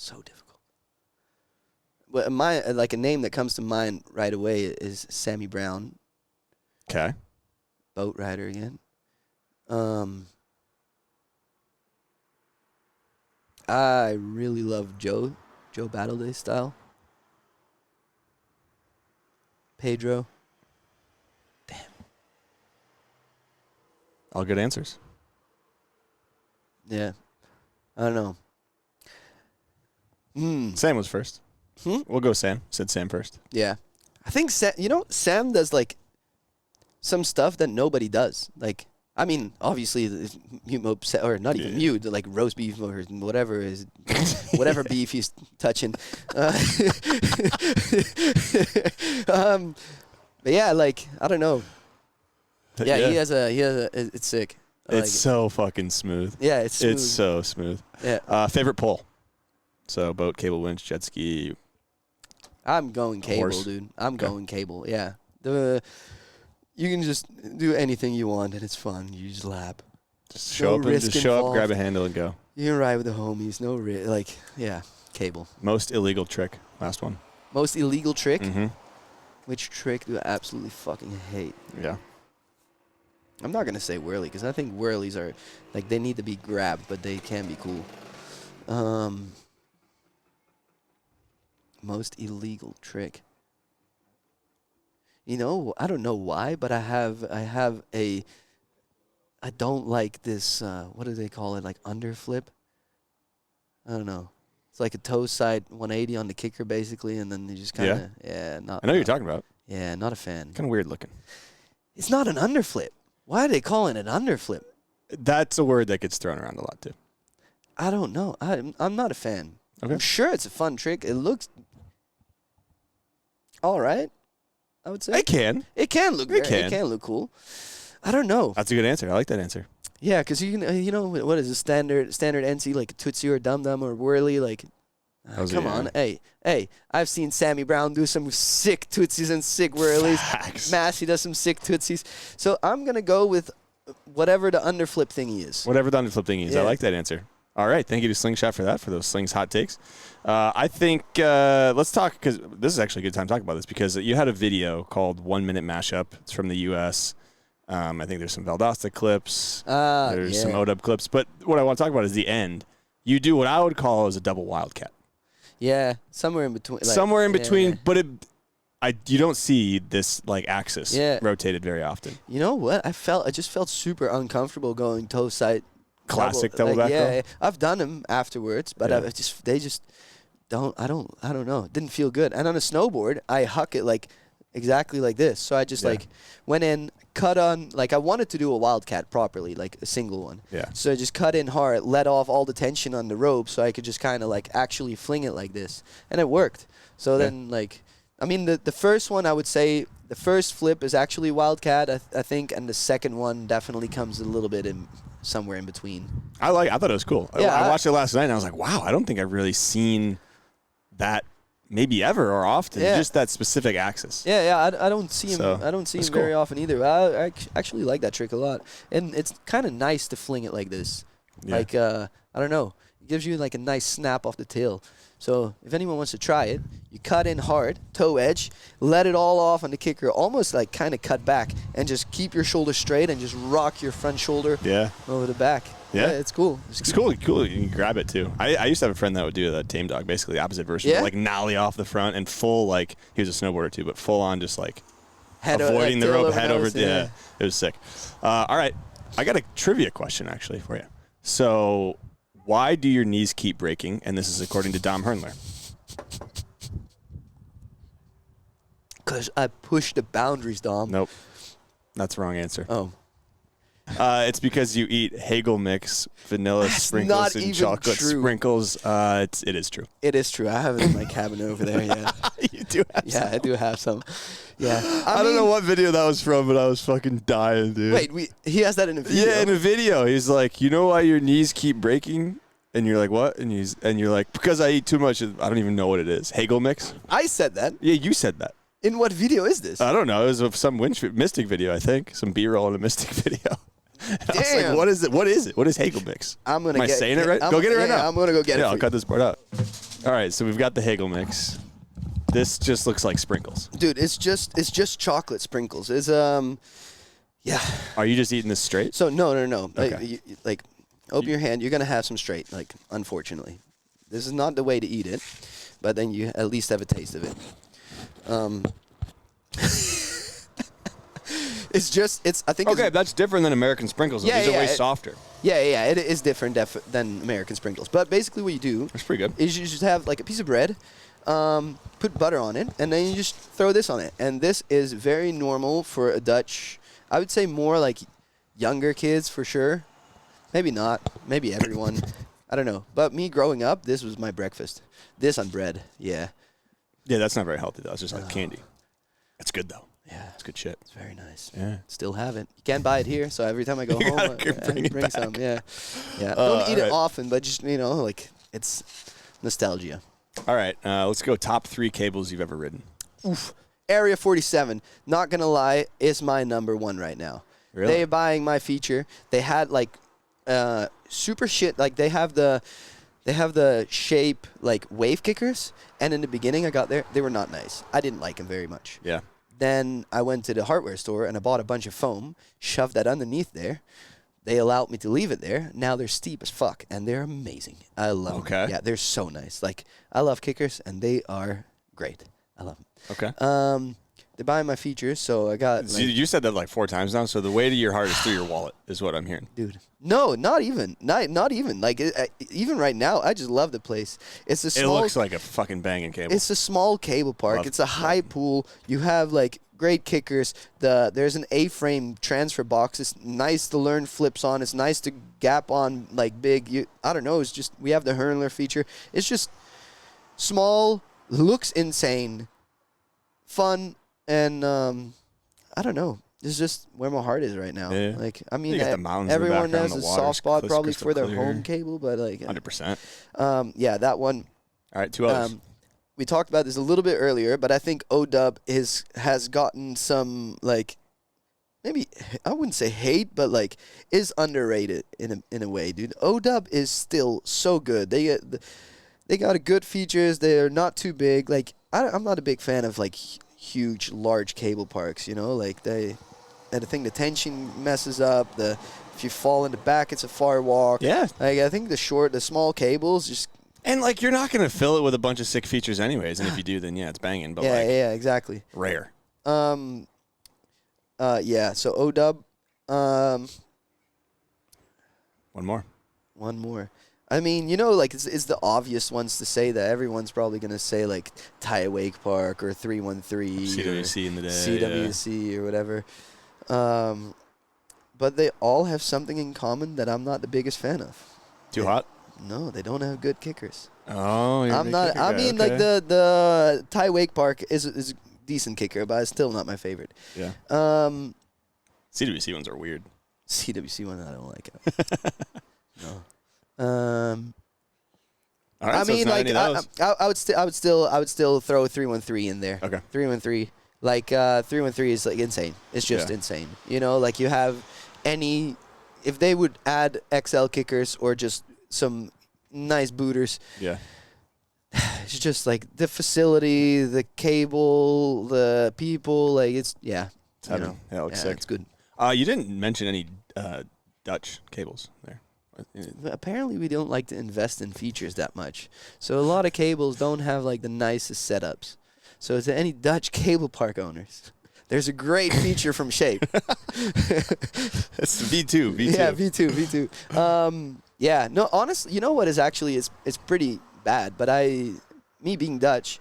Speaker 1: So difficult. But like a name that comes to mind right away is Sammy Brown.
Speaker 4: Okay.
Speaker 1: Boat rider again. I really love Joe Battleday style. Pedro. Damn.
Speaker 4: All good answers.
Speaker 1: Yeah. I don't know.
Speaker 4: Sam was first. We'll go Sam. Said Sam first.
Speaker 1: Yeah. I think Sam does like some stuff that nobody does. Like, I mean, obviously, or not even mute, like roast beef or whatever beef he's touching. But yeah, like, I don't know. Yeah, he has a. It's sick.
Speaker 4: It's so fucking smooth.
Speaker 1: Yeah, it's smooth.
Speaker 4: It's so smooth.
Speaker 1: Yeah.
Speaker 4: Favorite pole? So boat, cable, winch, jet ski.
Speaker 1: I'm going cable,
Speaker 4: Horse.
Speaker 1: dude. I'm going cable. Yeah. You can just do anything you want, and it's fun. You just lap.
Speaker 4: Just show up, grab a handle, and go.
Speaker 1: You can ride with the homies. Cable.
Speaker 4: Most illegal trick. Last one.
Speaker 1: Most illegal trick?
Speaker 4: Mm-hmm.
Speaker 1: Which trick do I absolutely fucking hate?
Speaker 4: Yeah.
Speaker 1: I'm not going to say whirly, because I think whirlies are, like, they need to be grabbed, but they can be cool. Most illegal trick. You know, I don't know why, but I don't like this, what do they call it, like underflip? I don't know. It's like a toe side 180 on the kicker, basically, and then you just kind of,
Speaker 4: I know what you're talking about.
Speaker 1: Yeah, not a fan.
Speaker 4: Kind of weird looking.
Speaker 1: It's not an underflip. Why are they calling it underflip?
Speaker 4: That's a word that gets thrown around a lot, too.
Speaker 1: I don't know. I'm not a fan.
Speaker 4: Okay.
Speaker 1: I'm sure it's a fun trick. It looks all right, I would say.
Speaker 4: It can.
Speaker 1: It can look
Speaker 4: It can.
Speaker 1: It can look cool. I don't know.
Speaker 4: That's a good answer. I like that answer.
Speaker 1: Yeah, because you can, what is a standard NC, like a Tootsie or Dum Dum or Whirly, like, come on. Hey, I've seen Sammy Brown do some sick Tootsies and sick Whirlies.
Speaker 4: Facts.
Speaker 1: Massey does some sick Tootsies. So I'm going to go with whatever the underflip thingy is.
Speaker 4: Whatever the underflip thing is.
Speaker 1: Yeah.
Speaker 4: I like that answer. All right. Thank you to Slingshot for that, for those Slings Hot Takes. I think let's talk, because this is actually a good time to talk about this, because you had a video called 1 Minute Mashup. It's from the U.S. I think there's some Valdosta clips. There's some ODub clips. But what I want to talk about is the end. You do what I would call as a double wildcat.
Speaker 1: Yeah, somewhere in between.
Speaker 4: Somewhere in between, but you don't see this like axis rotated very often.
Speaker 1: You know what? I just felt super uncomfortable going toe side.
Speaker 4: Classic double back row?
Speaker 1: Yeah, I've done them afterwards, but they just don't. I don't know. It didn't feel good. And on a snowboard, I huck it like exactly like this. So I just like went in, cut on, like I wanted to do a wildcat properly, like a single one.
Speaker 4: Yeah.
Speaker 1: So I just cut in hard, let off all the tension on the rope, so I could just kind of like actually fling it like this, and it worked. So then like, I mean the first one, I would say the first flip is actually wildcat, I think, and the second one definitely comes a little bit in somewhere in between.
Speaker 4: I thought it was cool. Yeah, I watched it last night and I was like, wow, I don't think I've really seen that maybe ever or often. Just that specific axis.
Speaker 1: I don't see him. I don't see him very often either. I actually like that trick a lot, and it's kind of nice to fling it like this.
Speaker 4: Yeah.
Speaker 1: Like I don't know, it gives you like a nice snap off the tail. So if anyone wants to try it, you cut in hard, toe edge, let it all off on the kicker, almost like kind of cut back, and just keep your shoulder straight and just rock your front shoulder over the back. Yeah, it's cool.
Speaker 4: It's cool. You can grab it too. I used to have a friend that would do that tame dog, basically the opposite version. Like nollie off the front and full, like, he was a snowboarder too, but full on just like avoiding the rope, head over. Yeah, it was sick. All right, I got a trivia question actually for you. So, why do your knees keep breaking? And this is according to Dom Hernler.
Speaker 1: Because I push the boundaries, Dom.
Speaker 4: Nope. That's the wrong answer.
Speaker 1: Oh.
Speaker 4: It's because you eat Hagel mix, vanilla sprinkles, and chocolate sprinkles. It is true.
Speaker 1: It is true. I have it in my cabinet over there,
Speaker 4: You do have some.
Speaker 1: Yeah, I do have some. Yeah.
Speaker 4: I don't know what video that was from, but I was fucking dying, dude.
Speaker 1: Wait, he has that in a video?
Speaker 4: Yeah, in a video. He's like, you know why your knees keep breaking? And you're like, what? And you're like, because I eat too much. I don't even know what it is. Hagel mix?
Speaker 1: I said that.
Speaker 4: Yeah, you said that.
Speaker 1: In what video is this?
Speaker 4: I don't know. It was of some Mystic video, I think. Some B-roll in a Mystic video. I was like, what is it? What is it? What is Hagel mix?
Speaker 1: Am I
Speaker 4: saying it right? Go get it right now.
Speaker 1: I'm going to go get it.
Speaker 4: Yeah, I'll cut this part out. All right, so we've got the Hagel mix. This just looks like sprinkles.
Speaker 1: Dude, it's just chocolate sprinkles. It's yeah.
Speaker 4: Are you just eating this straight?
Speaker 1: So no.
Speaker 4: Okay.
Speaker 1: Like open your hand, you're going to have some straight, like, unfortunately. This is not the way to eat it, but then you at least have a taste of it. I think
Speaker 4: okay, that's different than American sprinkles.
Speaker 1: Yeah,
Speaker 4: These are way softer.
Speaker 1: Yeah, it is different than American sprinkles. But basically what you do
Speaker 4: That's pretty good.
Speaker 1: is you just have like a piece of bread, put butter on it, and then you just throw this on it. And this is very normal for a Dutch. I would say more like younger kids for sure. Maybe not. Maybe everyone. I don't know. But me growing up, this was my breakfast. This on bread. Yeah.
Speaker 4: Yeah, that's not very healthy, though. It's just like candy. It's good, though.
Speaker 1: Yeah.
Speaker 4: It's good shit.
Speaker 1: It's very nice.
Speaker 4: Yeah.
Speaker 1: Still have it. You can't buy it here, so every time I go home, I bring some. Yeah. Yeah. Don't eat it often, but just, like, it's nostalgia.
Speaker 4: All right. Let's go top 3 cables you've ever ridden.
Speaker 1: Oof. Area 47, not going to lie, is my number 1 right now.
Speaker 4: Really?
Speaker 1: They're buying my feature. They had, like, super shit. Like, they have the shape, like, wave kickers. And in the beginning I got there, they were not nice. I didn't like them very much.
Speaker 4: Yeah.
Speaker 1: Then I went to the hardware store and I bought a bunch of foam, shoved that underneath there. They allowed me to leave it there. Now they're steep as fuck, and they're amazing. I love them. Yeah, they're so nice. Like, I love kickers, and they are great. I love them.
Speaker 4: Okay.
Speaker 1: They're buying my features, so I got...
Speaker 4: So you said that like 4 times now, so the way to your heart is through your wallet, is what I'm hearing.
Speaker 1: Dude. No, not even. Not even. Like, even right now, I just love the place. It's a small...
Speaker 4: It looks like a fucking banging cable.
Speaker 1: It's a small cable park. It's a high pool. You have, like, great kickers. There's an A-frame transfer box. It's nice to learn flips on. It's nice to gap on, like, big... I don't know. It's just... We have the hurler feature. It's just small, looks insane, fun, and I don't know. This is just where my heart is right now.
Speaker 4: Yeah.
Speaker 1: Like, I mean,
Speaker 4: everyone
Speaker 1: has a soft spot probably for their home cable, but like
Speaker 4: 100%.
Speaker 1: Yeah, that one.
Speaker 4: All right, 2 others.
Speaker 1: We talked about this a little bit earlier, but I think ODub has gotten some, like, maybe I wouldn't say hate, but like is underrated in a way, dude. ODub is still so good. They got a good features. They're not too big. Like, I'm not a big fan of like huge, large cable parks, like I think the tension messes up. If you fall in the back, it's a far walk.
Speaker 4: Yeah.
Speaker 1: Like, I think the small cables just... And,
Speaker 4: like, you're not going to fill it with a bunch of sick features anyways, and if you do, then, yeah, it's banging. But
Speaker 1: yeah, exactly.
Speaker 4: Rare.
Speaker 1: Yeah, so ODub.
Speaker 4: One more.
Speaker 1: I mean, like, it's the obvious ones to say that everyone's probably going to say, like, Thai Wake Park or 313.
Speaker 4: CWC in the day.
Speaker 1: CWC or whatever. But they all have something in common that I'm not the biggest fan of.
Speaker 4: Too hot?
Speaker 1: No, they don't have good kickers.
Speaker 4: Oh,
Speaker 1: I'm not. I mean, like, the Thai Wake Park is a decent kicker, but it's still not my favorite.
Speaker 4: Yeah. CWC ones are weird.
Speaker 1: CWC one, I don't like it. No.
Speaker 4: All right,
Speaker 1: I
Speaker 4: so
Speaker 1: mean, like, I would still throw 313 in there.
Speaker 4: Okay.
Speaker 1: 313, like 313 is like insane. It's just insane. Like, you have if they would add XL kickers or just some nice booters.
Speaker 4: Yeah.
Speaker 1: It's just like the facility, the cable, the people. Like, it's
Speaker 4: Yeah, it looks sick.
Speaker 1: It's good.
Speaker 4: You didn't mention any Dutch cables there.
Speaker 1: Apparently, we don't like to invest in features that much. So a lot of cables don't have, like, the nicest setups. So to any Dutch cable park owners, there's a great feature from Shape.
Speaker 4: It's V2.
Speaker 1: Yeah, V2. Yeah, no, honestly, you know what is actually, it's pretty bad, but me being Dutch,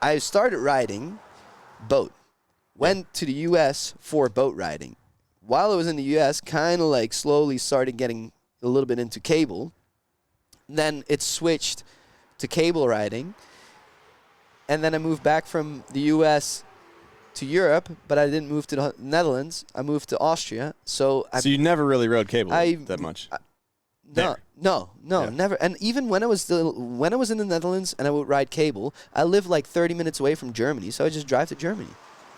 Speaker 1: I started riding boat. Went to the U.S. for boat riding. While I was in the U.S., kind of like slowly started getting a little bit into cable. Then it switched to cable riding. And then I moved back from the U.S. to Europe, but I didn't move to the Netherlands. I moved to Austria. So
Speaker 4: you never really rode cable that much?
Speaker 1: No, never. And even when I was in the Netherlands and I would ride cable, I lived like 30 minutes away from Germany, so I just drive to Germany.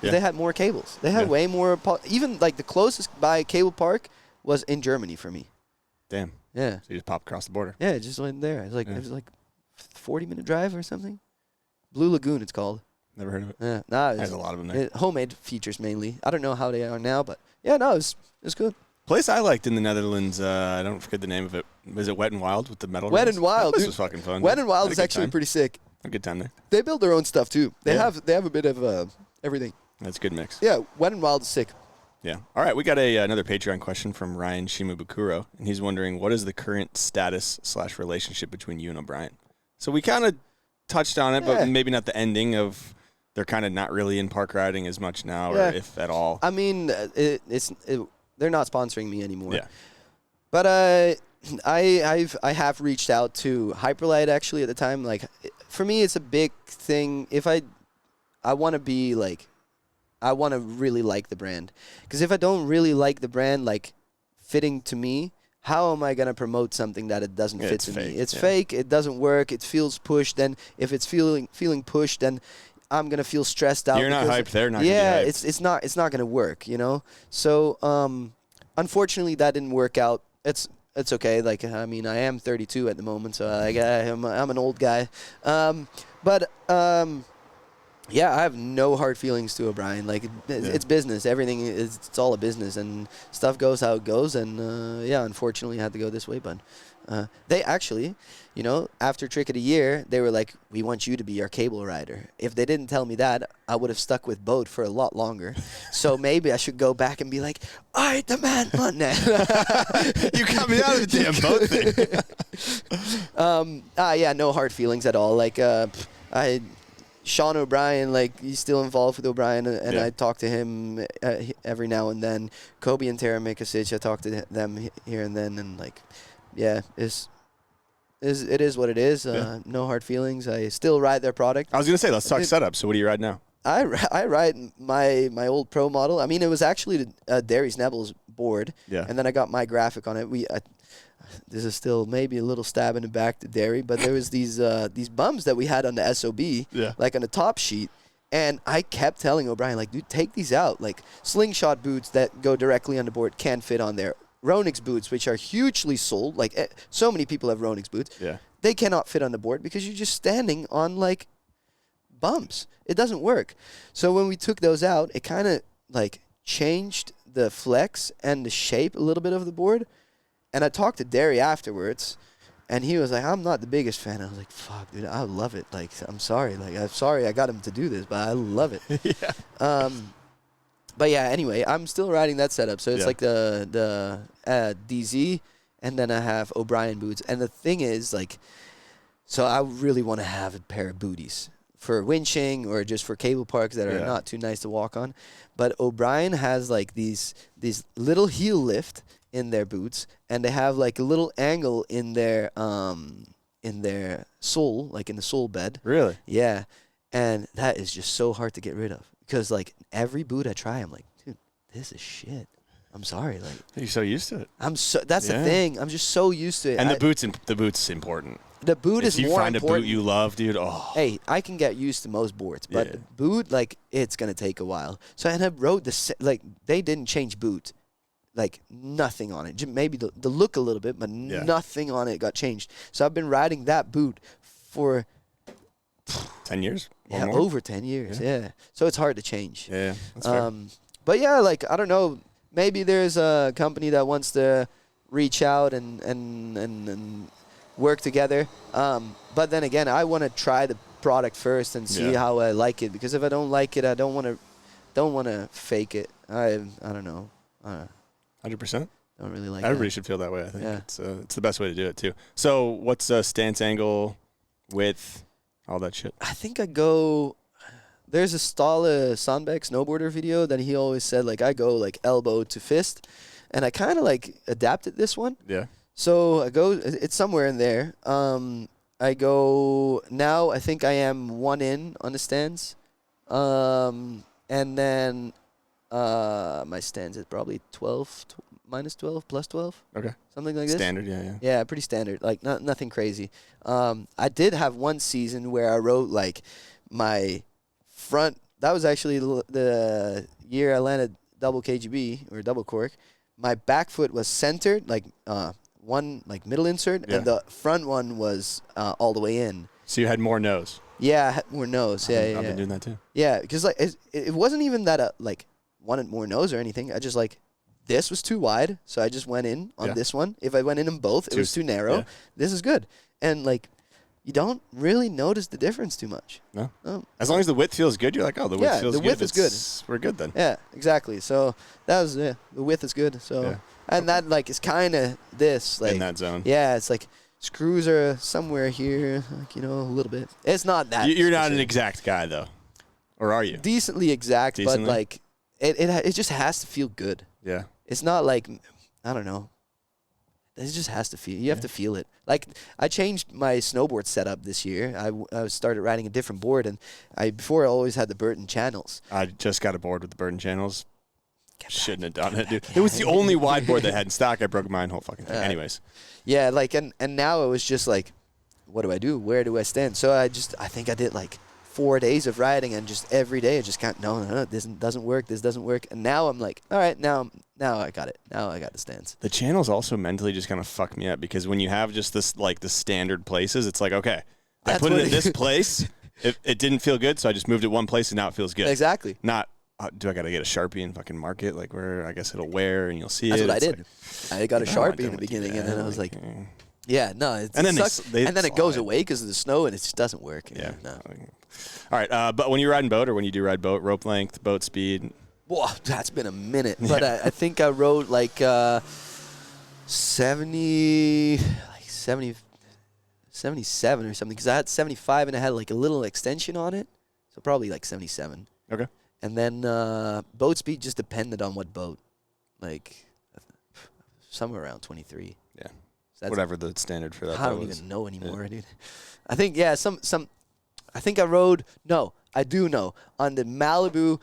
Speaker 1: Yeah. They had more cables. They had way more. Even like the closest by cable park was in Germany for me.
Speaker 4: Damn.
Speaker 1: Yeah.
Speaker 4: So you just popped across the border.
Speaker 1: Yeah, just went there. It was like 40-minute drive or something. Blue Lagoon, it's called.
Speaker 4: Never heard of it.
Speaker 1: Yeah,
Speaker 4: there's a lot of them there.
Speaker 1: Homemade features mainly. I don't know how they are now, but yeah, no, it's good.
Speaker 4: Place I liked in the Netherlands, I don't forget the name of it. Was it Wet and Wild with the metal?
Speaker 1: Wet and Wild.
Speaker 4: This was fucking fun.
Speaker 1: Wet and Wild is actually pretty sick.
Speaker 4: A good time there.
Speaker 1: They build their own stuff too. They have a bit of everything.
Speaker 4: That's a good mix.
Speaker 1: Yeah, Wet and Wild is sick.
Speaker 4: Yeah. All right, we got another Patreon question from Ryan Shimabukuro, and he's wondering, what is the current status / relationship between you and O'Brien? So we kind of touched on it, but maybe not the ending of. They're kind of not really in park riding as much now, or if at all.
Speaker 1: I mean, they're not sponsoring me anymore.
Speaker 4: Yeah.
Speaker 1: But I have reached out to Hyperlight actually at the time. Like, for me, it's a big thing. If I want to be like, I want to really like the brand, because if I don't really like the brand, like fitting to me, how am I gonna promote something that it doesn't fit to me? It's fake. It doesn't work. It feels pushed. Then if it's feeling pushed, then I'm gonna feel stressed out.
Speaker 4: You're not hyped. They're not.
Speaker 1: Yeah,
Speaker 4: gonna be hyped.
Speaker 1: it's not gonna work. You know. So unfortunately, that didn't work out. It's okay. Like, I mean, I am 32 at the moment, so I'm an old guy. Yeah, I have no hard feelings to O'Brien. Like, it's business. Everything it's all a business, and stuff goes how it goes. And unfortunately, I had to go this way. But they actually, you know, after Trick of the Year, they were like, "We want you to be our cable rider." If they didn't tell me that, I would have stuck with boat for a lot longer. So maybe I should go back and be like, "I demand money."
Speaker 4: You got me out of the damn boat thing.
Speaker 1: Yeah, no hard feelings at all. Like, Sean O'Brien, like, he's still involved with O'Brien, and I talk to him every now and then. Kobe and Tara Mikasic, I talk to them here and then, and like, it is what it is. No hard feelings. I still ride their product.
Speaker 4: I was gonna say, let's talk setup. So what do you ride now?
Speaker 1: I ride my old pro model. I mean, it was actually Darius Neville's board, and then I got my graphic on it. This is still maybe a little stab in the back to Derry, but there was these bums that we had on the SOB, like on the top sheet, and I kept telling O'Brien, like, dude, take these out. Like, slingshot boots that go directly on the board can't fit on there. Ronix boots, which are hugely sold, like so many people have Ronix boots, they cannot fit on the board because you're just standing on, like, bumps. It doesn't work. So when we took those out, it kind of, like, changed the flex and the shape a little bit of the board. And I talked to Derry afterwards, and he was like, "I'm not the biggest fan." I was like, "Fuck, dude, I love it. Like, I'm sorry. Like, I'm sorry I got him to do this, but I love it." But yeah, anyway, I'm still riding that setup. So it's like the DZ, and then I have O'Brien boots. And the thing is, like, so I really want to have a pair of booties for winching or just for cable parks that are not too nice to walk on. But O'Brien has, like, these little heel lift in their boots, and they have, like, a little angle in their sole, like in the sole bed.
Speaker 4: Really?
Speaker 1: Yeah. And that is just so hard to get rid of, because, like, every boot I try, I'm like, dude, this is shit. I'm sorry. Like,
Speaker 4: you're so used to it.
Speaker 1: That's the thing. I'm just so used to it.
Speaker 4: And the boot's important.
Speaker 1: The boot is more important.
Speaker 4: If you find a boot you love, dude,
Speaker 1: Hey, I can get used to most boards, but the boot, like, it's going to take a while. So I rode they didn't change boot. Like, nothing on it. Maybe the look a little bit, but nothing on it got changed. So I've been riding that boot for
Speaker 4: 10 years?
Speaker 1: Yeah, over 10 years, So it's hard to change.
Speaker 4: Yeah, that's fair.
Speaker 1: But yeah, like, I don't know. Maybe there's a company that wants to reach out and work together. But then again, I want to try the product first and see how I like it. Because if I don't like it, I don't want to fake it. I don't know.
Speaker 4: 100%.
Speaker 1: Don't really like
Speaker 4: Everybody should feel that way, I think. Yeah. It's the best way to do it, too. So what's stance angle, width, all that shit?
Speaker 1: I think there's a Ståle Sandbeck snowboarder video that he always said, like, I go, like, elbow to fist. And I kind of, like, adapted this one.
Speaker 4: Yeah.
Speaker 1: So it's somewhere in there. I go, now I think I am 1 in on the stance. And then my stance is probably 12, minus 12, plus 12.
Speaker 4: Okay.
Speaker 1: Something like this.
Speaker 4: Standard, yeah.
Speaker 1: Yeah, pretty standard. Like, nothing crazy. I did have one season where I rode, like, my front. That was actually the year I landed double KGB or double cork. My back foot was centered, like, one, like, middle insert, and the front one was all the way in.
Speaker 4: So you had more nose.
Speaker 1: Yeah, I had more nose. I've
Speaker 4: been doing that too.
Speaker 1: Yeah, because, like, it wasn't even that like, wanted more nose or anything. I just, like, this was too wide, so I just went in on this one. If I went in them both, it was too narrow. Yeah. This is good. And, like, you don't really notice the difference too much.
Speaker 4: No. As long as the width feels good, you're like, oh, the width feels good.
Speaker 1: Yeah, the width is good.
Speaker 4: We're good then.
Speaker 1: Yeah, exactly. So that was, the width is good. So, and that, like, is kind of this. Like,
Speaker 4: in that zone.
Speaker 1: Yeah, it's like, screws are somewhere here, like, a little bit. It's not that.
Speaker 4: You're not an exact guy though, or are you?
Speaker 1: Decently exact, but like it just has to feel good.
Speaker 4: Yeah.
Speaker 1: It's not like, I don't know. It just has to feel. You have to feel it. Like, I changed my snowboard setup this year. I started riding a different board, and before I always had the Burton channels.
Speaker 4: I just got a board with the Burton channels. Shouldn't have done it, dude. It was the only wide board that had in stock. I broke mine whole fucking thing. Anyways.
Speaker 1: Yeah, like, and now it was just like, what do I do? Where do I stand? So I think I did like 4 days of riding, and just every day I just can't. No, this doesn't work. This doesn't work. And now I'm like, all right, now I got it. Now I got the stance.
Speaker 4: The channels also mentally just kind of fuck me up, because when you have just this, like, the standard places, it's like, okay, I put it in this place. It didn't feel good, so I just moved it one place, and now it feels good.
Speaker 1: Exactly.
Speaker 4: Not, do I got to get a Sharpie and fucking mark it, like, where I guess it'll wear and you'll see
Speaker 1: That's
Speaker 4: it.
Speaker 1: That's what I did.
Speaker 4: Like,
Speaker 1: I got a Sharpie in the beginning, and then I was like, yeah, no. And then it goes away because of the snow, and it just doesn't work.
Speaker 4: Yeah.
Speaker 1: No.
Speaker 4: All right, but when you're riding boat, or when you do ride boat, rope length, boat speed.
Speaker 1: Whoa, that's been a minute. But I think I rode like 77 or something, because I had 75 and I had like a little extension on it. So probably like 77.
Speaker 4: Okay.
Speaker 1: And then boat speed just depended on what boat. Like somewhere around 23.
Speaker 4: Yeah.
Speaker 1: So
Speaker 4: whatever the standard for that
Speaker 1: I don't
Speaker 4: was.
Speaker 1: even know anymore, dude. I think, I think I rode, no, I do know, on the Malibu,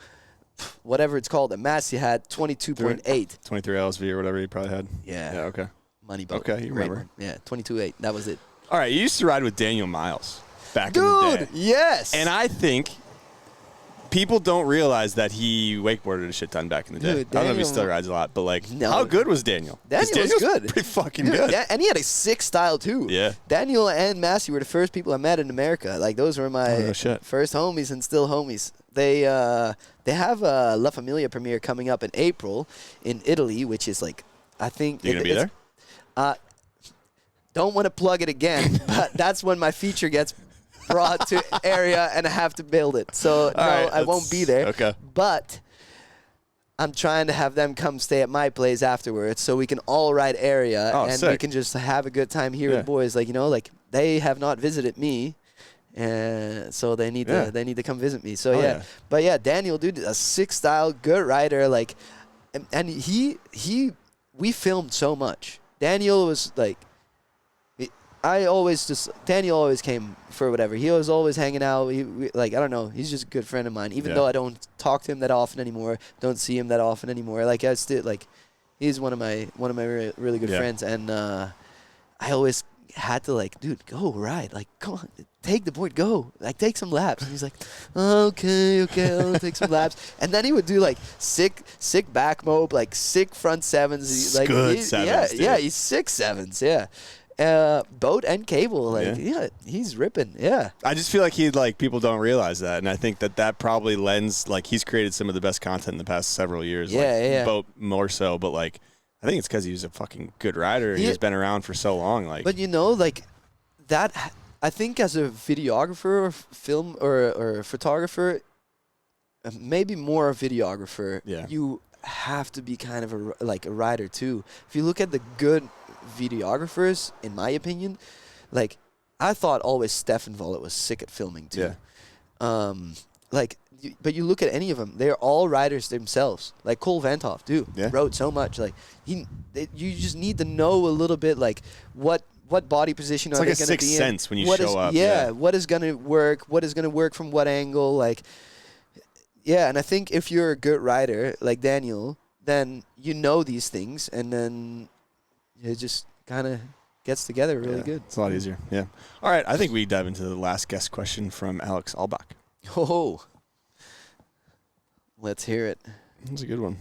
Speaker 1: whatever it's called, the Massey had 22.8.
Speaker 4: 23 LSV or whatever you probably had.
Speaker 1: Yeah.
Speaker 4: Yeah, okay.
Speaker 1: Money boat.
Speaker 4: Okay, you remember.
Speaker 1: Yeah, 22.8. That was it.
Speaker 4: All right, you used to ride with Daniel Miles back in the day.
Speaker 1: Dude, yes.
Speaker 4: And I think people don't realize that he wakeboarded a shit ton back in the day.
Speaker 1: Dude,
Speaker 4: I don't know if he still rides a lot, but, like,
Speaker 1: No.
Speaker 4: how good was Daniel?
Speaker 1: Daniel was good.
Speaker 4: Pretty fucking good.
Speaker 1: And he had a sick style, too.
Speaker 4: Yeah.
Speaker 1: Daniel and Massey were the first people I met in America. Like, those were my first homies and still homies. They have a La Familia premiere coming up in April in Italy, which is, like, I think...
Speaker 4: You going to be there?
Speaker 1: Don't want to plug it again, but that's when my feature gets brought to area and I have to build it. So, no,
Speaker 4: right,
Speaker 1: I won't be there.
Speaker 4: Okay.
Speaker 1: But I'm trying to have them come stay at my place afterwards so we can all ride area and
Speaker 4: sick.
Speaker 1: we can just have a good time here with boys. Like, like they have not visited me. So they need to come visit me. So, But, yeah, Daniel, dude, a sick style, good rider. Like, and we filmed so much. Daniel was like, Daniel always came for whatever. He was always hanging out. I don't know. He's just a good friend of mine. Even though I don't talk to him that often anymore, don't see him that often anymore. Like, I still, like, he's one of my really good friends. And I always had to, like, dude, go ride. Like, come on, take the board, go. Like, take some laps. And he's like, okay, I'll take some laps. And then he would do, like, sick back mob, like, sick front sevens. Like,
Speaker 4: good sevens,
Speaker 1: yeah, he's 6 sevens, yeah. Boat and cable, like, he's ripping, yeah.
Speaker 4: I just feel like people don't realize that, and I think that probably lends, like, he's created some of the best content in the past several years.
Speaker 1: Yeah.
Speaker 4: Boat more so, but, like, I think it's because he's a fucking good rider. He's been around for so long, like.
Speaker 1: But like that, I think as a videographer, or film or photographer, maybe more a videographer.
Speaker 4: Yeah.
Speaker 1: You have to be kind of a rider too. If you look at the good videographers, in my opinion, like, I thought always Stefan Vollet was sick at filming too.
Speaker 4: Yeah.
Speaker 1: But you look at any of them, they're all riders themselves. Like Cole Vanthoff, too.
Speaker 4: Yeah.
Speaker 1: Rode so much. Like, you just need to know a little bit, like, what body position are they going to be in.
Speaker 4: It's like a sixth sense when you show up.
Speaker 1: Yeah, what is going to work? What is going to work from what angle? Like, yeah, and I think if you're a good rider, like Daniel, then you know these things, and then it just kind of gets together really good.
Speaker 4: It's a lot easier, yeah. All right, I think we dive into the last guest question from Alex Aulbach.
Speaker 1: Oh, let's hear it.
Speaker 4: That's a good one.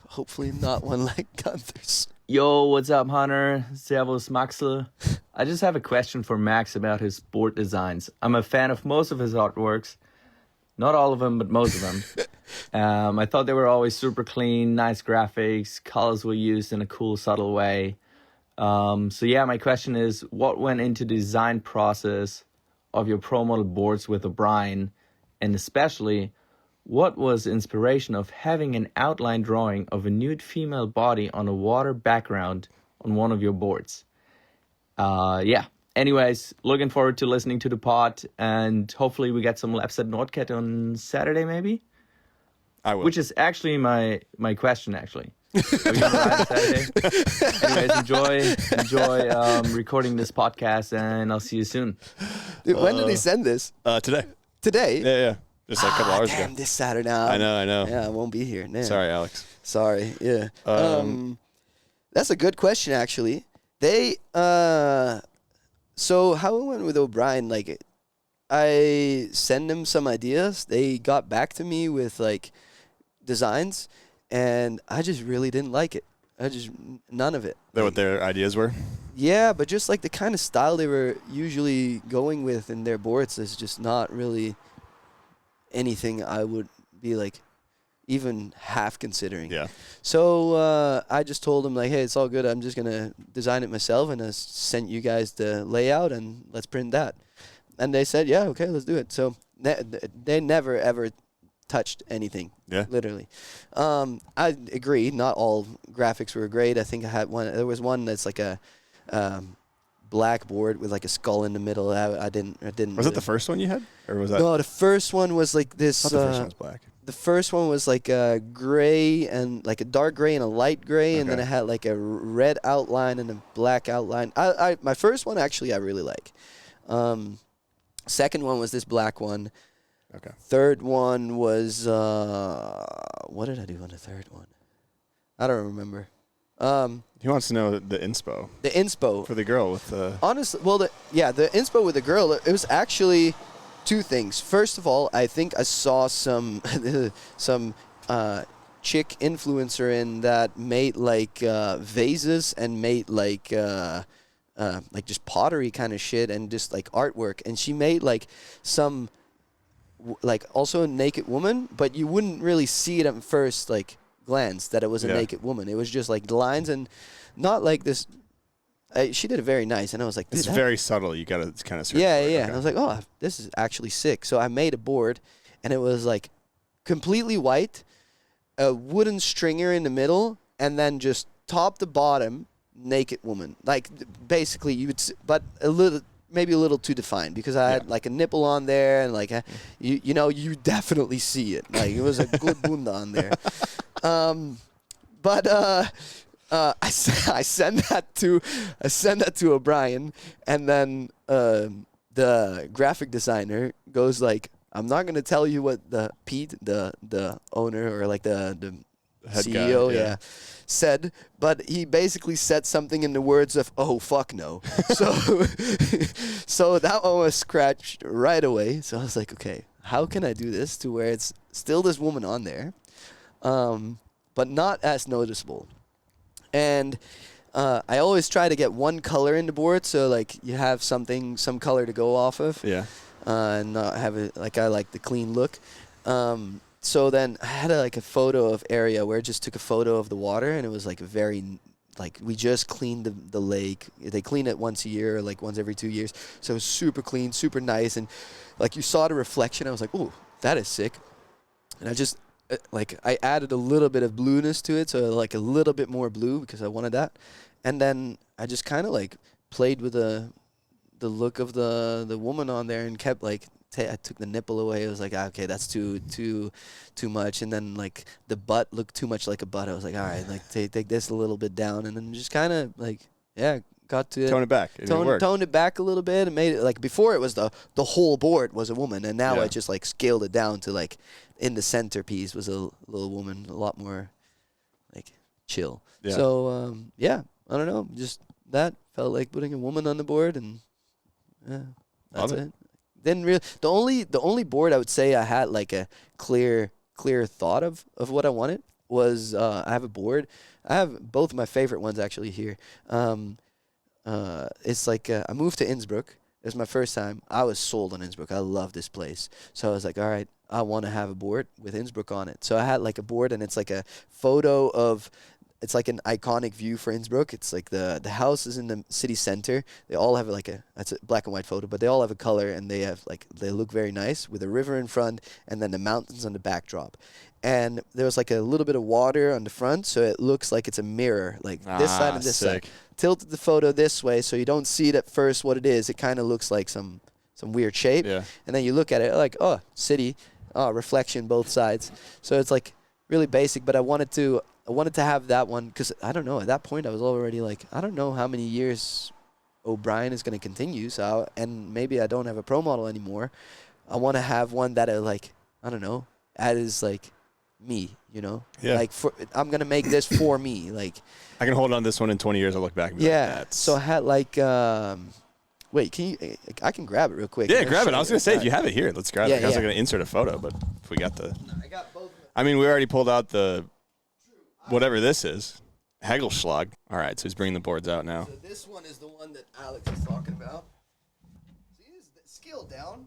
Speaker 1: Hopefully not one like Gunther's.
Speaker 9: Yo, what's up, Hunter? Servus, Maxel. I just have a question for Max about his board designs. I'm a fan of most of his artworks. Not all of them, but most of them. I thought they were always super clean, nice graphics, colors were used in a cool, subtle way. So yeah, my question is, what went into the design process of your pro model boards with O'Brien? And especially, what was the inspiration of having an outline drawing of a nude female body on a water background on one of your boards? Yeah. Anyways, looking forward to listening to the pod, and hopefully we get some laps at Nordcat on Saturday, maybe.
Speaker 4: I will.
Speaker 9: Which is actually my question, actually. Are you gonna ride on Saturday? Anyways, enjoy recording this podcast, and I'll see you soon.
Speaker 1: Dude, when did he send this?
Speaker 4: Today.
Speaker 1: Today?
Speaker 4: Yeah. Just like a couple hours
Speaker 1: damn,
Speaker 4: ago.
Speaker 1: this Saturday now.
Speaker 4: I know.
Speaker 1: Yeah, I won't be here. Damn.
Speaker 4: Sorry, Alex.
Speaker 1: Sorry. Yeah. That's a good question, actually. They so how it went with O'Brien, like, I send them some ideas. They got back to me with like designs, and I just really didn't like it. None of it.
Speaker 4: That what their ideas were?
Speaker 1: Yeah, but just like the kind of style they were usually going with in their boards is just not really anything I would be like even half considering.
Speaker 4: Yeah.
Speaker 1: So I just told them like, hey, it's all good. I'm just gonna design it myself, and I sent you guys the layout, and let's print that. And they said, yeah, okay, let's do it. So they never ever touched anything.
Speaker 4: Yeah.
Speaker 1: Literally. I agree. Not all graphics were great. I think I had one. There was one that's like a black board with like a skull in the middle. I didn't.
Speaker 4: Was it the first one you had, or was that?
Speaker 1: No, the first one was like this.
Speaker 4: I thought the first one was black.
Speaker 1: The first one was like a gray and like a dark gray and a light gray, and then it had like a red outline and a black outline. My first one actually I really like. Second one was this black one.
Speaker 4: Okay.
Speaker 1: Third one was what did I do on the third one? I don't remember.
Speaker 4: He wants to know the inspo.
Speaker 1: The inspo
Speaker 4: for the girl with the.
Speaker 1: Honestly, well, the inspo with the girl. It was actually two things. First of all, I think I saw some chick influencer in that made like vases and made like just pottery kind of shit and just like artwork, and she made like some like also a naked woman, but you wouldn't really see it at first like glance that it was a naked woman. It was just like lines and not like this. She did it very nice, and I was like,
Speaker 4: it's very subtle. You gotta kind of search.
Speaker 1: Yeah.
Speaker 4: Okay.
Speaker 1: And I was like, oh, this is actually sick. So I made a board, and it was like completely white, a wooden stringer in the middle, and then just top to bottom naked woman. Like basically you would, but maybe a little too defined because I had like a nipple on there, and like you definitely see it. Like it was a good bunda on there. I send that to O'Brien, and then the graphic designer goes like, I'm not gonna tell you what Pete, the owner or like the
Speaker 4: head
Speaker 1: CEO,
Speaker 4: guy,
Speaker 1: said, but he basically said something in the words of, "Oh fuck no." So that one was scratched right away. So I was like, okay, how can I do this to where it's still this woman on there, but not as noticeable? And I always try to get one color in the board, so like you have some color to go off of.
Speaker 4: Yeah.
Speaker 1: And not have it like I like the clean look. So then I had a photo of area where I just took a photo of the water, and it was like we just cleaned the lake. They clean it once a year, or like once every 2 years. So it was super clean, super nice, and like you saw the reflection. I was like, "Ooh, that is sick." And I just I added a little bit of blueness to it, so like a little bit more blue because I wanted that. And then I just kind of like played with the look of the woman on there and kept like I took the nipple away. I was like, okay, that's too much. And then like the butt looked too much like a butt. I was like, all right, like take this a little bit down, and then just kind of like got to
Speaker 4: tone it back.
Speaker 1: Toned it back a little bit and made it like before it was the whole board was a woman, and now I just like scaled it down to like in the centerpiece was a little woman, a lot more like chill.
Speaker 4: Yeah.
Speaker 1: So I don't know, just that felt like putting a woman on the board, and that's it. Didn't really the only board I would say I had like a clear thought of what I wanted was I have a board. I have both of my favorite ones actually here. It's like I moved to Innsbruck. It was my first time. I was sold on Innsbruck. I love this place. So I was like, all right, I want to have a board with Innsbruck on it. So I had like a board, and it's like a photo of it's like an iconic view for Innsbruck. It's like the house is in the city center. They all have like that's a black and white photo, but they all have a color, and they look very nice with a river in front and then the mountains on the backdrop. And there was like a little bit of water on the front, so it looks like it's a mirror, like this side and this side. Tilted the photo this way so you don't see it at first what it is. It kind of looks like some weird shape. Yeah. And then you look at it like, oh, city, oh, reflection both sides. So it's like really basic, but I wanted to have that one because I don't know, at that point I was already like, I don't know how many years O'Brien is going to continue, so and maybe I don't have a pro model anymore. I want to have one that I don't know, that is like me, you know? Yeah. Like I'm going to make this for me. Like
Speaker 4: I can hold on to this one in 20 years. I'll look back and be like, that's...
Speaker 1: So I had like wait, I can grab it real quick.
Speaker 4: Yeah, grab it. I was going to say, if you have it here, let's grab it. I was going to insert a photo, but if we got I got both. I mean, we already pulled out the whatever this is. Hegelschlag. All right, so he's bringing the boards out now.
Speaker 1: So this one is the one that Alex is talking about. See, is the skill down?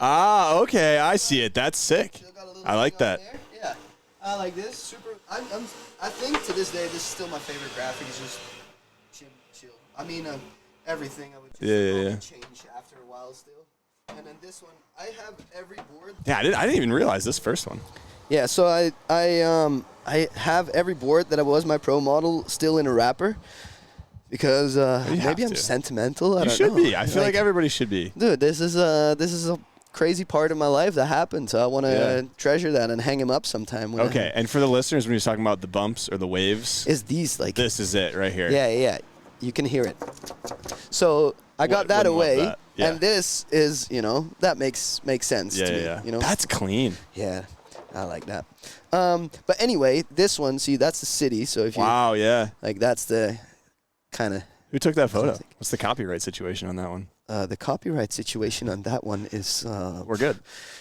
Speaker 4: Okay, I see it. That's sick. I like that.
Speaker 1: Yeah, I like this. Super. I think to this day, this is still my favorite graphic. It's just chill. I mean, everything I would just change after a while still. And then this one, I have every board.
Speaker 4: Yeah, I didn't even realize this first one.
Speaker 1: Yeah, so I have every board that was my pro model still in a wrapper. Because maybe I'm sentimental. I don't know.
Speaker 4: You should be. I feel like everybody should be.
Speaker 1: Dude, this is a crazy part of my life that happened, so I want to treasure that and hang him up sometime.
Speaker 4: Okay, and for the listeners, when you're talking about the bumps or the waves,
Speaker 1: is these like
Speaker 4: this is it right here?
Speaker 1: Yeah, you can hear it. So I got that away, and this is that makes sense to me.
Speaker 4: Yeah. That's clean.
Speaker 1: Yeah, I like that. But anyway, this one, see, that's the city. So if you like that's the kind of
Speaker 4: who took that photo? What's the copyright situation on that one?
Speaker 1: The copyright situation on that one is...
Speaker 4: We're good.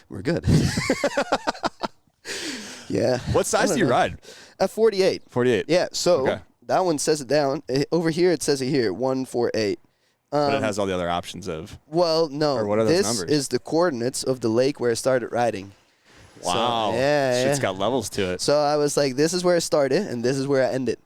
Speaker 1: We're good. Yeah.
Speaker 4: What size do you ride?
Speaker 1: 48.
Speaker 4: 48.
Speaker 1: Yeah, so that one says it down. Over here, it says it here, 148.
Speaker 4: But it has all the other options of...
Speaker 1: Well, no.
Speaker 4: Or what are those
Speaker 1: this
Speaker 4: numbers?
Speaker 1: Is the coordinates of the lake where I started riding.
Speaker 4: Wow.
Speaker 1: So,
Speaker 4: Shit's got levels to it.
Speaker 1: So I was like, this is where I started, and this is where I ended.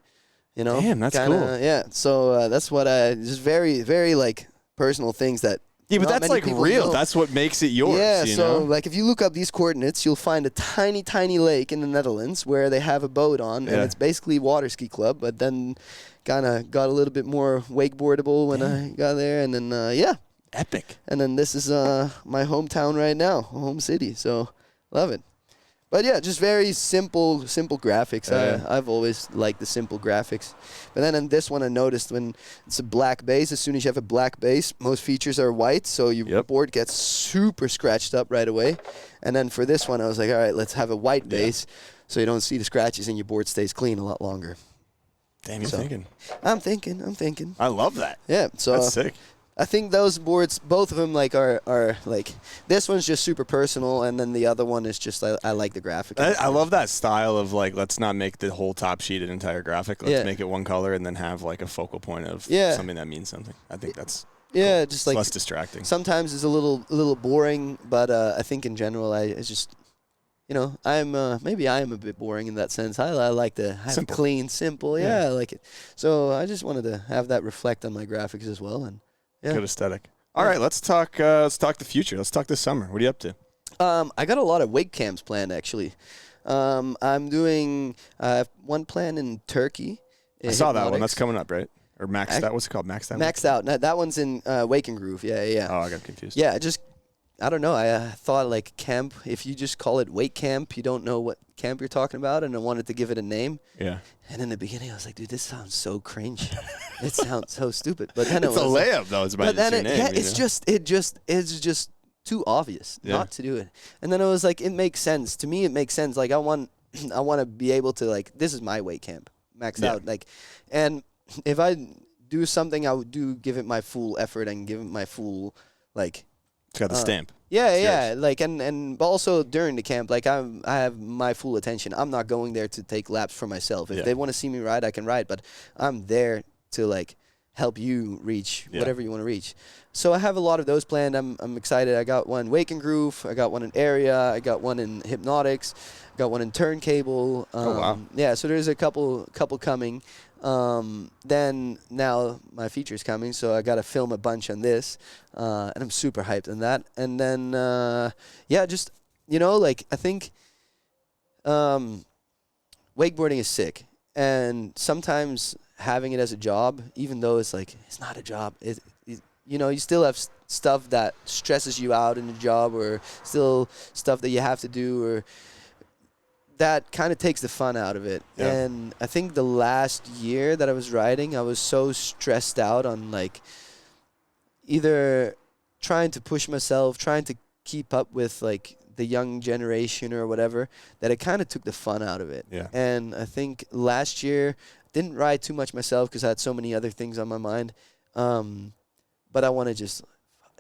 Speaker 4: Damn, that's cool.
Speaker 1: Yeah, so that's what just very, very, like... personal things that
Speaker 4: but that's like real. That's what makes it yours.
Speaker 1: Yeah, so like if you look up these coordinates, you'll find a tiny lake in the Netherlands where they have a boat on, and it's basically water ski club. But then, kind of got a little bit more wakeboardable when I got there, and then
Speaker 4: epic.
Speaker 1: And then this is my hometown right now, home city. So love it. But yeah, just very simple graphics. I've always liked the simple graphics. But then in this one, I noticed when it's a black base, as soon as you have a black base, most features are white, so your board gets super scratched up right away. And then for this one, I was like, all right, let's have a white base so you don't see the scratches and your board stays clean a lot longer.
Speaker 4: Damn, you're thinking.
Speaker 1: I'm thinking.
Speaker 4: I love that.
Speaker 1: Yeah, so
Speaker 4: that's sick.
Speaker 1: I think those boards, both of them, like are like this one's just super personal, and then the other one is just I like the graphic.
Speaker 4: I love that style of like let's not make the whole top sheet an entire graphic. Let's make it one color and then have like a focal point of something that means something. I think that's cool.
Speaker 1: Just like
Speaker 4: less distracting.
Speaker 1: Sometimes it's a little boring, but I think in general it's just I'm maybe I am a bit boring in that sense. I like to have clean, simple. Yeah, I like it. So I just wanted to have that reflect on my graphics as well, and. Yeah.
Speaker 4: Good aesthetic. All right, let's talk the future. Let's talk this summer. What are you up to?
Speaker 1: I got a lot of wake camps planned, actually. I'm doing one plan in Turkey.
Speaker 4: I saw that one. That's coming up, right? Or Maxed Out. What's it called? Maxed Out?
Speaker 1: Maxed Out. No, that one's in Wake and Groove. Yeah.
Speaker 4: Oh, I got confused.
Speaker 1: Yeah, I don't know. I thought like camp, if you just call it wake camp, you don't know what camp you're talking about, and I wanted to give it a name.
Speaker 4: Yeah.
Speaker 1: And in the beginning, I was like, dude, this sounds so cringe. It sounds so stupid. But then
Speaker 4: it's a layup, though. It's about your name.
Speaker 1: Yeah, it's just too obvious not to do it. And then I was like, it makes sense. To me, it makes sense. Like I want to be able to like, this is my wake camp, maxed out. Like, and if I do something, I would give it my full effort and give it my full like.
Speaker 4: It's got the stamp.
Speaker 1: Yeah. Like and also during the camp, like I have my full attention. I'm not going there to take laps for myself. If they want to see me ride, I can ride. But I'm there to like help you reach whatever you want to reach. So I have a lot of those planned. I'm excited. I got one wake and groove. I got one in area. I got one in hypnotics. I got one in turntable.
Speaker 4: Wow.
Speaker 1: Yeah, so there's a couple coming. Then now my feature's coming, so I got to film a bunch on this, and I'm super hyped on that. And then just like I think wakeboarding is sick, and sometimes having it as a job, even though it's like it's not a job, you still have stuff that stresses you out in the job, or still stuff that you have to do, or that kind of takes the fun out of it.
Speaker 4: Yeah.
Speaker 1: And I think the last year that I was riding, I was so stressed out on like either trying to push myself, trying to keep up with like the young generation or whatever, that it kind of took the fun out of it.
Speaker 4: Yeah.
Speaker 1: And I think last year didn't ride too much myself because I had so many other things on my mind. But I want to just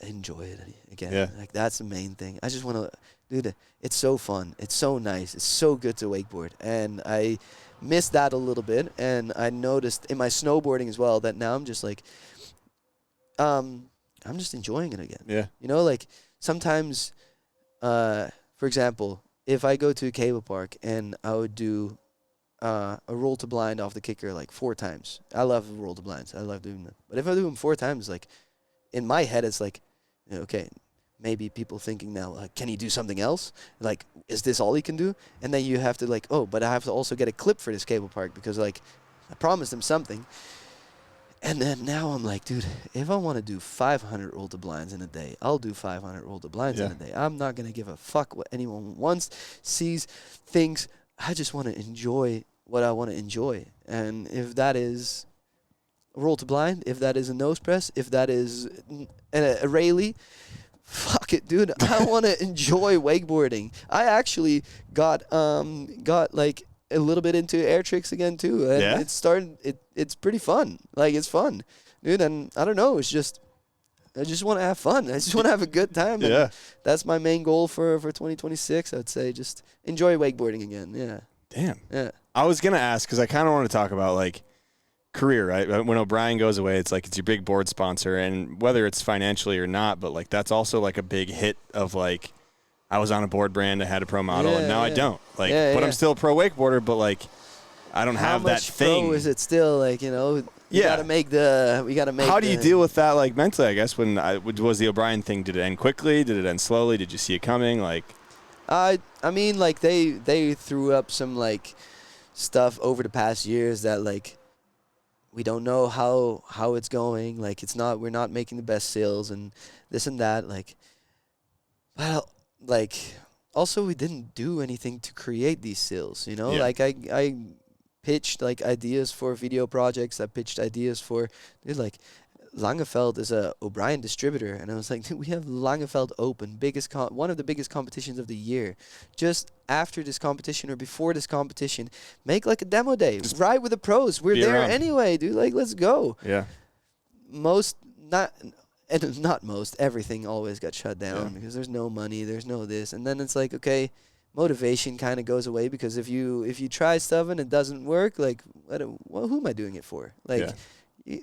Speaker 1: enjoy it again.
Speaker 4: Yeah.
Speaker 1: Like that's the main thing. I just want to, dude, it's so fun. It's so nice. It's so good to wakeboard. And I missed that a little bit. And I noticed in my snowboarding as well that now I'm just like, I'm just enjoying it again.
Speaker 4: Yeah.
Speaker 1: Like sometimes, for example, if I go to a cable park and I would do a roll to blind off the kicker like 4 times. I love roll to blinds. I love doing that. But if I do them 4 times, like in my head, it's like, okay, maybe people thinking now, like, can he do something else? Like, is this all he can do? And then you have to like, oh, but I have to also get a clip for this cable park because like I promised him something. And then now I'm like, dude, if I want to do 500 roll to blinds in a day, I'll do 500 roll to blinds in a day. I'm not going to give a fuck what anyone wants, sees, thinks. I just want to enjoy what I want to enjoy. And if that is a roll to blind, if that is a nose press, if that is a Rayleigh, fuck it, dude. I want to enjoy wakeboarding. I actually got like a little bit into air tricks again too, and it's pretty fun. Like it's fun, dude. And I don't know, I just want to have fun. I just want to have a good time.
Speaker 4: Yeah,
Speaker 1: that's my main goal for 2026. I'd say just enjoy wakeboarding again. Yeah.
Speaker 4: Damn.
Speaker 1: Yeah.
Speaker 4: I was gonna ask because I kind of want to talk about like career, right? When O'Brien goes away, it's like it's your big board sponsor, and whether it's financially or not, but like that's also like a big hit of like I was on a board brand, I had a pro model, and now I don't. Like, but I'm still a pro wakeboarder, but like I don't have that thing.
Speaker 1: How much pro is it still? Like we gotta make the.
Speaker 4: How do you deal with that like mentally? I guess when was the O'Brien thing? Did it end quickly? Did it end slowly? Did you see it coming? Like,
Speaker 1: I mean, like they threw up some like stuff over the past years that like we don't know how it's going. Like we're not making the best sales and this and that. Like, well, like also we didn't do anything to create these sales. Like I pitched like ideas for video projects. I pitched ideas for like Langeveld is a O'Brien distributor, and I was like, dude, we have Langeveld Open, one of the biggest competitions of the year. Just after this competition or before this competition, make like a demo day. Just ride with the pros. We're there anyway, dude. Like, let's go.
Speaker 4: Yeah.
Speaker 1: Everything always got shut down because there's no money, there's no this, and then it's like, okay, motivation kind of goes away because if you try stuff and it doesn't work, like, who am I doing it for? Like. Yeah.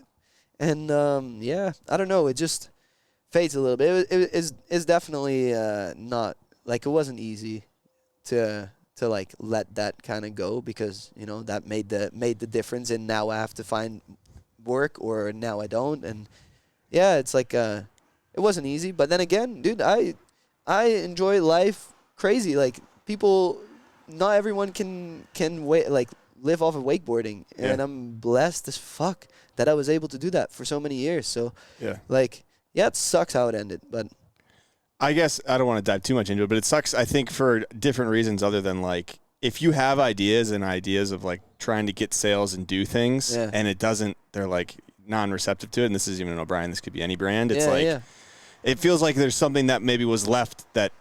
Speaker 1: And I don't know. It just fades a little bit. It is definitely not like it wasn't easy to like let that kind of go because that made the difference. And now I have to find work, or now I don't. And it's like it wasn't easy. But then again, dude, I enjoy life crazy. Like people, not everyone can live off of wakeboarding, and I'm blessed as fuck that I was able to do that for so many years. So, it sucks how it ended, but
Speaker 4: I guess I don't want to dive too much into it, but it sucks, I think, for different reasons other than like if you have ideas of like trying to get sales and do things and it doesn't, they're like non-receptive to it. And this isn't even an O'Brien. This could be any brand. It's it feels like there's something that maybe was left that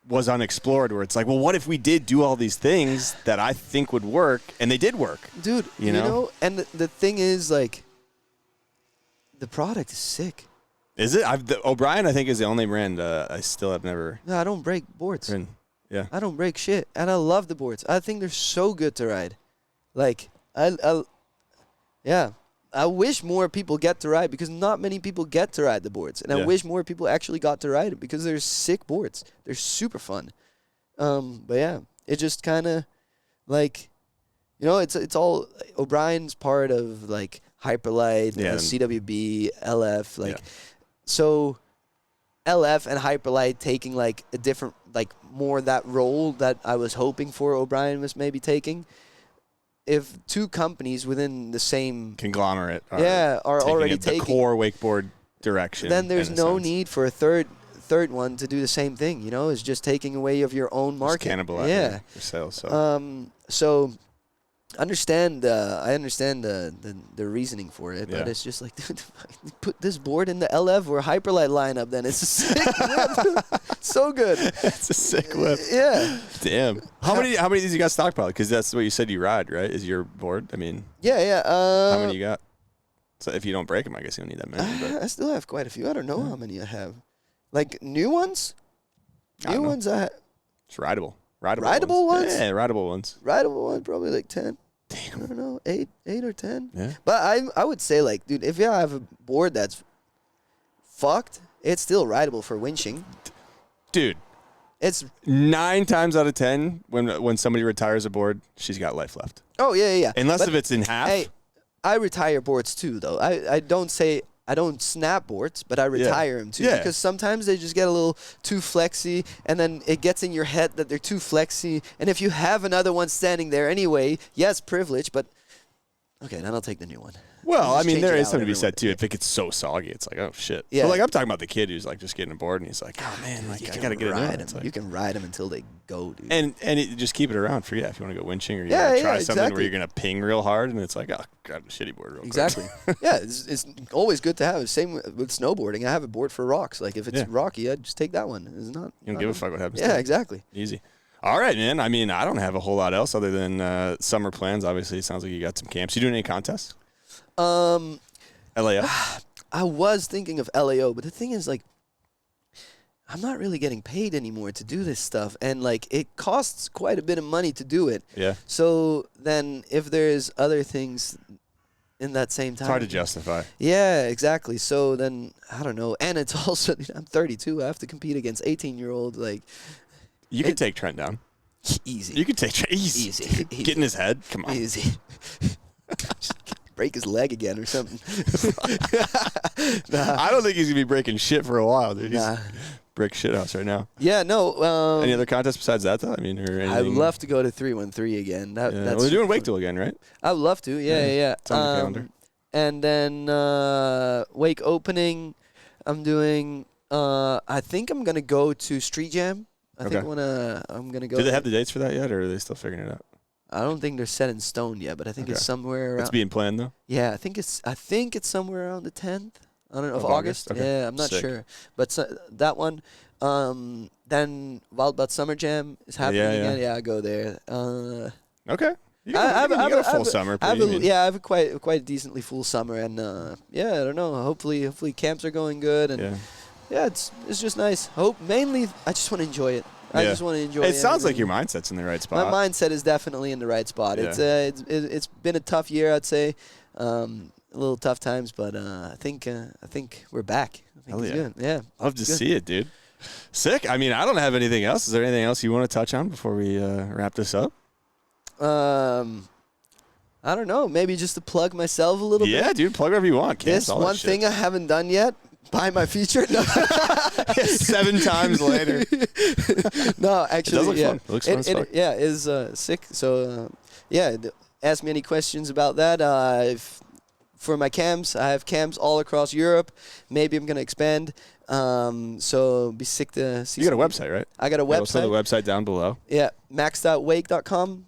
Speaker 4: was unexplored, where it's like, well, what if we did do all these things that I think would work, and they did work,
Speaker 1: dude. You know, and the thing is, like, the product is sick.
Speaker 4: Is it? O'Brien, I think, is the only brand I still have never.
Speaker 1: No, I don't break boards.
Speaker 4: Yeah,
Speaker 1: I don't break shit, and I love the boards. I think they're so good to ride. Like, I I wish more people get to ride, because not many people get to ride the boards. And I wish more people actually got to ride it, because they're sick boards. They're super fun. But yeah, it just kind of like, you know, it's all O'Brien's part of like Hyperlight, CWB, LF, like so LF and Hyperlight taking like a different, like more that role that I was hoping for O'Brien was maybe taking. If two companies within the same
Speaker 4: conglomerate
Speaker 1: are already taking
Speaker 4: the core wakeboard direction,
Speaker 1: then there's no need for a third one to do the same thing. You know, it's just taking away of your own market.
Speaker 4: Just cannibalizing your sales.
Speaker 1: So I understand the reasoning for it, but it's just like, dude, put this board in the LF or Hyperlight lineup, then it's a sick whip. So good.
Speaker 4: It's a sick whip.
Speaker 1: Yeah.
Speaker 4: Damn. How many of these you got stockpiled? Because that's what you said you ride, right? Is your board? I mean.
Speaker 1: Yeah.
Speaker 4: How many you got? So if you don't break them, I guess you don't need that many. But.
Speaker 1: I still have quite a few. I don't know how many I have. Like new ones? New ones I have.
Speaker 4: It's rideable.
Speaker 1: Rideable ones?
Speaker 4: Yeah, rideable ones.
Speaker 1: Rideable ones, probably like 10.
Speaker 4: Damn.
Speaker 1: I don't know, 8 or 10.
Speaker 4: Yeah.
Speaker 1: But I would say, like, dude, if you have a board that's fucked, it's still rideable for winching. Dude. It's
Speaker 4: 9 times out of 10 when somebody retires a board, she's got life left.
Speaker 1: Oh, yeah.
Speaker 4: Unless if it's in half.
Speaker 1: Hey, I retire boards too, though. I don't say I don't snap boards, but I retire them too, because sometimes they just get a little too flexy, and then it gets in your head that they're too flexy. And if you have another one standing there anyway, yes, privilege, but okay, then I'll take the new one.
Speaker 4: Well, I mean, there is something to be said too. If it gets so soggy, it's like, oh shit. Yeah. But like I'm talking about the kid who's like just getting a board, and he's like, oh man, like I gotta get it.
Speaker 1: Like, you can ride them until they go, dude.
Speaker 4: And just keep it around for if you want to go winching, or you want to try something where you're gonna ping real hard, and it's like, oh, grab a shitty board real quick.
Speaker 1: Exactly. Yeah, it's always good to have. Same with snowboarding. I have a board for rocks. Like if it's rocky, I just take that one. It's not.
Speaker 4: You don't give a fuck what happens.
Speaker 1: Yeah, exactly.
Speaker 4: Easy. All right, man. I mean, I don't have a whole lot else other than summer plans. Obviously, it sounds like you got some camps. You doing any contests? LAO?
Speaker 1: I was thinking of LAO, but the thing is, like, I'm not really getting paid anymore to do this stuff, and like it costs quite a bit of money to do it.
Speaker 4: Yeah.
Speaker 1: So then, if there's other things in that same time,
Speaker 4: it's hard to justify.
Speaker 1: Yeah, exactly. So then I don't know, and it's also I'm 32. I have to compete against 18-year-old. Like,
Speaker 4: you could take Trent down.
Speaker 1: Easy.
Speaker 4: You could take Trent easy. Get in his head. Come on.
Speaker 1: Easy. Break his leg again or something.
Speaker 4: I don't think he's gonna be breaking shit for a while, dude. He's brick shit house right now.
Speaker 1: Yeah, no.
Speaker 4: Any other contests besides that, though? I mean, or anything?
Speaker 1: I'd love to go to 313 again. That's
Speaker 4: well, they're doing Wakeboard again, right?
Speaker 1: I'd love to. Yeah.
Speaker 4: It's on the calendar.
Speaker 1: And then Wake opening, I'm doing. I think I'm gonna go to Street Jam. I'm gonna go.
Speaker 4: Do they have the dates for that yet, or are they still figuring it out?
Speaker 1: I don't think they're set in stone yet, but I think it's somewhere around.
Speaker 4: It's being planned though.
Speaker 1: Yeah, I think it's somewhere around the 10th. I don't know, of August. Okay. Yeah, I'm not sure, but that one. Then Wildbat Summer Jam is happening again. Yeah, I go there.
Speaker 4: Okay. You got a full summer.
Speaker 1: I have a quite decently full summer, and I don't know. Hopefully camps are going good, and it's just nice. Mainly, I just want to enjoy it. I just want to enjoy it.
Speaker 4: It sounds like your mindset's in the right spot.
Speaker 1: My mindset is definitely in the right spot. Yeah. It's been a tough year, I'd say. A little tough times, but I think we're back. I think it's good. Yeah.
Speaker 4: Love to see it, dude. Sick. I mean, I don't have anything else. Is there anything else you want to touch on before we wrap this up?
Speaker 1: I don't know. Maybe just to plug myself a little bit.
Speaker 4: Yeah, dude. Plug whatever you want.
Speaker 1: This one thing I haven't done yet. Buy my feature. No.
Speaker 4: 7 times later.
Speaker 1: No, actually,
Speaker 4: it does look fun. It looks fun as fuck.
Speaker 1: Yeah, it is sick. So, ask me any questions about that. For my camps, I have camps all across Europe. Maybe I'm going to expand. So, be sick to see.
Speaker 4: You got a website, right?
Speaker 1: I got a website.
Speaker 4: Also, the website down below.
Speaker 1: Yeah, max.wake.com.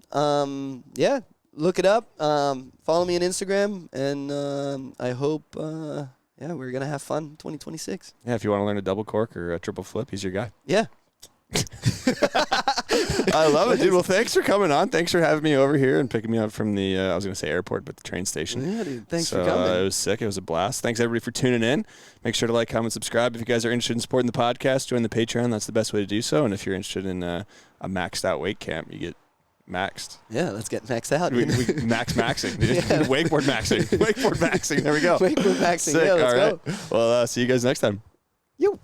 Speaker 1: Look it up. Follow me on Instagram, and I hope. We're going to have fun 2026.
Speaker 4: Yeah, if you want to learn a double cork or a triple flip, he's your guy.
Speaker 1: Yeah.
Speaker 4: I love it, dude. Well, thanks for coming on. Thanks for having me over here and picking me up from the, I was going to say airport, but the train station.
Speaker 1: Yeah, dude. Thanks for coming.
Speaker 4: It was sick. It was a blast. Thanks, everybody, for tuning in. Make sure to like, comment, subscribe. If you guys are interested in supporting the podcast, join the Patreon. That's the best way to do so. And if you're interested in a maxed out weight camp, you get maxed.
Speaker 1: Yeah, let's get maxed out.
Speaker 4: Maxing. Dude. Yeah. Wakeboard maxing. Wakeboard maxing. There we go.
Speaker 1: Wakeboard maxing.
Speaker 4: Sick.
Speaker 1: Yeah, let's
Speaker 4: All right.
Speaker 1: go.
Speaker 4: Well, see you guys next time.
Speaker 1: You.